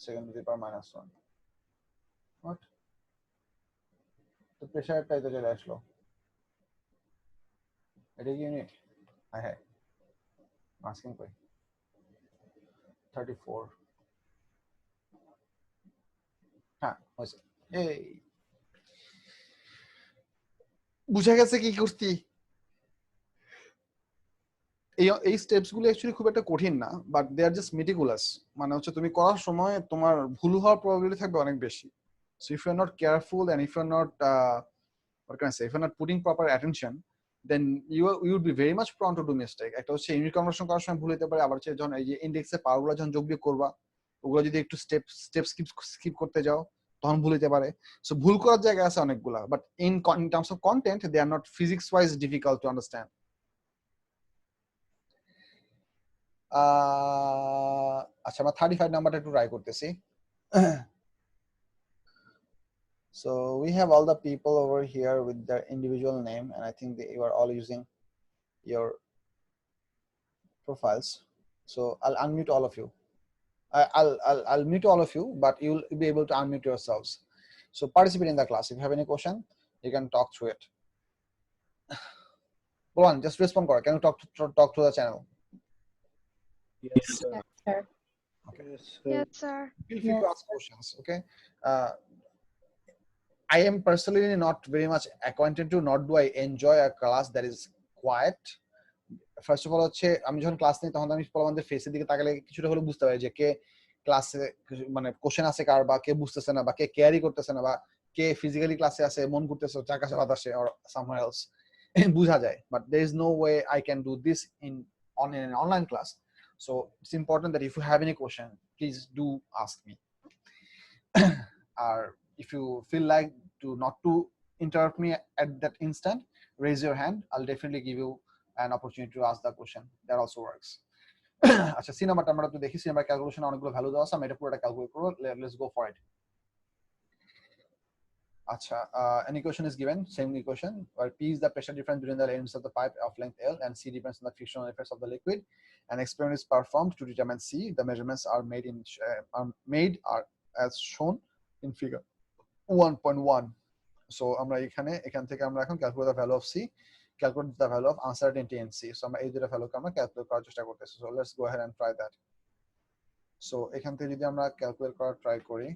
second to the power -1. What? তো প্রেসারটাই তো চলে আসলো। এটা কি ইউনিট? হ্যাঁ, মাস্কিং কই 34। হ্যাঁ হয়েছে। এই বুঝা গেছে কি করছি। এই স্টেপস গুলো অ্যাকচুয়ালি খুব একটা কঠিন না, but they are just meticulous. মানে হচ্ছে তুমি করার সময় তোমার ভুল হওয়ার প্রবাবিলিটি থাকবে অনেক বেশি। So if you are not careful and if you are not what can I say, if you're not putting proper attention, then you would be very much prone to do mistake. একটা হচ্ছে unit conversion করার সময় ভুল হতে পারে, আবার হচ্ছে যখন এই যে ইন্ডেক্সের পাওয়ারগুলো যখন যোগ বিয়োগ করবা ওগুলো যদি একটু স্টেপ স্কিপ করতে যাও তখন ভুল হতে পারে। সো ভুল করার জায়গা আছে অনেকগুলা, but in terms of content they are not physics wise difficult to understand. আচ্ছা, আমরা 35 নাম্বারটা একটু ট্রাই করতেছি। So we have all the people over here with their individual name, and I think you are all using your profiles. So I'll unmute all of you. I'll mute all of you, but you'll be able to unmute yourselves. So participate in the class. If you have any question, you can talk through it. Go on, just respond. Can you talk to the channel? Yes, sir. Yes, sir. Okay. Yes, sir. Yes, sir. Feel free to ask questions. Okay. I am personally not very much acquainted to, nor do I enjoy a class that is quiet. First of all হচ্ছে আমি যখন class নিই তখন আমি পোলাপানদের ফেসের দিকে তাকালে কিছুটা হলে বুঝতে পারি যে কে ক্লাসে মানে কোশ্চেন আছে কার, বা কে বুঝতেছে না, বা কে কেয়ারই করতেছে না, বা কে ফিজিক্যালি ক্লাসে আছে মন করতেছে চাকাশে বাতাসে or somewhere else বুঝা যায়। But there is no way I can do this in an online class. So it's important that if you have any question, please do ask me. Or if you feel like not to interrupt me at that instant, raise your hand. I'll definitely give you an opportunity to ask the question. That also works. আচ্ছা, C নাম্বারটা আমরা একটু দেখি। C number calculation অনেকগুলো value দেওয়া আছে, আমি এটা পুরোটা ক্যালকুলেট করব। Let's go for it. আচ্ছা, an equation is given, same equation, where P is the pressure difference between the ends of the pipe of length L, and C depends on the frictional effects of the liquid. An experiment is performed to determine C. The measurements are made as shown in figure 1.1. So আমরা এখান থেকে আমরা এখন calculate the value of C calculate the value of uncertainty in C. So আমরা এই দুটো ভ্যালুকে আমরা calculate করার চেষ্টা করতেছি। So let's go ahead and try that. So এখান থেকে যদি আমরা ক্যালকুলেট করার ট্রাই করি,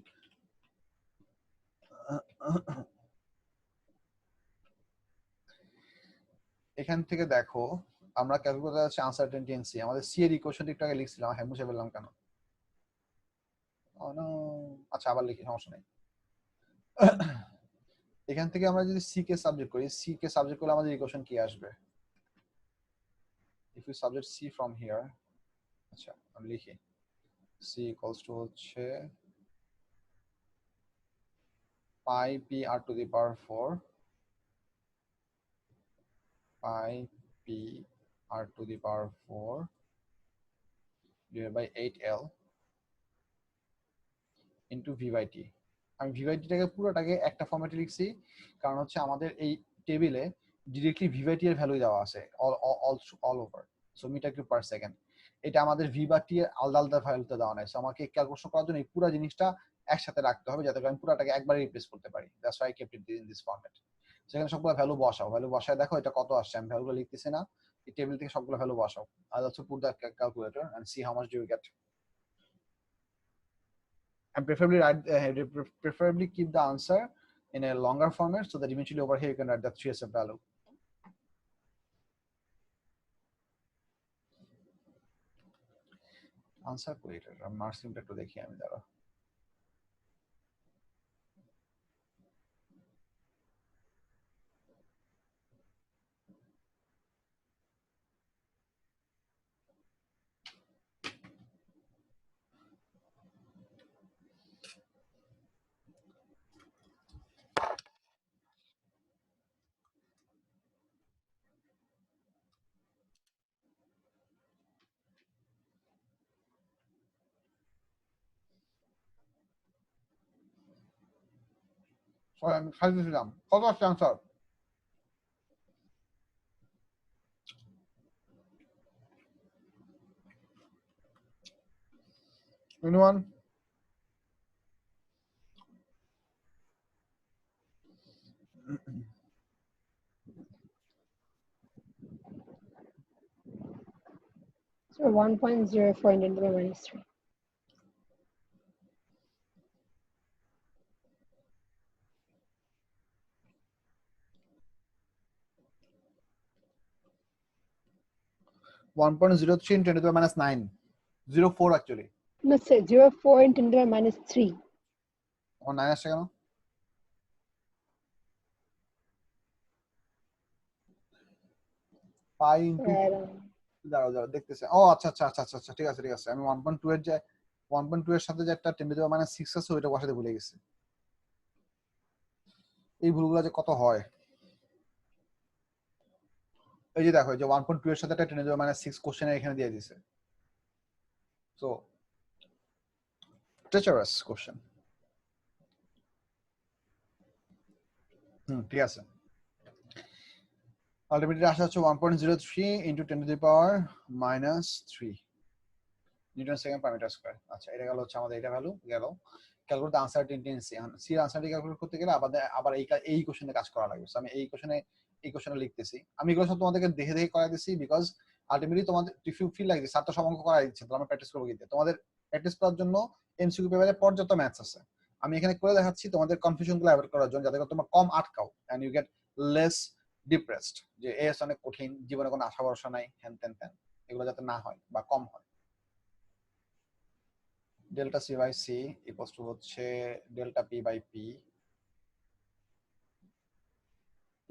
এখান থেকে দেখো আমরা ক্যালকুলেট করতে যাচ্ছি আনসার্টেনটি ইন সি। আমাদের সি এর ইকুয়েশনটা একটু আগে লিখছিলাম, হ্যাঁ মুছে ফেললাম কেন? Oh no. আচ্ছা আবার লিখি, সমস্যা নেই। এখান থেকে আমরা যদি সি কে সাবজেক্ট করি, সি কে সাবজেক্ট করলে আমাদের ইকুয়েশন কি আসবে? if we subject c from here, আচ্ছা আমি লিখি c equals to হচ্ছে pi p r to the power 4 pi p r to the power 4 divided by 8l into v by t. আমি v by t টাকে পুরোটাকে একটা ফরম্যাটে লিখছি, কারণ হচ্ছে আমাদের এই টেবিলে ডিরেক্টলি v by t এর ভ্যালু দেওয়া আছে all over, so metre cube per second. এটা আমাদের v by t এর আলাদা আলাদা ভ্যালুতে দেওয়া নাই, সো আমাকে ক্যালকুলেশন করার জন্য এই পুরো জিনিসটা একসাথে রাখতে হবে যাতে আমি পুরোটাকে একবারে রিপ্লেস করতে পারি। That's why I kept it in this format. সেখানে সবগুলো ভ্যালু বসাও, ভ্যালু বসায় দেখো এটা কত আসছে। আমি ভ্যালুগুলো লিখতেছি না, এই টেবিল থেকে সবগুলো ভ্যালু বসাও। I also put the calculator and see how much do you get. And preferably keep the answer in a longer format so that eventually over here you can write the 3SF value. Answer creator. I'm marking that to the key. So I'm trying to them. What was the answer? Anyone? So 1.04 into the minus 3. (1.03 into 10 to the minus 9). 0.4 actually. No, sir, 0.4 into the minus 3. Or 9 আসছে কেন? Pi into দাঁড়াও দেখতেছি। ও আচ্ছা আচ্ছা আচ্ছা আচ্ছা ঠিক আছে ঠিক আছে। আমি 1.2 এর যে 1.2 এর সাথে যে একটা 10 to the minus 6 আছে ওইটা বসাতে ভুলে গেছি। এই ভুলগুলো যে কত হয়। এই যে দেখো, যে 1.2 এর সাথে একটা 10 to the minus 6 কোশ্চেন এখানে দিয়ে দিয়েছে। So treacherous question. ঠিক আছে। আলটিমেটলি আসা হচ্ছে 1.03 into 10 to the power minus 3 newton second per metre square. আচ্ছা এটা গেল হচ্ছে আমাদের এটা ভ্যালু গেল। Calculate the uncertainty in C. C এর আনসার্টেনটি ক্যালকুলেট করতে গেলে আবার এই কোশ্চেনে কাজ করা লাগবে। সো আমি এই কোশ্চেনে লিখতেছি। আমি এগুলো সব তোমাদেরকে দেখে দেখে করাই দিছি, বিকজ আলটিমেটলি তোমাদের if you feel like this sir তো সব অঙ্ক করাই দিচ্ছে, তাহলে আমরা প্র্যাকটিস করবো কি দিয়ে? তোমাদের প্র্যাকটিস করার জন্য এমসিকিউ পেপারে পর্যাপ্ত ম্যাথস আছে। আমি এখানে করে দেখাচ্ছি তোমাদের কনফিউশনগুলো অ্যাভয়েড করার জন্য, যাতে করে তোমরা কম আটকাও and you get less depressed, যে এস অনেক কঠিন, জীবনে কোনো আশা ভরসা নাই, হ্যান ত্যান ত্যান, এগুলো যাতে না হয় বা কম হয়। delta c by c equals to হচ্ছে delta p by p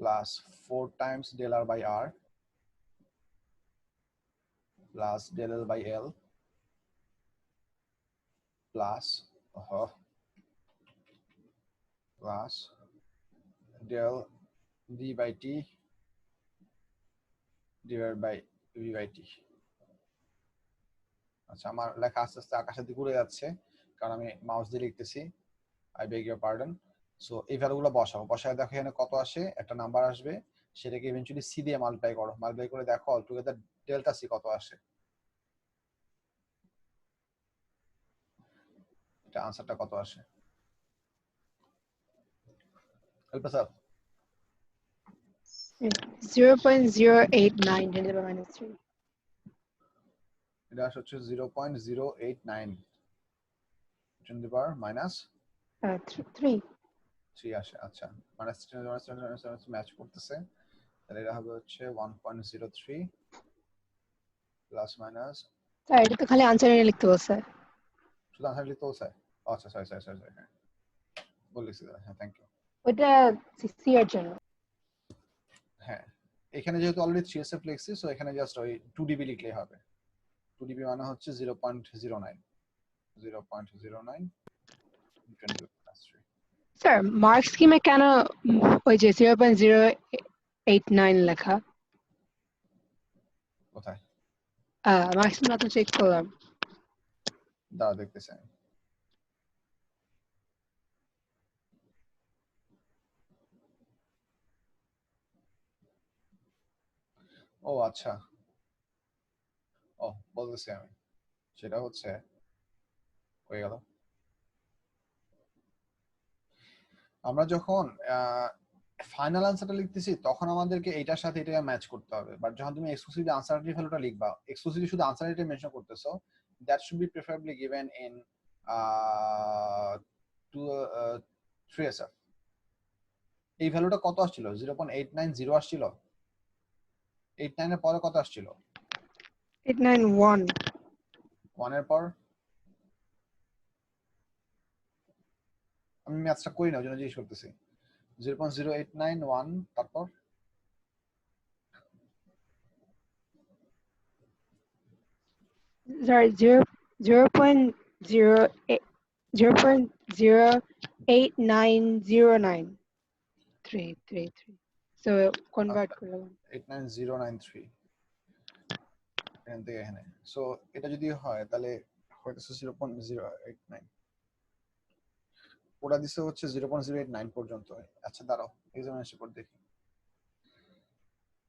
plus 4 times del r by r plus del l by l plus plus del d by t divided by v by t. আচ্ছা আমার লেখা আস্তে আস্তে আকাশের দিকে উড়ে যাচ্ছে কারণ আমি মাউস দিয়ে লিখতেছি। I beg your pardon. So এই ভ্যালুগুলো বসায় দেখো এখানে কত আসে, একটা নাম্বার আসবে, সেটাকে ইভেন্চুয়ালি সি দিয়ে মাল্টিপ্লাই করো, মাল্টিপ্লাই করে দেখো অল টুগেদার ডেল্টা সি কত আসে। এটা আনসারটা কত আসে? Help us out. 0.089 10 to the power minus 3. এটা হচ্ছে 0.089 10 to the power minus 3. 3 আসে। আচ্ছা, মাইনাস 3 ম্যাচ করতেছে, তাহলে এটা হবে হচ্ছে 1.03 প্লাস মাইনাস, স্যার এটা তো খালি আনসার এনে লিখতে বলছে। শুধু আনসার লিখতে বলছে? আচ্ছা সরি, হ্যাঁ বলেছি, হ্যাঁ থ্যাংক ইউ। ওটা সি এর জন্য। হ্যাঁ, এখানে যেহেতু অলরেডি 3SF লিখছি, সো এখানে জাস্ট ওই 2dB লিখলেই হবে। 2dB মানে হচ্ছে 0.09 স্যার মার্ক স্কিমে কেন ওই যে 0.089 লেখা? কোথায়? মার্ক স্কিম তো চেক করলাম। দাঁড়া দেখতেছি আমি। ও আচ্ছা, ও বলতেছি আমি, সেটা হচ্ছে হয়ে গেল। আমরা যখন ফাইনাল আনসারটা লিখতেছি তখন আমাদেরকে এইটার সাথে এটা ম্যাচ করতে হবে, বাট যখন তুমি এক্সক্লুসিভলি আনসারটিভ ভ্যালুটা লিখবা, এক্সক্লুসিভলি শুধু আনসারটি মেনশন করতেছো, that should be preferably given in 3SF। এই ভ্যালুটা কত আসছিল? 0.890 আসছিল। 89 এর পরে কত আসছিল? 891 1 এর পর? আমি ম্যাথসটা করি না, ওই জন্য জিজ্ঞেস করতেছি। 0.0891 তারপর sorry 0.08909 333 so convert করলাম 89093 এখান থেকে এখানে। সো এটা যদি হয় তাহলে হয়তো 0.089, ওটা দিছে হচ্ছে 0.089 পর্যন্ত। আচ্ছা দাঁড়াও, এক্সামিনেশন রিপোর্ট দেখি।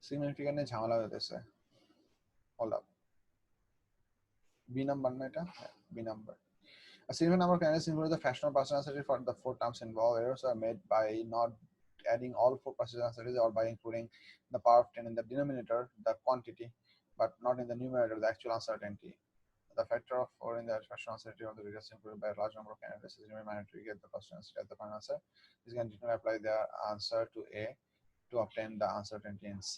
সিগনিফিকেন্ট নিয়ে ঝামেলা হইতেছে। হোল্ড আপ, বি নাম্বার না এটা? B number. A significant number of candidates include the fractional partial answer for the 4 terms involved. Errors are made by not adding all 4 partial answers or by including the power of 10 in the denominator, the quantity, but not in the numerator, the actual uncertainty. The factor of 4 in the fractional uncertainty of the results included by a large number of candidates is reminded to get the question as the final answer. This can generally apply their answer to A to obtain the uncertainty in C.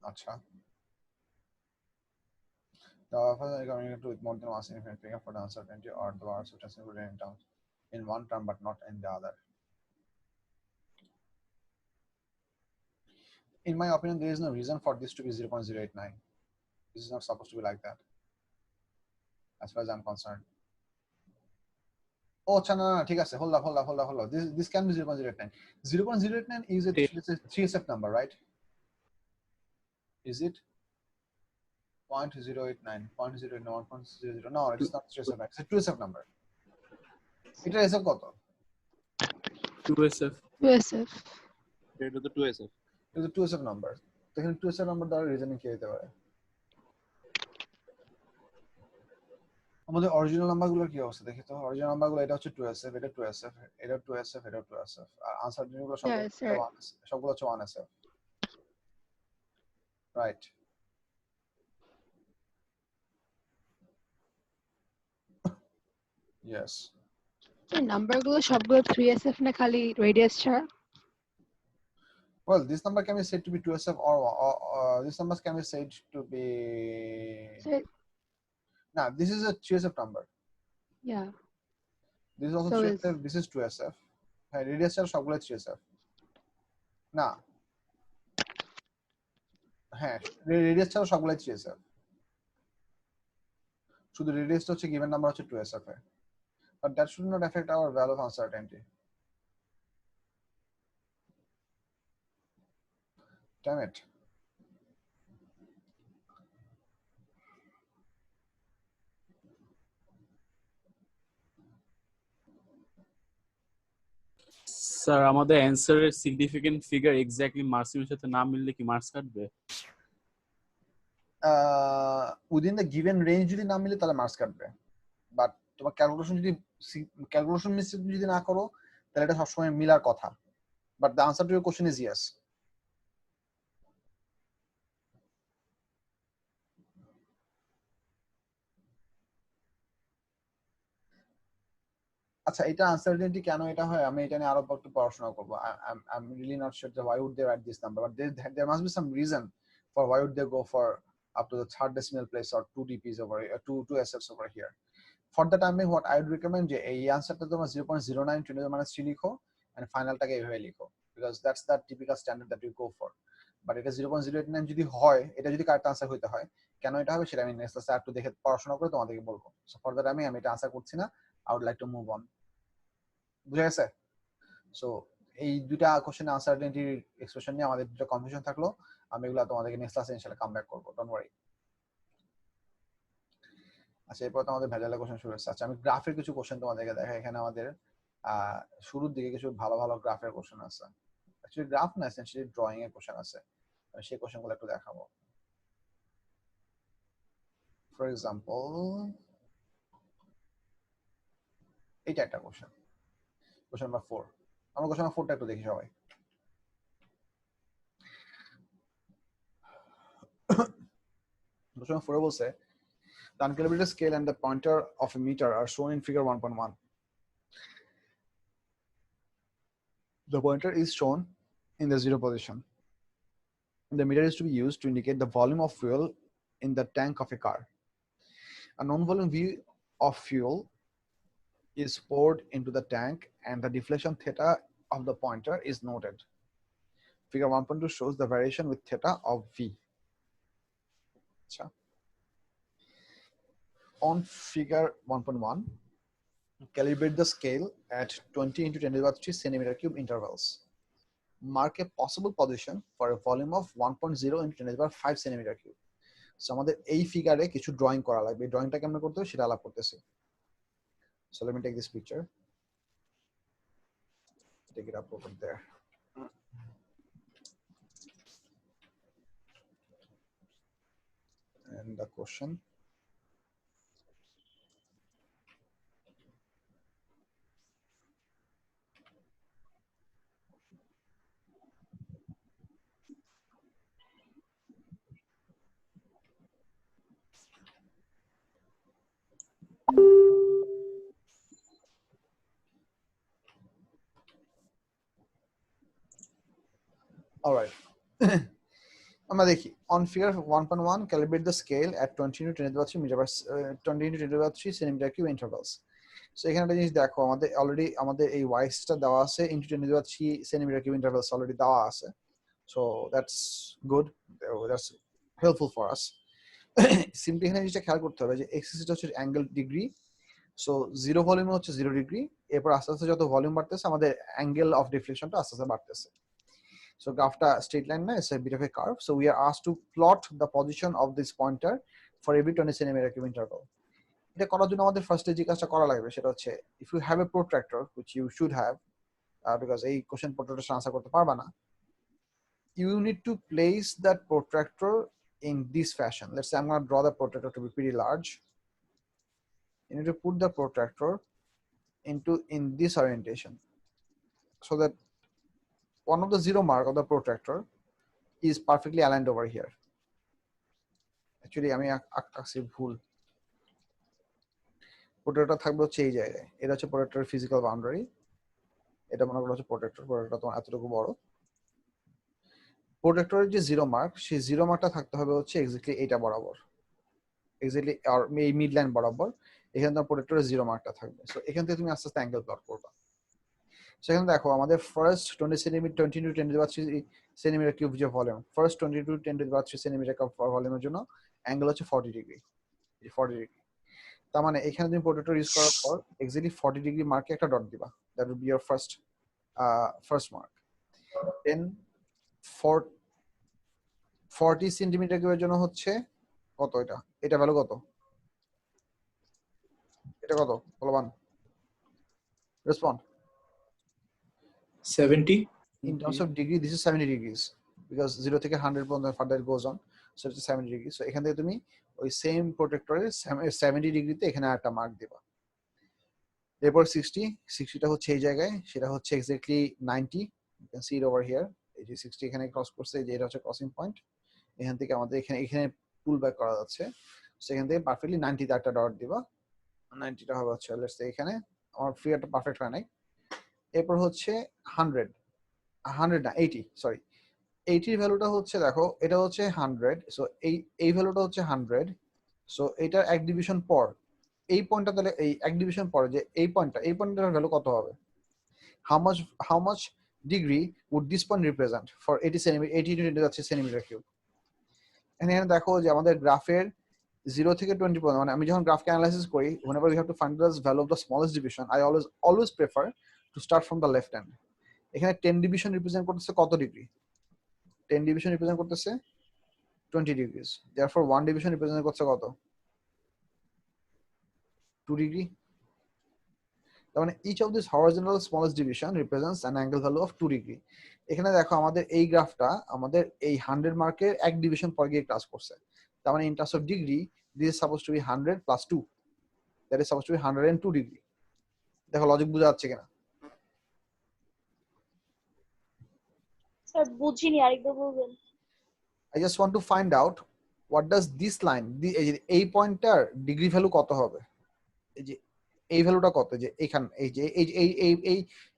Acha. The offer is communicated with more than one significant figure for the uncertainty or the uncertainty included in terms in one term but not in the other. In my opinion, there is no reason for this to be 0.089. This is not supposed to be like that, as far as I'm concerned. Oh, no, ঠিক আছে, hold up. This can be 0.089. 0.089 is a 3SF number, right? Is it? 0.089, 1.00. No, it is not 3SF. It's a 2SF number. এটা SF কত? 2SF. এটা তো 2SF। It's a 2SF number. তো এখানে 2SF number দ্বারা reasoning কি হতে পারে? আমাদের অরিজিনাল নাম্বারগুলোর কি অবস্থা দেখি তো। অরিজিনাল নাম্বারগুলো এটা হচ্ছে 2SF, এটা 2SF, এটা 2SF, এটা 2SF, আর আনসার্টেনিটিগুলো সবগুলো হচ্ছে 1SF, রাইট? ইয়েস। এই নাম্বারগুলো সবগুলো 3SF না খালি রেডিয়াস ছাড়া? Well, this number can be said to be 2SF or this number can be said to be. Now, this is a 3SF number. Yeah. This is also So 3SF. This is 2SF. Hey, radius ছাড়া সবগুলো 3SF. না, হ্যাঁ, radius ছাড়া সবগুলো 3SF। শুধু রেডিয়াসটা হচ্ছে given number হচ্ছে 2SF A. But that should not affect our value of uncertainty. Damn it. Sir আমাদের অ্যানসারের সিগনিফিকেন্ট ফিগার এক্স্যাক্টলি মার্কসের সাথে না মিললে কি মার্কস কাটবে? Within the given range যদি না মিলে তাহলে মার্কস কাটবে, বাট তোমার ক্যালকুলেশন যদি না করো তাহলে এটা সবসময় মিলার কথা। but the answer to your question is yes. আচ্ছা, এটা আনসার্টেনিটি কেন এটা হয় আমি এটা নিয়ে আরো একটু পড়াশোনা করব. I'm really not sure why would they write this number, but there must be some reason for why would they go for up to the third decimal place or 2 DPs over here, two SFs over here. For the time being, what I would recommend যে এই আনসারটা তোমরা 0.09 10 to the minus 3 লিখো and ফাইনালটাকে এইভাবে লিখো, because that's the typical standard that you go for. But এটা 0.089 যদি হয়, এটা যদি কারেক্ট আনসার হইতে হয়, কেন এটা হবে সেটা আমি নেক্সট ক্লাসে একটু দেখে পড়াশোনা করে তোমাদেরকে বলবো. সো ফর দ্যাট আমি এটা আনসার করছি না. I would like to move on. বুঝা গেছে? সো এই দুটা কোশ্চেন আনসার্টেনিটি এক্সপ্রেশন নিয়ে আমাদের দুটো কনফিউশন থাকলো, আমি এগুলো তোমাদেরকে নেক্সট ক্লাসে ইনশাআল্লাহ কাম ব্যাক করব, ডোন্ট ওয়ারি. আচ্ছা, এরপর তো আমাদের ভেজালের কোশ্চেন শুরু হচ্ছে. আচ্ছা, আমি গ্রাফের কিছু কোশ্চেন তোমাদেরকে দেখাই. এখানে আমাদের শুরুর দিকে কিছু ভালো ভালো গ্রাফের কোশ্চেন আছে. অ্যাকচুয়ালি গ্রাফ না, এসেনশিয়ালি ড্রয়িং এর কোশ্চেন আছে. আমি সেই কোশ্চেনগুলো একটু দেখাবো. ফর এক্সাম্পল এইটা একটা কোশ্চেন, কোশ্চেন নাম্বার 4. আমরা কোশ্চেন নাম্বার 4টা একটু দেখি সবাই. কোশ্চেন 4 বলছে the uncalibrated scale and the pointer of a meter are shown in figure 1.1. The pointer is shown in the 0 position. The meter is to be used to indicate the volume of fuel in the tank of a car. A known volume V of fuel is poured into the tank and the deflection theta of the pointer is noted. Figure 1.2 shows the variation with theta of V. On figure 1.1, calibrate the scale at 20 into 10 to the power 3 centimeter cube intervals. Mark a possible position for a volume of 1.0 into 10 to the power 5 centimeter cube. So আমাদের এই ফিগারে কিছু drawing করা লাগবে. এই ড্রয়িংটা কেমন করতে হবে সেটা আলাপ করতেছি. So let me take this picture. Take it up over there. And the question. All right. আমরা দেখি on figure 1.1 calibrate the scale at 20 into 10 to the power 3 meter per 20 into 10 to the power 3 centimeter cube intervals. So এখানে একটা জিনিস দেখো, আমাদের already আমাদের এই ওয়াইসটা দেওয়া আছে into 10 to the power 3 centimeter cube intervals already দেওয়া আছে. So that's good, that's helpful for us. Simply এখানে জিনিসটা খেয়াল করতে হবে যে x axis হচ্ছে অ্যাঙ্গেল ডিগ্রি. সো 0 ভলিউমে হচ্ছে 0 ডিগ্রি, এরপর আস্তে আস্তে যত ভলিউম বাড়তেছে আমাদের অ্যাঙ্গেল অফ ডিফ্লেকশনটা আস্তে আস্তে বাড়তেছে. So graph straight line na, it's a bit of a curve. So we are asked to plot the position of this pointer for every 20 centimeter cube interval. এটা করার জন্য আমাদের ফার্স্টে যে কাজটা করা লাগবে সেটা হচ্ছে, if you have a protractor, which you should have, because এই কোশ্চেন protractor আনসার করতে পারবা না, you need to place that protractor in this fashion. Let's say I'm going to draw the protractor to be pretty large. You need to put the protractor in this orientation, so that one of the 0 mark of the protractor is perfectly aligned over here. Actually আমি আঁকছি ভুল. প্রোট্রাক্টর থাকবে হচ্ছে এই জায়গায়. এটা হচ্ছে প্রোট্রাক্টরের physical boundary. এটা মনে করো হচ্ছে প্রোট্রাক্টর তোমার এতটুকু বড়. প্রোট্রাক্টরের যে 0 মার্ক, সেই 0 মার্কটা থাকতে হবে হচ্ছে এক্স্যাক্টলি এইটা বরাবর, এক্স্যাক্টলি আর এই মিড লাইন বরাবর. এখানে তোমার প্রোট্রাক্টরের 0 মার্কটা থাকবে. সো এখান থেকে তুমি আস্তে আস্তে অ্যাঙ্গেল প্লট করবা. সেখানে দেখো আমাদের first 20 centimetre 20 to 10 to the power 3 centimetre cube যে volume, first 20 to 10 to the power 3 centimetre cube ভলিউমের জন্য অ্যাঙ্গেল হচ্ছে 40 ডিগ্রি. 40 ডিগ্রি, তার মানে এখানে তুমি প্রোট্রাক্টর ইউজ করার পর এক্স্যাক্টলি 40 ডিগ্রি মার্কে একটা ডট দিবা. That will be your first mark. Then 40 centimetre কিউবের জন্য হচ্ছে কত? এটা ভ্যালু কত? এটা কত বলবান? Respond. 70. In terms of degree, this is 70 degrees, because 0 থেকে 100 পর্যন্ত further goes on, so it's 70 degrees. So এখান থেকে তুমি ওই সেম প্রোটেক্টরের 70 ডিগ্রিতে এখানে একটা মার্ক দিবা. এরপর 60টা হচ্ছে এই জায়গায়, সেটা হচ্ছে exactly 90, can see it over here এই যে 60 এখানে ক্রস করছে এই যে এটা হচ্ছে ক্রসিং পয়েন্ট এখান থেকে আমাদের এখানে পুল ব্যাক করা যাচ্ছে সেখান থেকে পারফেক্টলি 90 তে একটা ডট দিবা 90 টা হবে হচ্ছে লেটস সে এখানে আমার ফিগারটা পারফেক্ট হয় নাই এরপর হচ্ছে 100 না 80 সরি 80 এর ভ্যালুটা হচ্ছে দেখো এটা হচ্ছে 100 সো এই ভ্যালুটা হচ্ছে 100 সো এটার এক ডিভিশন পর এই পয়েন্টটা তাহলে এই এক ডিভিশন পরে যে এই পয়েন্টটার ভ্যালু কত হবে how much degree would this point represent for 80 centimeter 80 into যাচ্ছে সেন্টিমিটার কিউব এখানে দেখো যে আমাদের গ্রাফের 0 থেকে 20 পর্যন্ত মানে আমি যখন গ্রাফকে অ্যানালাইসিস করি whenever we have to find the value of the smallest division I always prefer to start from the left hand এখানে 10 ডিভিশন রিপ্রেজেন্ট করতেছে কত ডিগ্রি 10 ডিভিশন রিপ্রেজেন্ট করতেছে 20 degrees therefore 1 ডিভিশন রিপ্রেজেন্ট করছে কত 2 ডিগ্রি তার মানে each of these horizontal smallest division represents an angle value of 2 degree এখানে দেখো আমাদের এই গ্রাফটা আমাদের এই 100 মার্কের এক ডিভিশন পর গিয়ে ক্লাস করছে তার মানে in terms of degree this is supposed to be 100 plus 2 that is supposed to be 102 degree দেখো লজিক বোঝা যাচ্ছে কিনা স্যার বুঝিনি আরেকবার বলবেন I just want to find out what does this line এই পয়েন্টটার ডিগ্রি ভ্যালু কত হবে এই যে এই ভ্যালুটা কত যে এখানে এই যে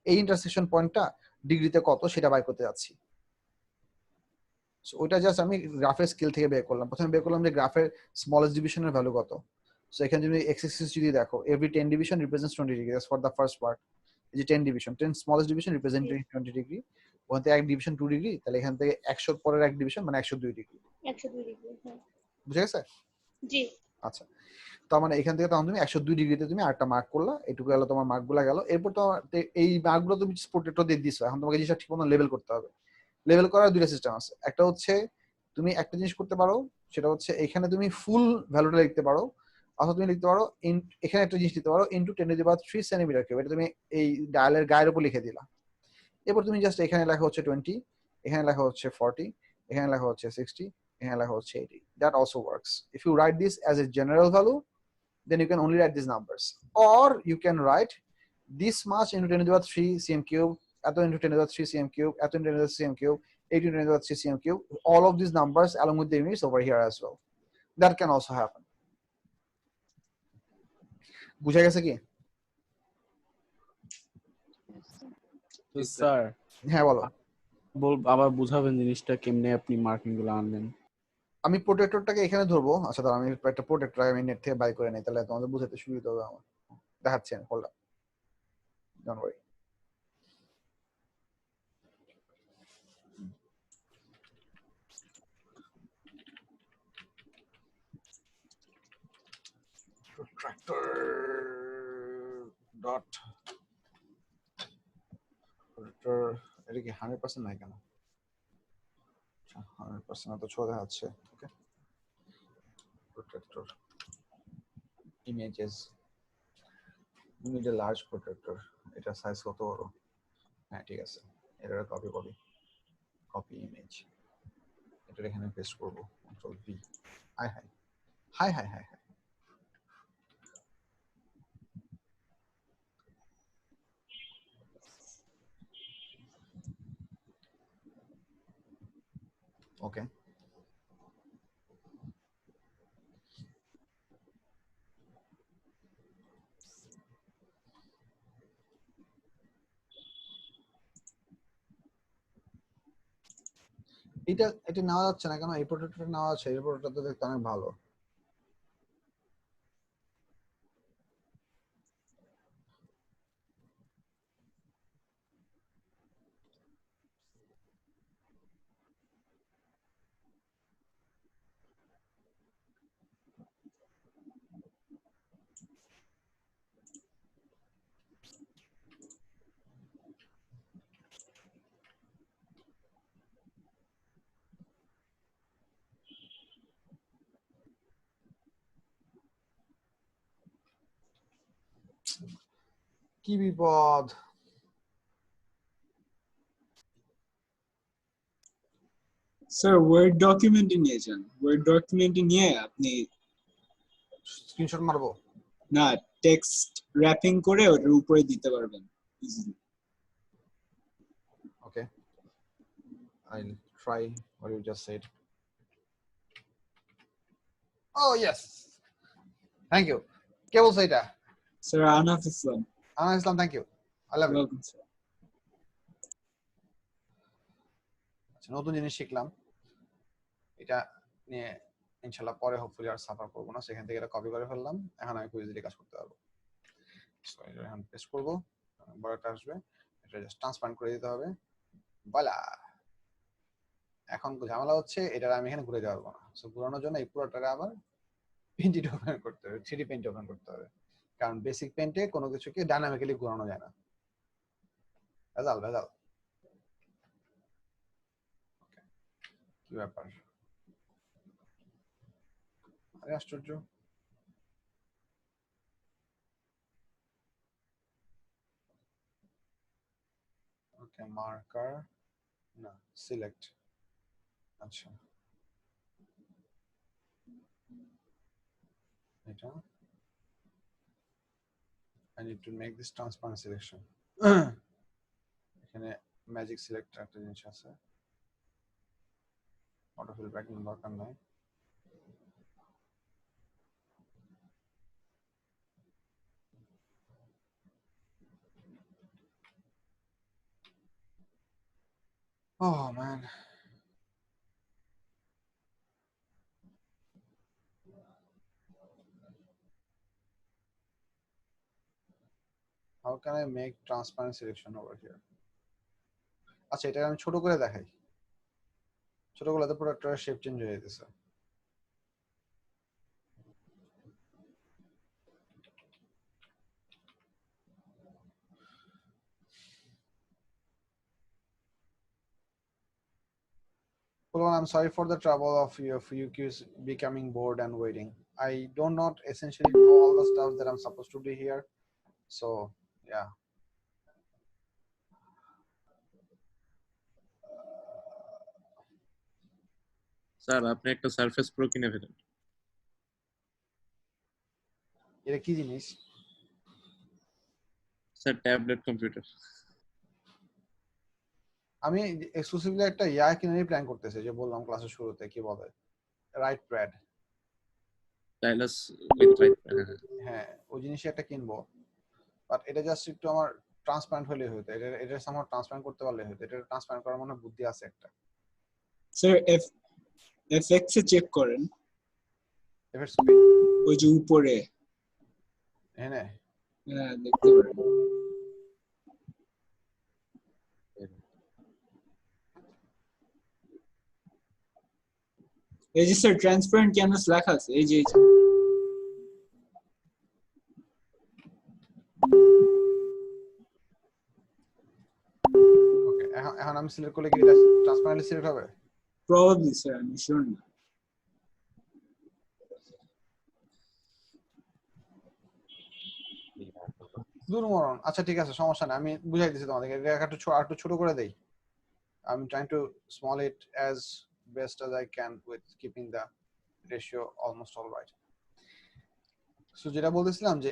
এই ইন্টারসেকশন পয়েন্টটা ডিগ্রিতে কত সেটা বাই করতে যাচ্ছি সো ওটা জাস্ট আমি গ্রাফের স্কেল থেকে বের করলাম প্রথমে বের করলাম যে গ্রাফের স্মলেস্ট ডিভিশনের ভ্যালু কত সো এখানে যদি এক্স অ্যাক্সিস যদি দেখো every 10 division represents 20 degree that's for the first part এই যে 10 division 10 smallest division represent 20 degree ওখান থেকে এক ডিভিশন 2 ডিগ্রি তাহলে এখান থেকে 100 এর পরের এক ডিভিশন মানে 102 ডিগ্রি 102 ডিগ্রি হ্যাঁ বুঝে গেছে জি আচ্ছা তার মানে এখান থেকে তখন তুমি 102 ডিগ্রিতে তুমি আরেকটা মার্ক করলা এটুকু গেল তোমার মার্কগুলো গেল এরপর তো এই মার্কগুলো তুমি প্রোটেক্টর দিয়ে দিছো এখন তোমাকে জিনিসটা ঠিক মতো লেভেল করতে হবে লেভেল করার দুইটা সিস্টেম আছে একটা হচ্ছে তুমি একটা জিনিস করতে পারো সেটা হচ্ছে এখানে তুমি ফুল ভ্যালুটা লিখতে পারো অথবা তুমি লিখতে পারো এখানে একটা জিনিস লিখতে পারো into 10 to the power 3 centimetre cube এটা তুমি এই ডায়ালের গায়ের উপর লিখে দিলা এরপর তুমি জাস্ট এখানে লেখা হচ্ছে 20 এখানে লেখা হচ্ছে 40 এখানে লেখা হচ্ছে 60 এখানে লেখা হচ্ছে 80 that also works if you write this as a general value then you can only write these numbers or you can write this much into 10 to the power 3 cm cube ato into 10 to the power 3 cm cube ato into 10 to the power cm cube 8 into 10 to the power 3 cm cube all of these numbers along with the units over here as well that can also happen বুঝা গেছে কি তো sir হ্যাঁ বলো আবার বুঝাবেন জিনিসটা কেমনে আপনি মার্কিং গুলো আনলেন আমি প্রোটেক্টরটাকে এখানে ধরবো আচ্ছা দাঁড়াও আমি একটা প্রোটেক্টর আমি নেট থেকে বাই করে নেই তাহলে তোমাদের বুঝাতে সুবিধা হবে আমার দেখাচ্ছি আমি hold up don't worry protractor dot protractor এটা কি 100% নাই কেন 100% তো ছোট দেখাচ্ছে ওকে protractor images you need a large protractor এটা সাইজ কত বড় হ্যাঁ ঠিক আছে এটা কপি ইমেজ এটা এখানে পেস্ট করব কন্ট্রোল ভি হাই ওকে এটা নেওয়া যাচ্ছে না কেন এই প্রোডাক্টটা নেওয়া আছে এই প্রোডাক্টটা তো দেখতে অনেক ভালো কি বিপদ স্যার ওয়ার্ড ডকুমেন্টে নিয়েছেন ওয়ার্ড ডকুমেন্টে নিয়ে আপনি স্ক্রিনশট মারবো না টেক্সট র‍্যাপিং করে ওটার উপরে দিতে পারবেন easily okay I'll try what you just said. Oh yes, thank you. কে বলছো এটা? Sir, Anaf Islam. Anas Islam, thank you. I love it. Welcome, sir. আচ্ছা, নতুন জিনিস শিখলাম, এটা নিয়ে ইনশাল্লাহ পরে হোপফুলি আর সাফার করবো না। সেখান থেকে এটা কপি করে ফেললাম, এখন আমি খুব ইজিলি কাজ করতে পারবো। সো এটা এখন পেস্ট করবো, বড় একটা আসবে, এটা জাস্ট ট্রান্সপারেন্ট করে দিতে হবে। বালা, এখন ঝামেলা হচ্ছে এটা আমি এখানে ঘুরে যাওয়া না। সো ঘুরানোর জন্য এই পুরোটা আবার পেইন্ট ওপেন করতে হবে, 3D পেইন্ট ওপেন করতে হবে, কারণ বেসিক পেইন্টে কোনো কিছুকে ডাইনামিক্যালি ঘোরানো যায় না। ভেজাল ভেজাল, কি ব্যাপার, আরে আশ্চর্য। ওকে, মার্কার না, সিলেক্ট। আচ্ছা, এটা I need to make this transparent selection. এখানে ম্যাজিক সিলেক্টর একটা জিনিস আছে, অটোফিল ব্যাকগ্রাউন্ড দরকার নাই। Oh man. How can I make transparent selection over here? আচ্ছা, এটা আমি ছোট করে দেখাই, ছোট করলে তো পুরোটা শেপ চেঞ্জ হয়ে যেতেছে। I'm sorry for the trouble of you becoming bored and waiting. I do not essentially know all the stuff that I'm supposed to do here. So yeah. Sir আপনি একটা সারফেস প্রো কিনে ফেলেন। এটা কি জিনিস? Sir tablet computer. আমি exclusively একটা ইয়া কিনে প্ল্যান করতেছি, যে বললাম ক্লাসের শুরুতে, কি বলে, right pad. Stylus with right. হ্যাঁ, ওই জিনিসই একটা কিনবো, বাট এটা জাস্ট একটু আমার ট্রান্সপারেন্ট হলে হতো, এটা সামহাও ট্রান্সপারেন্ট করতে পারলে হতো। এটা ট্রান্সপারেন্ট করার মনে বুদ্ধি আছে একটা। Sir, FX এ চেক করেন, এফেক্টস ওই যে উপরে, হ্যাঁ হ্যাঁ দেখতে পারেন। এই যে স্যার ট্রান্সপারেন্ট ক্যানভাস লেখা আছে, এই যে ওকে, এখন আমি সিলেক্ট করলে কি এটা ট্রান্সপারেন্টলি সিলেক্ট হবে? প্রবাবলি স্যার, আমি শিওর না। দুর্মরণ। আচ্ছা ঠিক আছে, সমস্যা নেই, আমি বুঝাই দিচ্ছি তোমাদেরকে। এটা একটু ছোট করে দেই। I'm trying to small it as best as I can with keeping the ratio almost all right. So যেটা বলতেছিলাম যে,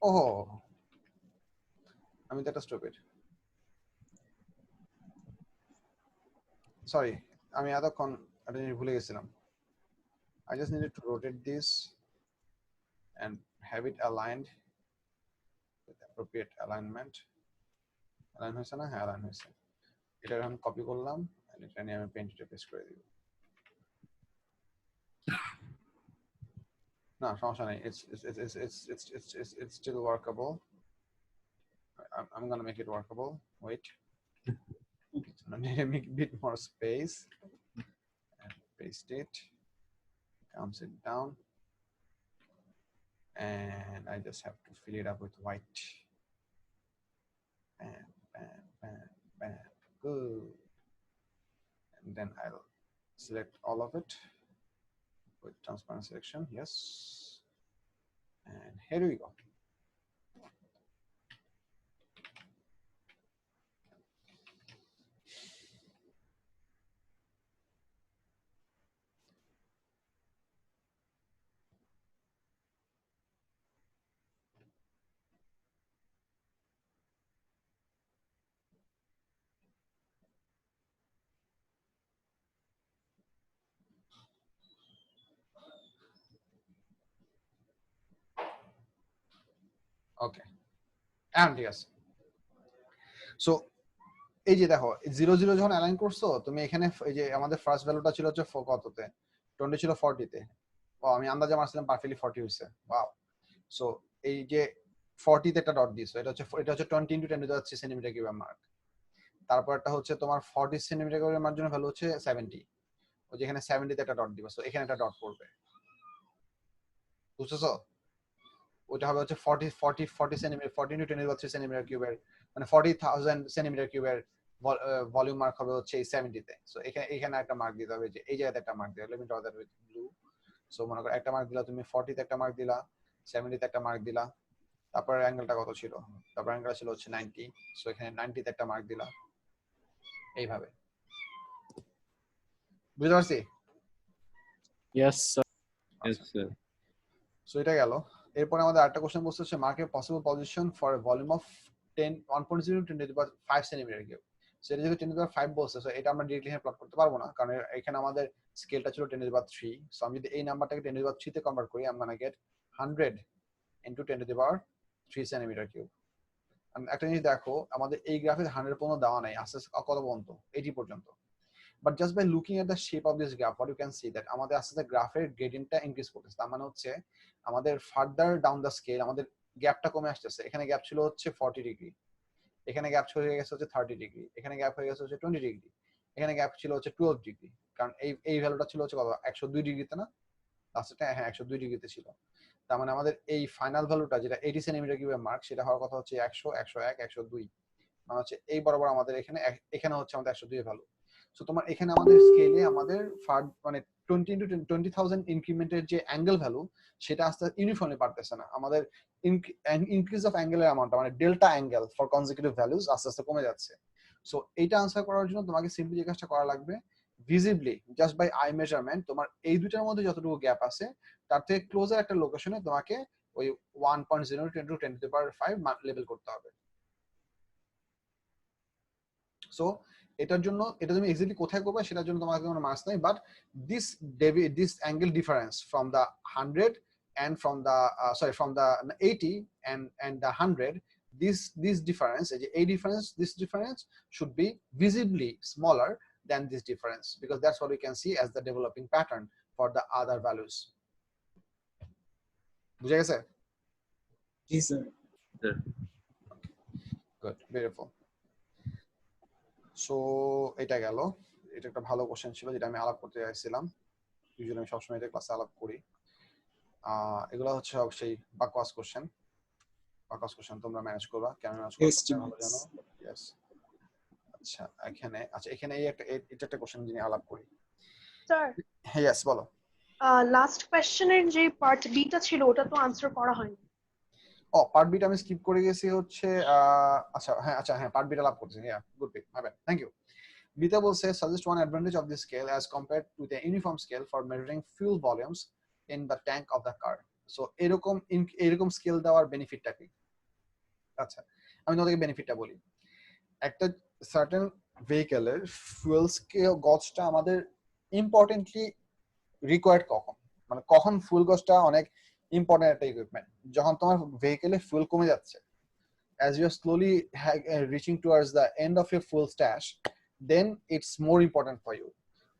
ওহো আমি তো একটা স্টুপিড, সরি, আমি এতক্ষণ একটা জিনিস ভুলে গেছিলাম। I just needed to rotate this and have it aligned with appropriate alignment. Align হয়েছে না? হ্যাঁ, align হয়েছে। এটা এখন কপি করলাম, এটা নিয়ে আমি পেইন্টে পেস্ট করে দিব। না সমস্যা নেই, it's still workable. I'm gonna make it workable. Wait, I need to make a bit more space and paste it, counts it down, and I just have to fill it up with white. Bam, bam, bam, bam. Good. And then I'll select all of it with transparent selection. Yes. And here we go. ওকে, এখন ঠিক আছে। So এই যে দেখো 0 0 যখন align করছো তুমি এখানে এই যে আমাদের ফার্স্ট ভ্যালুটা ছিল হচ্ছে কততে, 20 ছিল 40 তে। ও আমি আন্দাজে মারছিলাম পারফেক্টলি 40 হইছে। ওয়াও। সো এই যে 40 তে একটা ডট দিছো, এটা হচ্ছে 20 × 10⁻³ সেন্টিমিটার কিউব মার্ক। তারপর একটা হচ্ছে তোমার 40 সেন্টিমিটার কিউব মার্ক জন্য ভ্যালু হচ্ছে 70, ও যেখানে 70 তে একটা ডট দিবা, সো এখানে একটা ডট পড়বে, বুঝছো? ওটা হবে হচ্ছে 40 সেন্টিমিটার 40 × 10⁻³ সেন্টিমিটার কিউবের মানে 40,000 সেন্টিমিটার কিউবের ভলিউম মার্ক হবে হচ্ছে এই 70 তে। সো এখানে একটা মার্ক দিতে হবে, যে এই জায়গাতে একটা মার্ক দিতে হবে। Let me draw that with blue. So মনে করো একটা মার্ক দিলা তুমি, 40 তে একটা মার্ক দিলা, 70 তে একটা মার্ক দিলা, তারপর অ্যাঙ্গেলটা কত ছিল, তারপর অ্যাঙ্গেলটা ছিল হচ্ছে 90, সো এখানে 90 তে একটা মার্ক দিলা, এইভাবে। বুঝতে পারছি? Yes, sir. Yes, sir. So এটা গেল। এরপর আমাদের আরেকটা কোশ্চেন বলছে হচ্ছে mark A possible position for a volume of 1.0 × 10⁵ centimetre cube. সেটা যেহেতু 10⁵ বলছে, সো এটা আমরা ডিরেক্টলি এখানে প্লট করতে পারবো না, কারণ এখানে আমাদের স্কেলটা ছিল 10⁵। সো আমি যদি এই নাম্বারটাকে 10⁵ তে কনভার্ট করি, আমি গোনা গেট 100 × 10⁵ সেন্টিমিটার কিউব। একটা জিনিস দেখো, আমাদের এই গ্রাফে 100 পর্যন্ত দেওয়া নাই, আস্তে আস্তে কত পর্যন্ত, 80 পর্যন্ত। But just by looking at the shape of this graph, what you can see that আমাদের আস্তে আস্তে গ্রাফের গ্রেডিয়েন্টটা ইনক্রিজ করতেছে। তার মানে হচ্ছে আমাদের ফার্দার ডাউন দ্য স্কেল আমাদের গ্যাপটা কমে আসতেছে। এখানে গ্যাপ ছিল হচ্ছে 40 ডিগ্রি, এখানে গ্যাপ হয়ে গেছে হচ্ছে 30 ডিগ্রি, এখানে গ্যাপ হয়ে গেছে হচ্ছে 20 ডিগ্রি, এখানে গ্যাপ ছিল হচ্ছে 12 ডিগ্রি, কারণ এই ভ্যালুটা ছিল হচ্ছে কত, 102 ডিগ্রিতে না লাস্টটা? হ্যাঁ, 102 ডিগ্রিতে ছিল। তার মানে আমাদের এই ফাইনাল ভ্যালুটা যেটা 80 সেন্টিমিটার কিউবের মার্ক, সেটা হওয়ার কথা হচ্ছে 100, 101, 102। মানে হচ্ছে এই বরাবর আমাদের এখানে হচ্ছে আমাদের 102 এর ভ্যালু। সো তোমার এখানে আমাদের স্কেলে আমাদের মানে 20 × 20,000 ইনক্রিমেন্টের যে অ্যাঙ্গেল ভ্যালু, সেটা আস্তে ইউনিফর্মলি বাড়তেছে না। আমাদের ইনক্রিজ অফ অ্যাঙ্গেলের অ্যামাউন্ট মানে delta angle for consecutive values আস্তে আস্তে কমে যাচ্ছে। সো এইটা আনসার করার জন্য তোমাকে সিম্পলি যে কাজটা করা লাগবে, visibly just by eye measurement তোমার এই দুটার মধ্যে যতটুকু গ্যাপ আছে তার থেকে ক্লোজার একটা লোকেশনে তোমাকে ওই 1.0 × 10⁵ লেবেল করতে হবে। সো এটার জন্য এটা তুমি এক্স্যাক্টলি কোথায় করবে সেটার জন্য তোমাকে কোনো মার্কস নাই, but this angle difference from the 100 and from the from the 80 and the 100, this difference, this difference should be visibly smaller than this difference, because that's what we can see as the developing pattern for the other values. বুঝা গেছে? Yes, sir. Good, beautiful. So এটা গেল। এটা একটা ভালো question ছিল যেটা আমি আলাপ করতে চাইছিলাম। ইউজুয়ালি আমি সবসময় এটা ক্লাসে আলাপ করি। এগুলো হচ্ছে অবশ্যই বাকওয়াস কোশ্চেন। বাকওয়াস কোশ্চেন তোমরা ম্যানেজ করবা, কেমন ম্যানেজ করবা ভালো জানো। ইয়েস। এখানে এটা একটা কোশ্চেন যিনি আলাপ করি। স্যার, হ্যাঁ, ইয়েস বলো। লাস্ট কোশ্চেনের যে পার্ট বিটা ছিল ওটা তো আনসার করা হয়নি। পার্ট বিটা আমি স্কিপ করে গেছি হচ্ছে হ্যাঁ পার্ট বিটা লাভ করতেছি। হ্যাঁ, good pick, my bad, thank you. Bita বলছে suggest one advantage of this scale as compared to the uniform scale for measuring fuel volumes in the tank of the car. So এরকম scale দেওয়ার বেনিফিটটা কি? আচ্ছা, আমি তোমাদেরকে বেনিফিটটা বলি। একটা সার্টেন ভেহিকেলের ফুয়েল স্কেল গজটা আমাদের ইম্পর্টেন্টলি রিকোয়ার্ড কখন ফুয়েল গজটা অনেক ইম্পর্টেন্ট একটা ইকুইপমেন্ট। যখন তোমার ভেহিকেলে ফুয়েল কমে যাচ্ছে, as you are slowly reaching towards the end of your fuel stash, then it's more important for you.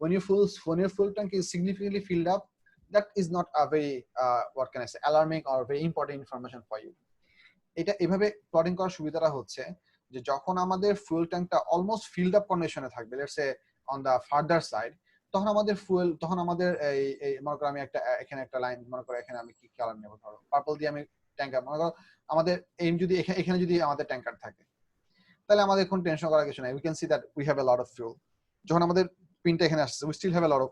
When your fuel tank is significantly filled up, that is not a very what can I say, alarming or very important information for you. এটা এভাবে plotting করার সুবিধাটা হচ্ছে যে যখন আমাদের fuel ট্যাঙ্কটা almost filled up কন্ডিশনে থাকবে, let's say on the farther side, তখন আমাদের এই মনে করো আমি এখানে একটা লাইন মনে করো, এখানে আমি কি কালার নেব, ধরো পার্পল দিয়ে আমি ট্যাঙ্কার মনে করো আমাদের যদি এখানে যদি আমাদের ট্যাঙ্কার থাকে, তাহলে আমাদের কোনো টেনশন করার কিছু নাই। We can see that we have a lot of fuel. যখন আমাদের পিনটা এখানে আসছে, we still have a lot of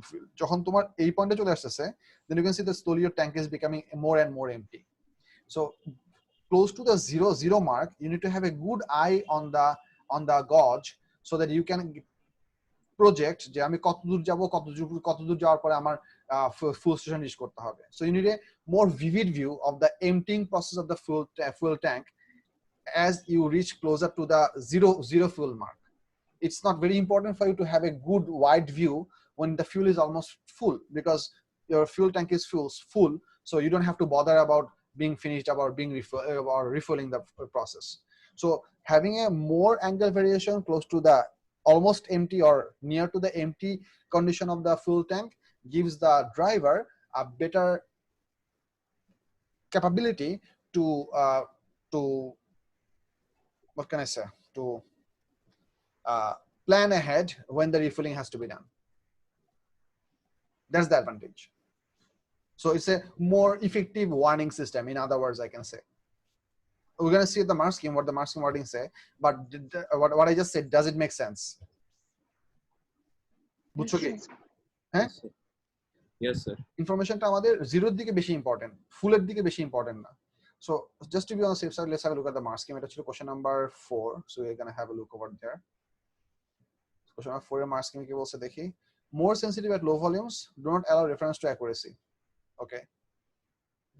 fuel. যখন তোমার এই পয়েন্টে চলে আসছে, then you can see that slowly your tank is becoming more and more empty. So close to the zero mark, you need to have a good eye on the gauge so that you can project যে আমি কতদূর যাব, কতদূর যাওয়ার পরে আমার fuel station reach করতে হবে। So you need a more vivid view of the emptying process of the fuel tank as you reach closer to the zero fuel mark. It's not very important for you to have a good wide view when the fuel is almost full, because your fuel tank is full, so you don't have to bother about being finished up or being or refueling the process. So having a more angle variation close to the almost empty or near to the empty condition of the fuel tank gives the driver a better capability to what can I say, to plan ahead when the refueling has to be done. That's the advantage. So it's a more effective warning system, in other words, I can say. We're going to see the mark scheme, what the mark scheme wording say, but what I just said, does it make sense? বুঝছো কি? হ্যাঁ? Yes sir. Information টা আমাদের জিরোর দিকে বেশি important, ফুলের দিকে বেশি ইম্পর্টেন্ট না। So just to be on the safe side, let's have a look at the mark scheme. এটা ছিল question number 4, so we're going to have a look over there. Question number 4 এর mark scheme কি বলছে দেখি। More sensitive at low volumes, do not allow reference to accuracy. Okay,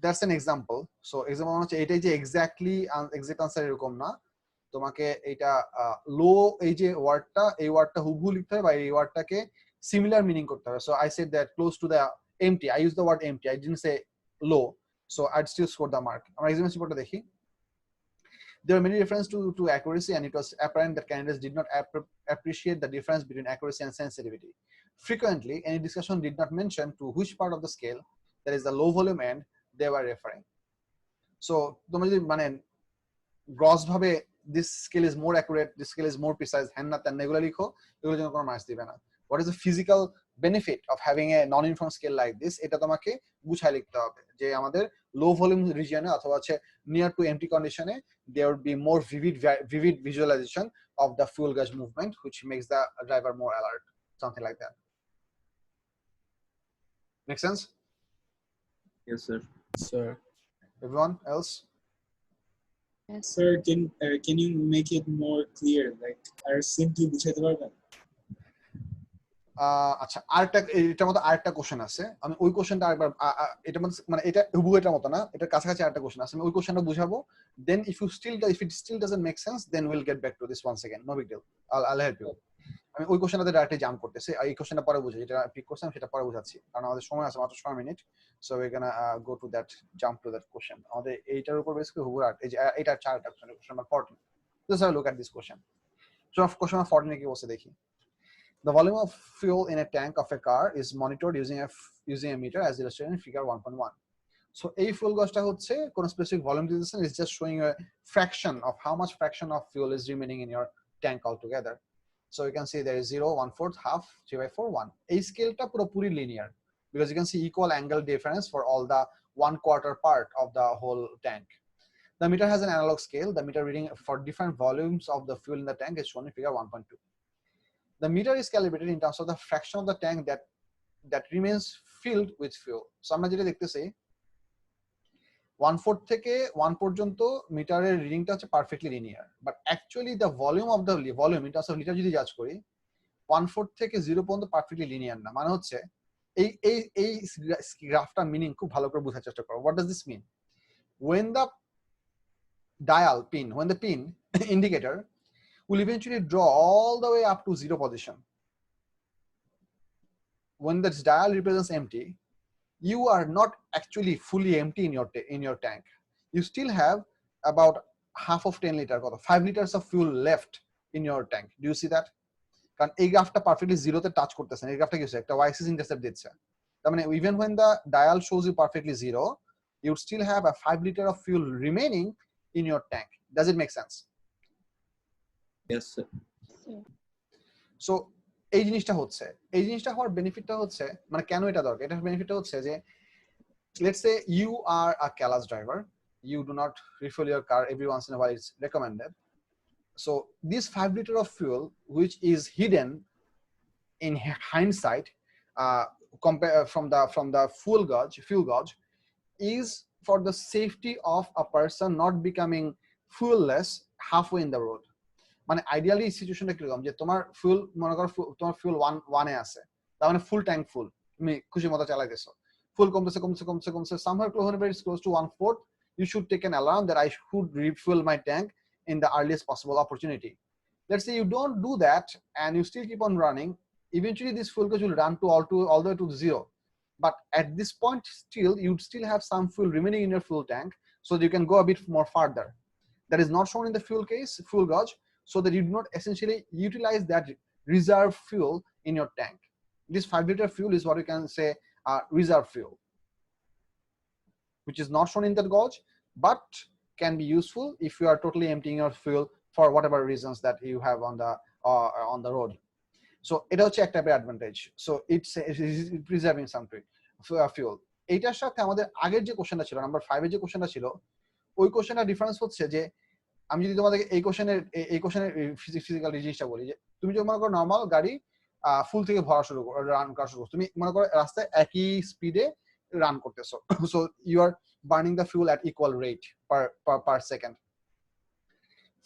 that's an example. So example হচ্ছে এটাই যে exact answer এরকম না, তোমাকে এটা লো এই যে ওয়ার্ডটা, এই ওয়ার্ডটা হুবহু লিখতে হবে বা এই ওয়ার্ডটাকে similar meaning করতে হবে. So I said that close to the empty, I used the word empty, I didn't say low, so I'd still score the mark. আমরা exam reportটা দেখি। There were many references to accuracy, and it was apparent that candidates did not appreciate the difference between accuracy and sensitivity. Frequently, any discussion did not mention to which part of the scale, that is the low volume end, they were referring. So তোমরা যদি মানে gross ভাবে this scale is more accurate, this scale is more precise, হ্যান না তেন এগুলো লিখো, এগুলোর জন্য কোনো মার্কস দিবে না। What is the physical benefit of having a non-uniform scale like this? এটা তোমাকে বুঝাই লিখতে হবে যে আমাদের low volume region এ অথবা হচ্ছে near to empty condition A there would be more vivid visualization of the fuel gauge movement, which makes the driver more alert, something like that. Make sense? Yes sir. Sir. Everyone else? Yes. Sir, can you make it more clear, like R simply বুঝাইতে পারবেন? আচ্ছা, আরেকটা এটার মতো আরেকটা question আছে, আমি ওই কোশ্চেনটা আরেকবার এটা মানে এটা হুবহু এটার মতো না, এটার কাছাকাছি আরেকটা কোশ্চেন আছে, আমি ওই কোশ্চেনটা বুঝাবো, then if it still doesn't make sense, then we'll get back to this once again, no big deal, I'll help you. আমি ওই কোশ্চেনটাতে ডাইরেক্টলি জাম্প করতেছি, এই কোশ্চেনটা পরে বুঝাই, যেটা পিক করছিলাম সেটা পরে বুঝাচ্ছি, কারণ আমাদের সময় আছে মাত্র 6 minute, so we're gonna go to that, jump to that question. আমাদের এইটার উপর বেস করে হুবহু এই যে এটা চারটা question, question number 14, let's have a look at this question. So question number 14 এ কি বলছে দেখি। The volume of fuel in a tank of a car is monitored using a meter as illustrated in figure 1.1. So এই fuel gauge-টা হচ্ছে কোন specific volume দিতেছে, is just showing a fraction of how much fraction of fuel is remaining in your tank altogether. So you can see there is 0, 1/4, half, 3/4, 1. এই স্কেলটা পুরোপুরি linear because you can see equal angle difference for all the 1/4 part of the whole tank. The meter has an analog scale. The meter reading for different volumes of the fuel in the tank is shown in figure 1.2. The meter is calibrated in terms of the fraction of the tank that remains filled with fuel. So আমরা যেটা দেখতেছি 1/4 থেকে 1 পর্যন্ত মিটারের রিডিংটা হচ্ছে perfectly linear, but actually the volume of the volume in terms of litre যদি জাজ করি 1/4 থেকে 0 পর্যন্ত পারফেক্টলি লিনিয়ার না, মানে হচ্ছে এই এই এই গ্রাফটা মিনিং খুব ভালো করে বোঝার চেষ্টা করো। What does this mean? When the pin indicator will eventually draw all the way up to 0 position. When this dial represents empty, you are not actually fully empty in your tank. You still have about half of 10 liter, 5 liters of fuel left in your tank. Do you see that? কারণ এই গ্রাফটা perfectly জিরোতে touch করতেছে না, এই গ্রাফটা কি হচ্ছে একটা y axis ইন্টারসেপ্ট দিচ্ছে, তার মানে even when the dial shows you perfectly 0, you still have a 5 liter of fuel remaining in your tank. Does it make sense? Yes sir. So এই জিনিসটা হওয়ার বেনিফিটটা হচ্ছে, মানে কেন এটা দরকার, এটার বেনিফিটটা হচ্ছে যে let's say you are a careless driver, you do not refuel your car every once in a while, it's recommended. So this 5 liter of fuel, which is hidden in hindsight from the fuel gauge, is for the safety of a person not becoming fuelless halfway in the road. মানে ideally সিচুয়েশনটা কিরকম যে তোমার ফুল মনে করো তোমার ফুল 1 এ আছে, তার মানে ফুল ট্যাঙ্ক ফুল, তুমি খুশি মতো চালাইতেছো, ফুল কমতেছে somewhere close to 1/4, you should take an alarm that I should refuel my tank in the earliest possible opportunity. Let's say you don't do that and you still keep on running, eventually this fuel gauge will run all the way to 0, but at this point still you'd still have some fuel remaining in your fuel tank, so that you can go a bit more further. That is not shown in the fuel gauge, so that you do not essentially utilize that reserve fuel in your tank. This 5 liter fuel is what you can say reserve fuel, which is not shown in that gauge, but can be useful if you are totally emptying your fuel for whatever reasons that you have on the road. So এটা হচ্ছে একটা advantage. So it's preserving some fuel. এইটার সাথে আমাদের আগের যে কোশ্চেনটা ছিল নাম্বার 5 এর যে কোশ্চেনটা ছিল, ওই কোশ্চেনটা ডিফারেন্স হচ্ছে যে আমি যদি তোমাদেরকে এই কোশ্চেনের ফিজিক্যাল জিনিসটা বলি, যে তুমি যদি মনে করো নরমাল গাড়ি ফুল থেকে ভরা রান করা শুরু করছো, তুমি মনে করো রাস্তায় একই স্পিডে রান করতেছো, so you are burning the fuel at equal rate per second.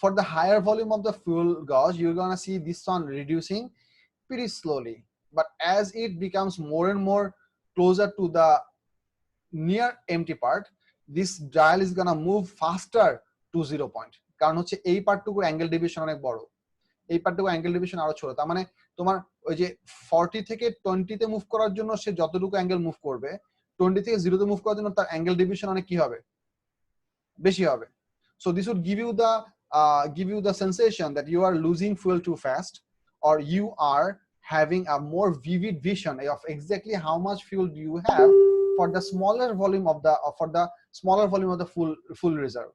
For the higher volume of the fuel gauge, you're gonna see this one reducing pretty slowly, but as it becomes more and more closer to the near empty part, this dial is gonna move faster to 0 point. কারণ হচ্ছে এই পার্টটুকুর angle deviation অনেক বড়, এই পার্টটুকুর angle deviation আরো ছোট। তার মানে তোমার ওই যে 40 থেকে 20 তে মুভ করার জন্য সে যতটুকু অ্যাঙ্গেল মুভ করবে, 20 থেকে 0 তে মুভ করার জন্য তার অ্যাঙ্গেল ডেভিয়েশন অনেক কি হবে, বেশি হবে। So this would give you the sensation that you are losing fuel too fast, or you are having a more vivid vision of exactly how much fuel do you have for the smaller volume of the full reserve,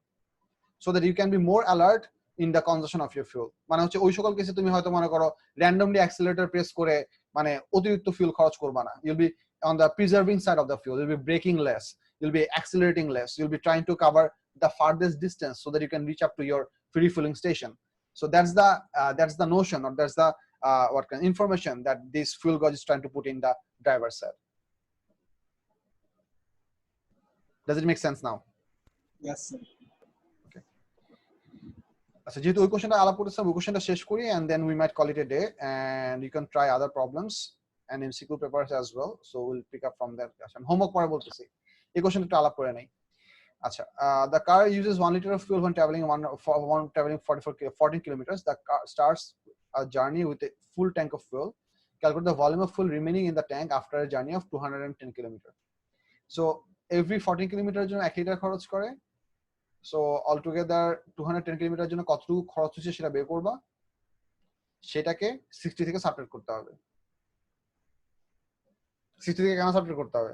so that you can be more alert in the consumption of your fuel. মানে হচ্ছে ওই সকল কেসে তুমি হয়তো মনে করো randomly accelerator press করে মানে অতিরিক্ত fuel খরচ করবা না, you'll be on the preserving side of the fuel, you'll be braking less, you'll be accelerating less, you'll be trying to cover the farthest distance so that you can reach up to your refueling station. So that's the notion, or that's the what kind of information that this fuel gauge is trying to put in the driver's side. Does it make sense now? Yes, sir. Okay. আচ্ছা, যেহেতু ওই কোশ্চেনটা আলাপ করতেছিলাম, ওই কোশ্চেনটা শেষ করি and then we might call it a day, and you can try other problems and MCQ papers as well, so we'll pick up from there. আচ্ছা, হোমওয়ার্ক পরে বলতেছি, এই কোশ্চেনটা আলাপ করে নাই। আচ্ছা, the car uses 1 liter of fuel when traveling 14 kilometers. The car starts a journey with a full tank of fuel. Calculate the volume of fuel remaining in the tank after a journey of 210 kilometers. So every 14 কিলোমিটারের জন্য 1 litre খরচ করে, so all together 210 কিলোমিটারের জন্য কতটুকু খরচ হচ্ছে সেটা বের করবা, সেটাকে 60 থেকে সাবট্রাক্ট করতে হবে। 60 থেকে কেন সাবট্রাক্ট করতে হবে?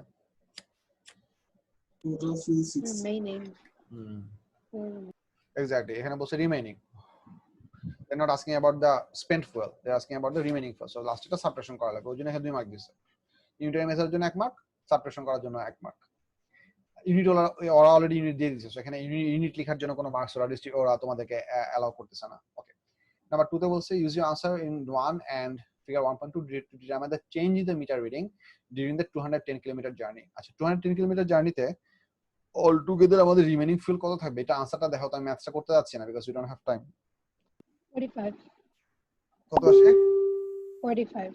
Total fuel 6. Remaining. Exactly, এখানে বলছে remaining. They're not asking about the spent fuel, they're asking about the remaining fuel. So last এটা সাবট্রাকশন করা লাগবে, ওই জন্য এখানে 2 মার্ক দিছে। ইউনিটারি মেথডের জন্য 1 মার্ক, সাবট্রাকশন করার জন্য 1 মার্ক। ইউনিট ওরা অলরেডি ইউনিট দিয়ে দিয়েছে, এখানে ইউনিট লেখার জন্য কোনো মার্কস ওরা তোমাদেরকে অ্যালাউ করতেছে না। ওকে, নাম্বার 2 তে বলছে use your answer in 1 and figure 1.2 to determine the change in the meter reading during the 210 kilometre journey. আচ্ছা, 210 কিলোমিটার জার্নিতে অল টুগেদার আমাদের রিমেইনিং ফুয়েল কত থাকবে, এটা আনসারটা দেখো, তো আমি ম্যাথসটা করতে যাচ্ছি না because we don't have time. 45. কত আসে? 45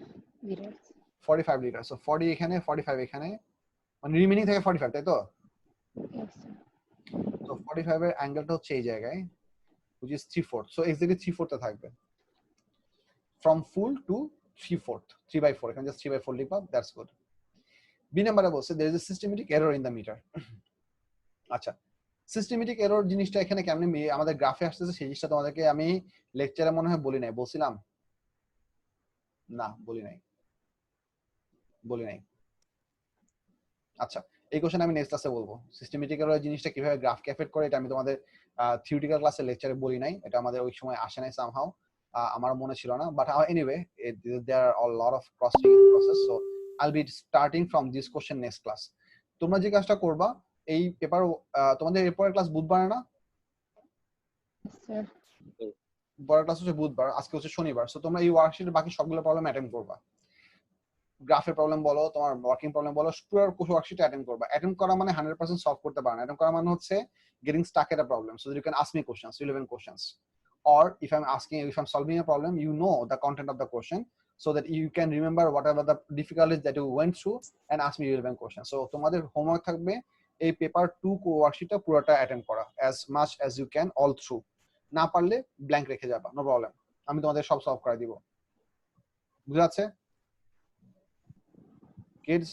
liters. 45 লিটার। সো 40 এখানে, 45 এখানে, মানে রিমেইনিং থাকে 45, তাই তো? Yes, sir. So 45 এর অ্যাঙ্গেলটা হচ্ছে এই জায়গায়, which is 3/4. So exactly 3/4 এ থাকবে। From full to 3/4, 3/4, এখানে just 3/4 লিখবা, that's good. B নাম্বারে বলছে there is a systematic error in the meter. আচ্ছা, সিস্টেমেটিক এরর জিনিসটা এখানে কেমনে আমাদের গ্রাফে আসতেছে সেই জিনিসটা তোমাদেরকে আমি লেকচারে মনে হয় বলি নাই, বলছিলাম না? বলি নাই। আচ্ছা, এই কোশ্চেন আমি নেক্সট ক্লাসে বলবো। সিস্টেমেটিক এরর জিনিসটা কিভাবে গ্রাফকে এফেক্ট করে, এটা আমি তোমাদের থিওরিটিক্যাল ক্লাসে লেকচারে বলি নাই, এটা আমাদের ওই সময় আসে নাই সামহাউ, আমার মনে ছিল না, but anyway there are a lot of cross checking process, so I'll be starting from this question next class. তোমরা যে কাজটা করবা, এই পেপার তোমাদের এরপরের ক্লাস বুধবার না? Yes, sir. পরের ক্লাস হচ্ছে বুধবার, আজকে হচ্ছে শনিবার। সো তোমরা এই ওয়ার্কশিটের বাকি সবগুলো প্রবলেম অ্যাটেন্ড করবা। গ্রাফের প্রবলেম বলো, তোমার ওয়ার্কিং প্রবলেম বলো, পুরো ওয়ার্কশিট অ্যাটেন্ড করবা। অ্যাটেন্ড করা মানে 100% সলভ করতে পারো না। অ্যাটেন্ড করা মানে হচ্ছে getting stuck at a problem, so you can ask me questions, 11 questions, or if I'm solving a problem, you know the content of the question, so that you can remember whatever the difficulties that you went through and ask me 11 questions. So তোমাদের homework থাকবে এই paper 2 ওয়ার্কশিটটা পুরোটা attend করা as much as you can all through. না পারলে blank রেখে যাবা, no problem, আমি তোমাদের সব সলভ করে দিব। বুঝা যাচ্ছে কিডস?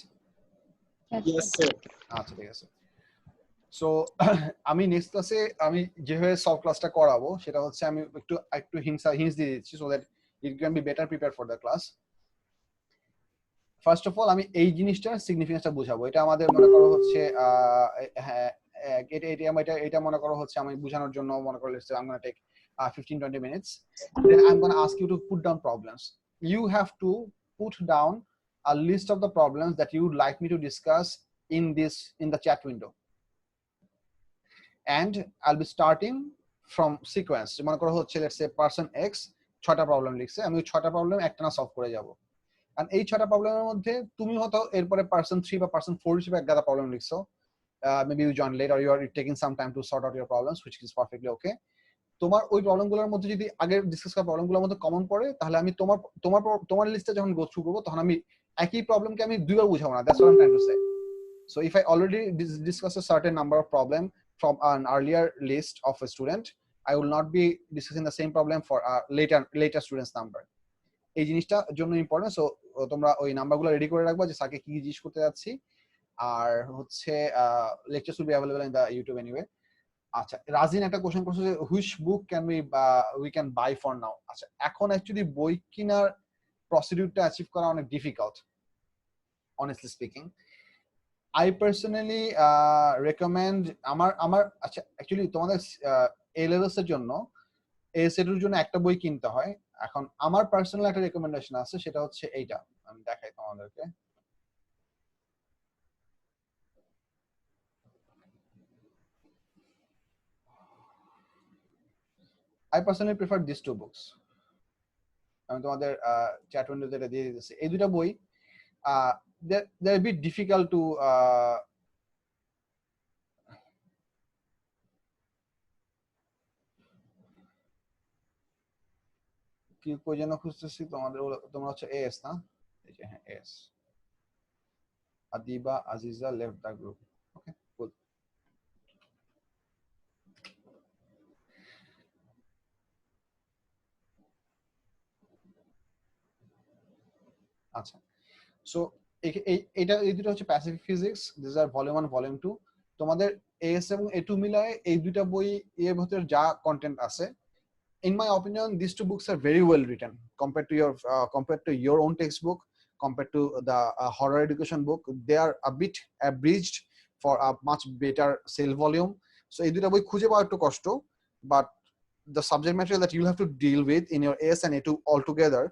Yes, sir. আচ্ছা, ঠিক আছে। সো আমি নেক্সট ক্লাসে আমি যেভাবে সলভ ক্লাসটা করাবো সেটা হচ্ছে আমি একটু হিন্টস দিয়ে দিচ্ছি so that it can be better prepare for the class. First of all আমি এই জিনিসটার সিগনিফিকেন্সটা বোঝাবো। এটা আমাদের মনে করো হচ্ছে হ্যাঁ এটা মনে করো হচ্ছে আমি বোঝানোর জন্য মনে করো let's say I am gonna take 15-20 minutes. Then I'm going to ask you to put down problems. You have to put down a list of the problems that you would like me to discuss in the chat window. And I'll be starting from sequence. মনে করো হচ্ছে let's say person X 6টা problem লিখছে, আমি ওই 6টা problem একটানা solve করে যাব। আর এই 6টা প্রবলেমের মধ্যে তুমি হয়তো এরপরে পারসন 3 বা পারসন 4 হিসেবে একটা প্রবলেম লিখছো। Maybe you join late or you are taking some time to sort out your problems, which is perfectly okay. তোমার ওই প্রবলেমগুলোর মধ্যে যদি আগে ডিসকাস করা প্রবলেমগুলোর মধ্যে কমন পড়ে তাহলে আমি তোমার লিস্টে যখন গো থ্রু করব তখন আমি একই প্রবলেমকে আমি দুইবার বুঝাবো না। That's what I am trying to say. So if I already discuss a certain number of problem from an earlier list of a student, I will not be discussing the same problem for a later student's number. এই জিনিসটা জন্য important. So তোমরা ওই নাম্বারগুলো ready করে রাখবা যে স্যারকে কি জিজ্ঞেস করতে যাচ্ছি। আর হচ্ছে lectures will be available in the YouTube anyway. আচ্ছা, রাজিন একটা কোশ্চেন করছে যে which book can we can buy for now. আচ্ছা, এখন অ্যাকচুয়ালি বই কেনার প্রসিডিউরটা অ্যাচিভ করা অনেক difficult honestly speaking. I personally recommend আমার আচ্ছা অ্যাকচুয়ালি তোমাদের এ লেভেলস এর জন্য এর জন্য একটা বই কিনতে হয়। এখন আমার পার্সোনাল একটা রেকমেন্ডেশন আছে, সেটা হচ্ছে এইটা, আমি দেখাই তোমাদেরকে। I personally prefer these two books. আমি তোমাদের চ্যাট উইন্ডোতে এটা দিয়ে দিতেছি। এই দুটো বই they're a bit difficult to কি কই যেন খুঁজতেছি তোমাদের, তোমরা হচ্ছে এস না, এই যে হ্যাঁ এস, Adiba Aziza left the group. Okay cool. আচ্ছা, সো এটা এই দুটো হচ্ছে pacific physics, this are volume 1 volume 2। তোমাদের এস এবং এ টু মিলায় এই দুইটা বই এর ভিতরে যা কন্টেন্ট আছে, in my opinion these two books are very well written compared to your own textbook, compared to the horror education book. They are a bit abridged for a much better sale volume. So এই দুইটা বই খুঁজে পাওয়া একটু কষ্ট, but the subject material that you'll have to deal with in your AS and A2 altogether,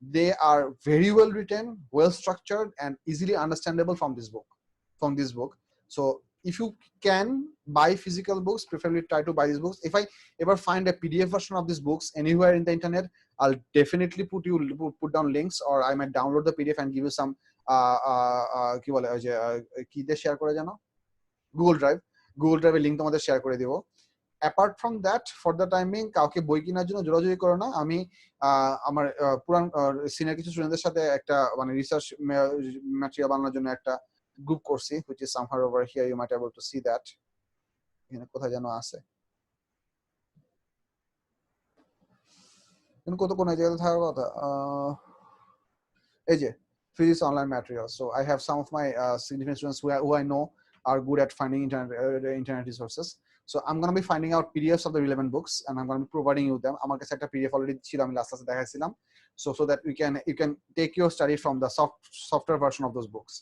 they are very well written, well structured, and easily understandable from this book. So if you can buy physical books, preferably try to buy these books. If I ever find a PDF version of these books anywhere in the internet, I'll definitely put down links, or I might download the PDF and give you some কি বলে ওই যে কি দিয়ে share করে জানো, Google ড্রাইভে link তোমাদের শেয়ার করে দিব। Apart from that, for the timing কাউকে বই কেনার জন্য জোরাজুরি করো না। আমি আমার পুরান সিনিয়র কিছু স্টুডেন্টদের সাথে একটা মানে রিসার্চ ম্যাটেরিয়াল বানানোর জন্য একটা গ্রুপ করছি, which is somewhere over here, you might be able to see that. এখানে কোথায় যেন আছে, কোন জায়গাতে থাকার কথা, এই যে physics online materials. So I have some of my significant students who I know are good at finding internet resources. So I'm going to be finding out PDFs of the relevant books and I'm going to be providing you them. আমার কাছে একটা PDF already ছিল, আমি last ক্লাসে দেখাইছিলাম, so that you can take your study from the software version of those books.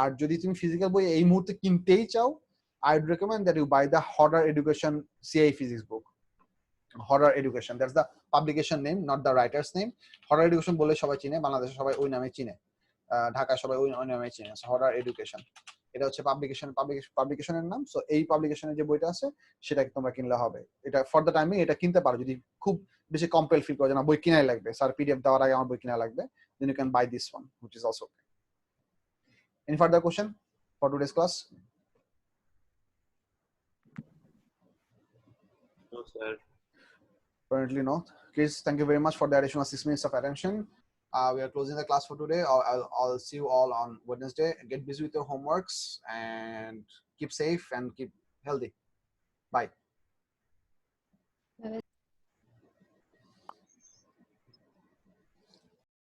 আর যদি তুমি physical বই এই মুহূর্তে কিনতেই চাও, I would recommend that you buy the Horror Education CIE physics book. Horror Education, that's the publication name, not the writer's name. Horror Education বলে সবাই চিনে, বাংলাদেশে সবাই ওই নামে চিনে, ঢাকায় সবাই ওই নামে চিনে, Horror Education। এটা হচ্ছে পাবলিকেশনের নাম। সো এই পাবলিকেশনের যে বইটা আছে সেটাকে তোমরা কিনলে হবে। এটা ফর দ্য টাইমিং এটা কিনতে পারো যদি খুব বেশি কম্পেল ফিল করো যে না বই কিনাই লাগবে, স্যার পিডিএফ দেওয়ার আগে আমার বই কিনা লাগবে, then you can buy this one, which is also okay. Any further question for today's class? No, sir. Apparently no. Kids, thank you very much for the additional 6 minutes of attention. We are closing the class for today. I'll see you all on Wednesday. Get busy with your homeworks and keep safe and keep healthy. Bye.